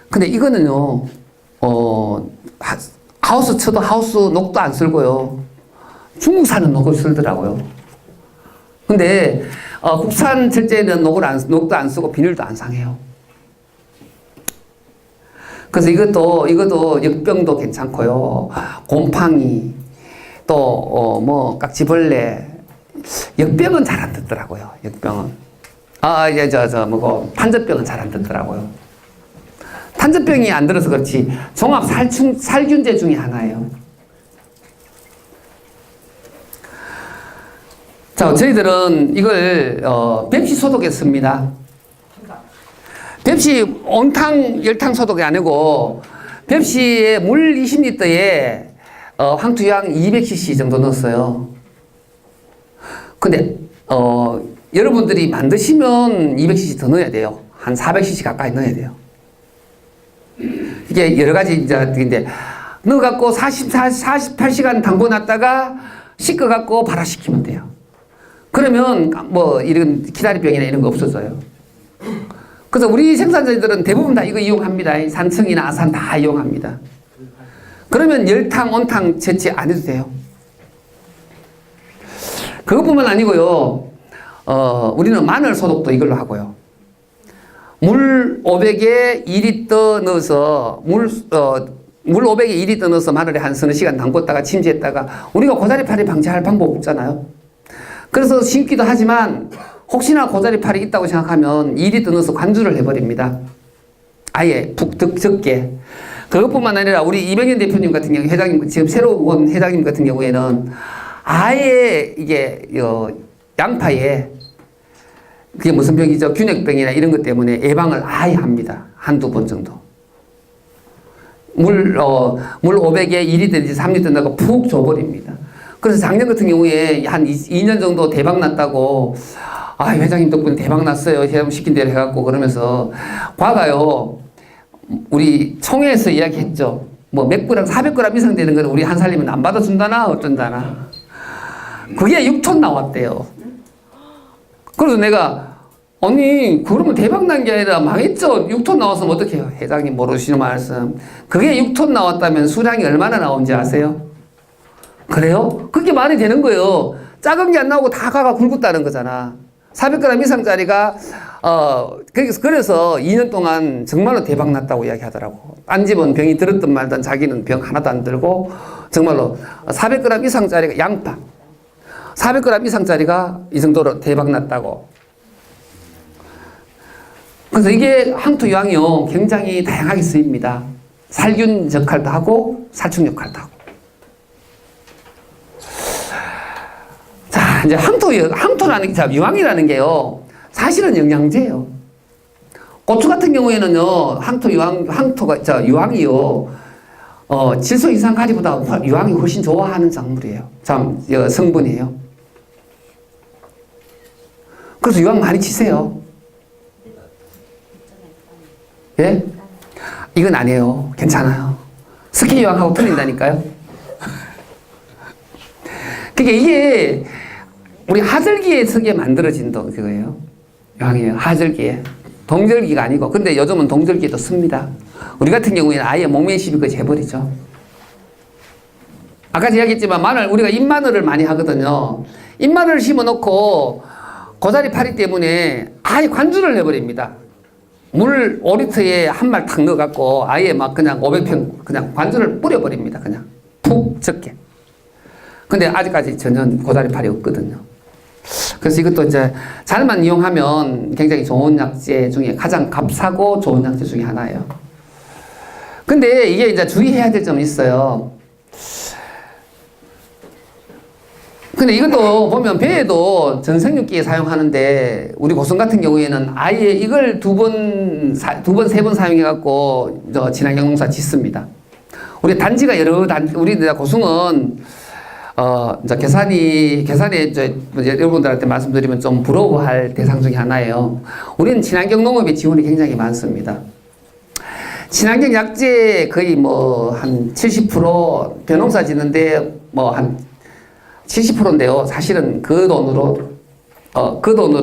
근데 이거는요, 하우스 쳐도 하우스 녹도 안 쓸고요. 중국산은 녹을 쓸더라고요. 근데 국산 철제는 녹도 안 쓰고 비닐도 안 상해요. 그래서 이것도 역병도 괜찮고요. 곰팡이, 또, 뭐, 깍지벌레. 역병은 잘 안 듣더라고요. 역병은. 탄저병은 잘 안 듣더라고요. 탄저병이 안 들어서 그렇지. 종합 살균제 중에 하나예요. 자, 저희들은 이걸, 펩시 소독했습니다. 펩시 온탕, 열탕 소독이 아니고, 펩시에 물 20리터에 황투유황 200cc 정도 넣었어요. 근데, 여러분들이 만드시면 200cc 더 넣어야 돼요. 한 400cc 가까이 넣어야 돼요. 이게 여러 가지, 이제, 넣어갖고 48시간 담궈놨다가 씻어갖고 발화시키면 돼요. 그러면 뭐 이런 기다리병이나 이런 거 없어져요. 그래서 우리 생산자들은 대부분 다 이거 이용합니다. 산청이나 아산 다 이용합니다. 그러면 열탕, 온탕 채취 안 해도 돼요. 그것뿐만 아니고요. 우리는 마늘 소독도 이걸로 하고요. 물 500에 2리터 넣어서 물 500에 2리터 넣어서 마늘에 한 서너 시간 담궜다가 침지했다가 우리가 고자리파리 방지할 방법 없잖아요. 그래서 심기도 하지만 혹시나 고자리파리 있다고 생각하면 2리터 넣어서 관주를 해버립니다. 아예 적게. 그것뿐만 아니라 우리 이병현 대표님 같은 경우 회장님 지금 새로 온 회장님 같은 경우에는 아예 이게 양파에 그게 무슨 병이죠? 균핵병이나 이런 것 때문에 예방을 아예 합니다. 한두 번 정도. 물 500에 2리터인지 3리터 넣고 푹 줘버립니다. 그래서 작년 같은 경우에 한 2년 정도 대박 났다고, 회장님 덕분에 대박 났어요. 회장 시킨 대로 해갖고 그러면서, 과가요, 우리 총회에서 이야기했죠. 뭐 몇 그램, 400g 이상 되는 거는 우리 한 살림은 안 받아준다나, 어쩐다나. 그게 6톤 나왔대요. 그래서 내가, 아니, 그러면 대박 난 게 아니라 망했죠? 6톤 나왔으면 어떡해요? 회장님 모르시는 말씀. 그게 6톤 나왔다면 수량이 얼마나 나온지 아세요? 그래요? 그게 말이 되는 거예요. 작은 게 안 나오고 다 가가 굵었다는 거잖아. 400g 이상짜리가, 그래서 2년 동안 정말로 대박 났다고 이야기 하더라고. 딴 집은 병이 들었든 말든 자기는 병 하나도 안 들고, 정말로 400g 이상짜리가 양파. 400g 이상짜리가 이 정도로 대박 났다고. 그래서 이게 항토유황이요. 굉장히 다양하게 쓰입니다. 살균 역할도 하고, 살충 역할도 하고. 자, 이제 항토라는 게, 유황이라는 게요, 사실은 영양제예요. 고추 같은 경우에는요, 유황이요, 질소 이상 가리보다 유황이 훨씬 좋아하는 작물이에요. 성분이에요. 그래서 유황 많이 치세요. 예? 이건 아니에요. 괜찮아요. 스키 유황하고 틀린다니까요. 그러니까 이게 우리 하절기에 쓰게 만들어진 그거예요. 유황이에요. 하절기에. 동절기가 아니고. 근데 요즘은 동절기에도 씁니다. 우리 같은 경우에는 아예 목매 시비까지 해버리죠. 아까 이야기했지만 우리가 잎마늘을 많이 하거든요. 잎마늘을 심어놓고 고자리파리 때문에 아예 관주를 해버립니다. 물 5리터에 한 말 탁 넣어갖고 아예 막 그냥 500평 그냥 관주를 뿌려버립니다. 그냥 푹 적게. 근데 아직까지 전혀 고자리파리 없거든요. 그래서 이것도 이제 잘만 이용하면 굉장히 좋은 약재 중에 가장 값싸고 좋은 약재 중에 하나예요. 근데 이게 이제 주의해야 될 점이 있어요. 근데 이것도 보면 배에도 전생육기에 사용하는데 우리 고성 같은 경우에는 아예 이걸 두 번, 세 번 사용해갖고 친환경 농사 짓습니다. 우리 단지가 우리 고성은 이제 계산에 여러분들한테 말씀드리면 좀 부러워할 대상 중에 하나예요. 우리는 친환경 농업의 지원이 굉장히 많습니다. 친환경 약재 거의 뭐 한 70% 벼농사 짓는데 뭐 한 70%인데요. 사실은 그 돈으로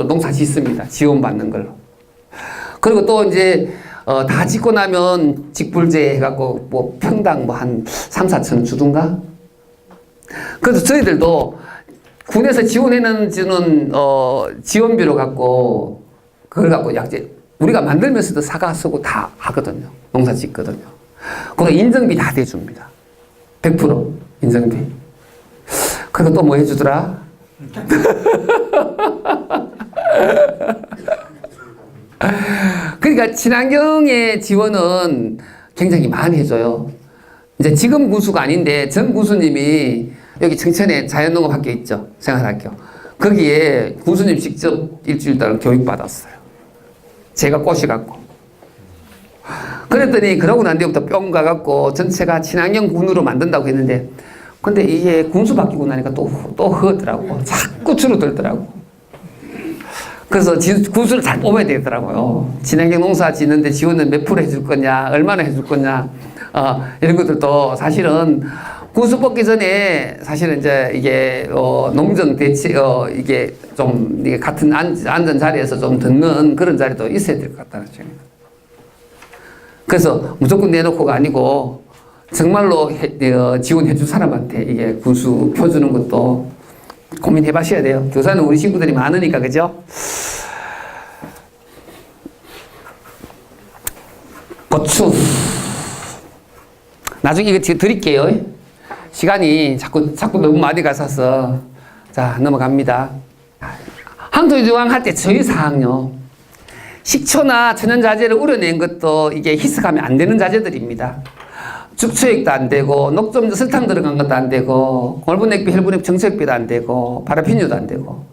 농사 짓습니다. 지원받는 걸로. 그리고 또 이제 다 짓고 나면 직불제 해갖고 뭐 평당 뭐 한 3, 4천 원 주던가? 그래서 저희들도 군에서 지원해는 주는 지원비로 갖고 그걸 갖고 약재 우리가 만들면서도 사과 쓰고 다 하거든요. 농사 짓거든요. 그거 인정비 다 대줍니다. 100% 인정비. 그리고 또 뭐 해주더라? 그러니까 친환경의 지원은 굉장히 많이 해줘요. 이제 지금 군수가 아닌데 전 군수님이 여기 청천에 자연농업학교 있죠. 생활학교. 거기에 군수님 직접 일주일 동안 교육받았어요. 제가 꼬셔갖고. 그랬더니 그러고 난 뒤부터 뿅 가갖고 전체가 친환경 군으로 만든다고 했는데 근데 이게 군수 바뀌고 나니까 또 허더라고. 자꾸 줄어들더라고. 그래서 군수를 잘 뽑아야 되더라고요. 친환경 농사 짓는데 지원은 몇 프로 해줄 거냐, 얼마나 해줄 거냐, 이런 것들도 사실은 군수 뽑기 전에 사실은 이제 이게 농정 대체 이게 좀 이게 같은 앉은 자리에서 좀 듣는 그런 자리도 있어야 될 것 같다는 생각입니다. 그래서 무조건 내놓고가 아니고 정말로 지원해 줄 사람한테 이게 군수 펴주는 것도 고민해 봐셔야 돼요. 교사는 우리 친구들이 많으니까, 그죠? 고추. 나중에 이거 드릴게요. 시간이 자꾸 너무 많이 가서. 자, 넘어갑니다. 항토유지왕 할 때 저희사항요. 식초나 천연자재를 우려낸 것도 이게 희석하면 안 되는 자재들입니다. 죽초액도 안 되고, 녹점제 설탕 들어간 것도 안 되고, 골분액비, 혈분액, 정수액비도 안 되고, 파라핀유도 안 되고,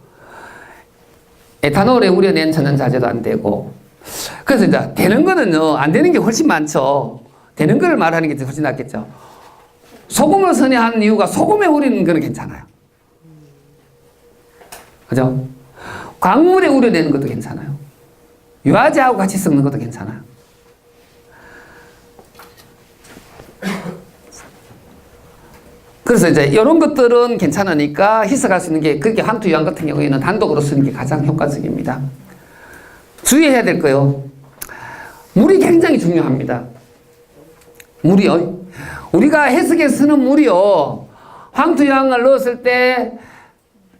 에탄올에 우려낸 천연자재도 안 되고. 그래서 이제 되는 거는요, 안 되는 게 훨씬 많죠. 되는 걸 말하는 게 훨씬 낫겠죠. 소금을 선회하는 이유가 소금에 우리는 거는 괜찮아요. 그죠? 광물에 우려내는 것도 괜찮아요. 유화제하고 같이 섞는 것도 괜찮아요. 그래서 이제 이런 것들은 괜찮으니까 희석할 수 있는 게 그게 항토유황 같은 경우에는 단독으로 쓰는 게 가장 효과적입니다. 주의해야 될 거요. 물이 굉장히 중요합니다. 물이요. 우리가 해석에 쓰는 물이요. 황토유황을 넣었을 때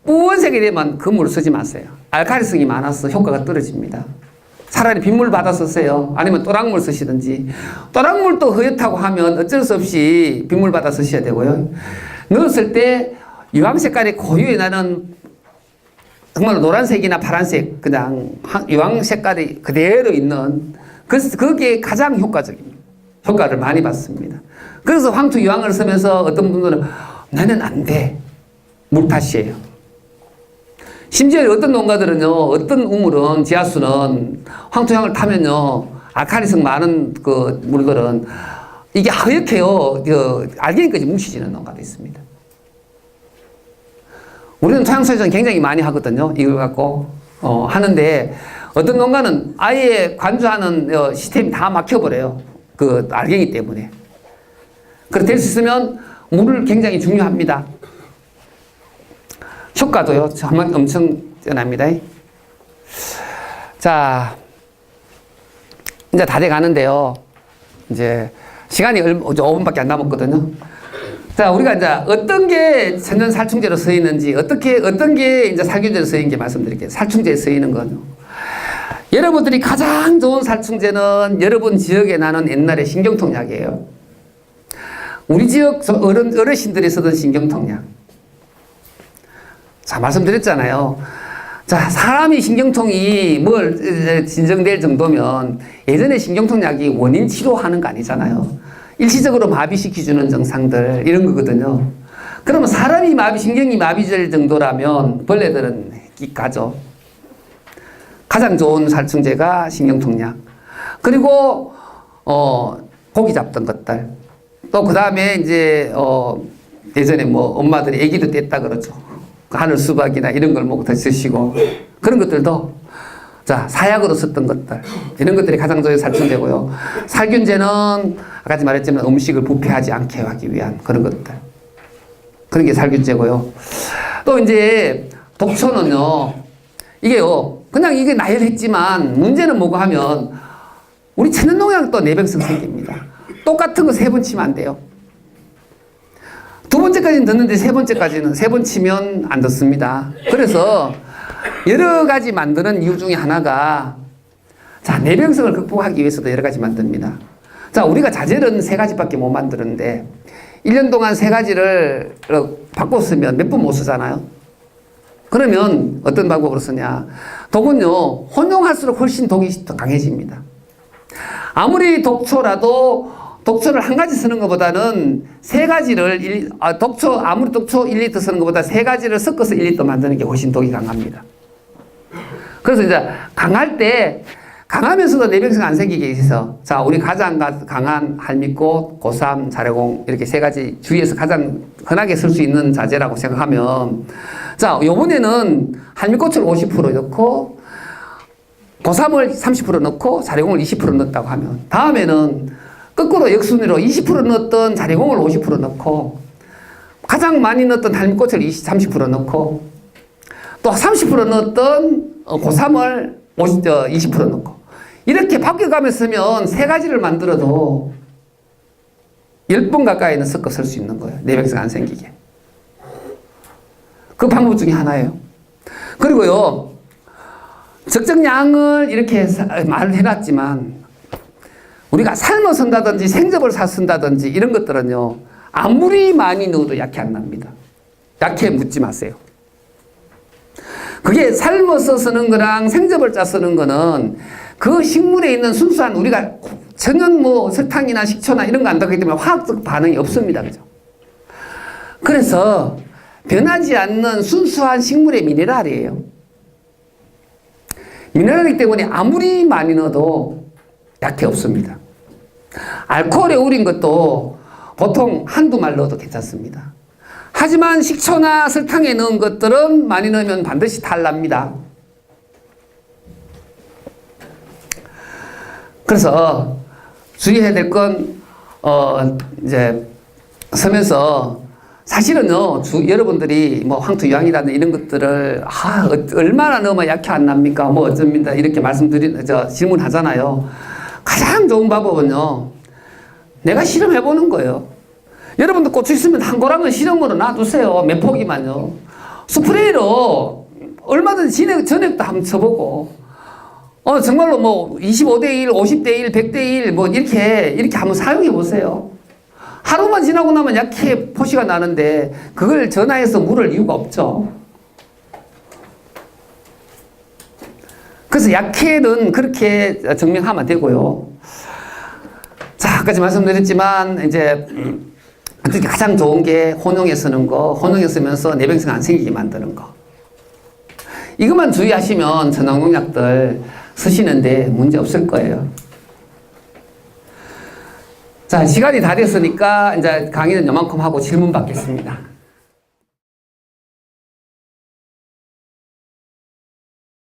뿌원색이 되면 그 물을 쓰지 마세요. 알칼리성이 많아서 효과가 떨어집니다. 차라리 빗물 받아 쓰세요. 아니면 또랑물 쓰시든지. 또랑물도 허옇다고 하면 어쩔 수 없이 빗물 받아 쓰셔야 되고요. 넣었을 때 유황 색깔이 고유히 나는 정말 노란색이나 파란색 그냥 유황 색깔이 그대로 있는 그게 가장 효과적입니다. 효과를 많이 받습니다. 그래서 황토유황을 쓰면서 어떤 분들은 나는 안 돼. 물 탓이에요. 심지어 어떤 농가들은요, 어떤 우물은, 지하수는 황토유황을 타면요, 알칼리성 많은 그 물들은 이게 하얗게요, 알갱이까지 뭉치지는 농가도 있습니다. 우리는 토양수에서는 굉장히 많이 하거든요. 이걸 갖고, 하는데, 어떤 농가는 아예 관주하는 시스템이 다 막혀버려요. 그 알갱이 때문에. 그래서 될 수 있으면 물을 굉장히 중요합니다. 효과도요, 정말 엄청 뛰어납니다. 자, 이제 다 돼 가는데요. 이제 시간이 5분밖에 안 남았거든요. 자, 우리가 이제 어떤 게 천연 살충제로 쓰이는지, 어떤 게 이제 살균제로 쓰이는지 말씀드릴게요. 살충제에 쓰이는 거는. 여러분들이 가장 좋은 살충제는 여러분 지역에 나는 옛날에 신경통약이에요. 우리 지역 어르신들이 쓰던 신경통약. 자, 말씀드렸잖아요. 자, 사람이 신경통이 진정될 정도면 예전에 신경통약이 원인 치료하는 거 아니잖아요. 일시적으로 마비시켜주는 증상들, 이런 거거든요. 그러면 사람이 신경이 마비될 정도라면 벌레들은 가죠. 가장 좋은 살충제가 신경통약. 그리고, 고기 잡던 것들. 또 그 다음에 이제, 예전에 엄마들이 애기도 뗐다 그러죠. 하늘 수박이나 이런 걸 먹고 드시고 그런 것들도 자 사약으로 썼던 것들 이런 것들이 가장 좋은 살충제고요. 살균제는 아까 말했지만 음식을 부패하지 않게 하기 위한 그런 것들 그런 게 살균제고요. 또 이제 독초는요 이게요 그냥 이게 나열했지만 문제는 뭐고 하면 우리 천연농약도 내병성 생깁니다. 똑같은 거 3번 치면 안 돼요. 2번째까지는 듣는데 세 번 치면 안 듣습니다. 그래서 여러 가지 만드는 이유 중에 하나가 자, 내병성을 극복하기 위해서도 여러 가지 만듭니다. 자, 우리가 자젤은 3가지밖에 못 만드는데 1년 동안 3가지를 바꿨으면 몇 번 못 쓰잖아요. 그러면 어떤 방법으로 쓰냐? 독은요, 혼용할수록 훨씬 독이 더 강해집니다. 아무리 독초라도 독초를 한 가지 쓰는 것보다는 3가지를, 아무리 독초 1리터 쓰는 것보다 3가지를 섞어서 1리터 만드는 게 훨씬 독이 강합니다. 그래서 이제 강할 때, 강하면서도 내병성 안 생기게 해서, 자, 우리 가장 강한 할미꽃, 고삼, 자래공, 이렇게 3가지 주위에서 가장 흔하게 쓸 수 있는 자재라고 생각하면, 자, 요번에는 할미꽃을 50% 넣고, 고삼을 30% 넣고, 자래공을 20% 넣었다고 하면, 다음에는 거꾸로 역순위로 20% 넣었던 자리공을 50% 넣고 가장 많이 넣었던 할미꽃을 30% 넣고 또 30% 넣었던 고3을 20% 넣고 이렇게 바뀌어가면서 쓰면 3가지를 만들어도 10번 가까이는 섞어 쓸 수 있는 거예요. 내병성 안 생기게. 그 방법 중에 하나예요. 그리고요, 적정량을 이렇게 말을 해놨지만 우리가 삶아 쓴다든지 생접을 사 쓴다든지 이런 것들은요, 아무리 많이 넣어도 약해 안 납니다. 약해 묻지 마세요. 그게 삶아서 쓰는 거랑 생접을 짜 쓰는 거는 그 식물에 있는 순수한 우리가 전혀 뭐 설탕이나 식초나 이런 거 안 들어가기 때문에 화학적 반응이 없습니다. 그죠? 그래서 변하지 않는 순수한 식물의 미네랄이에요. 미네랄이기 때문에 아무리 많이 넣어도 약해 없습니다. 알코올에 우린 것도 보통 한두 말 넣어도 괜찮습니다. 하지만 식초나 설탕에 넣은 것들은 많이 넣으면 반드시 탈납니다. 그래서 주의해야 될 건, 이제, 서면서 사실은요, 여러분들이 뭐 황토유황이라는 이런 것들을, 얼마나 넣으면 약해 안 납니까? 뭐 어쩝니다. 이렇게 질문하잖아요. 가장 좋은 방법은요, 내가 실험해보는 거예요. 여러분도 고추 있으면 한 고랑은 실험으로 놔두세요. 몇 포기만요. 스프레이로 얼마든지 전액도 한번 쳐보고, 정말로 뭐 25대1, 50대1, 100대1, 뭐 이렇게 한번 사용해보세요. 하루만 지나고 나면 약해 포시가 나는데, 그걸 전화해서 물을 이유가 없죠. 그래서 약해는 그렇게 증명하면 되고요. 자, 아까 말씀드렸지만, 이제, 어떻게 가장 좋은 게 혼용에 쓰는 거, 혼용에 쓰면서 내병성 안 생기게 만드는 거. 이것만 주의하시면 전환농약들 쓰시는데 문제 없을 거예요. 자, 시간이 다 됐으니까 이제 강의는 요만큼 하고 질문 받겠습니다.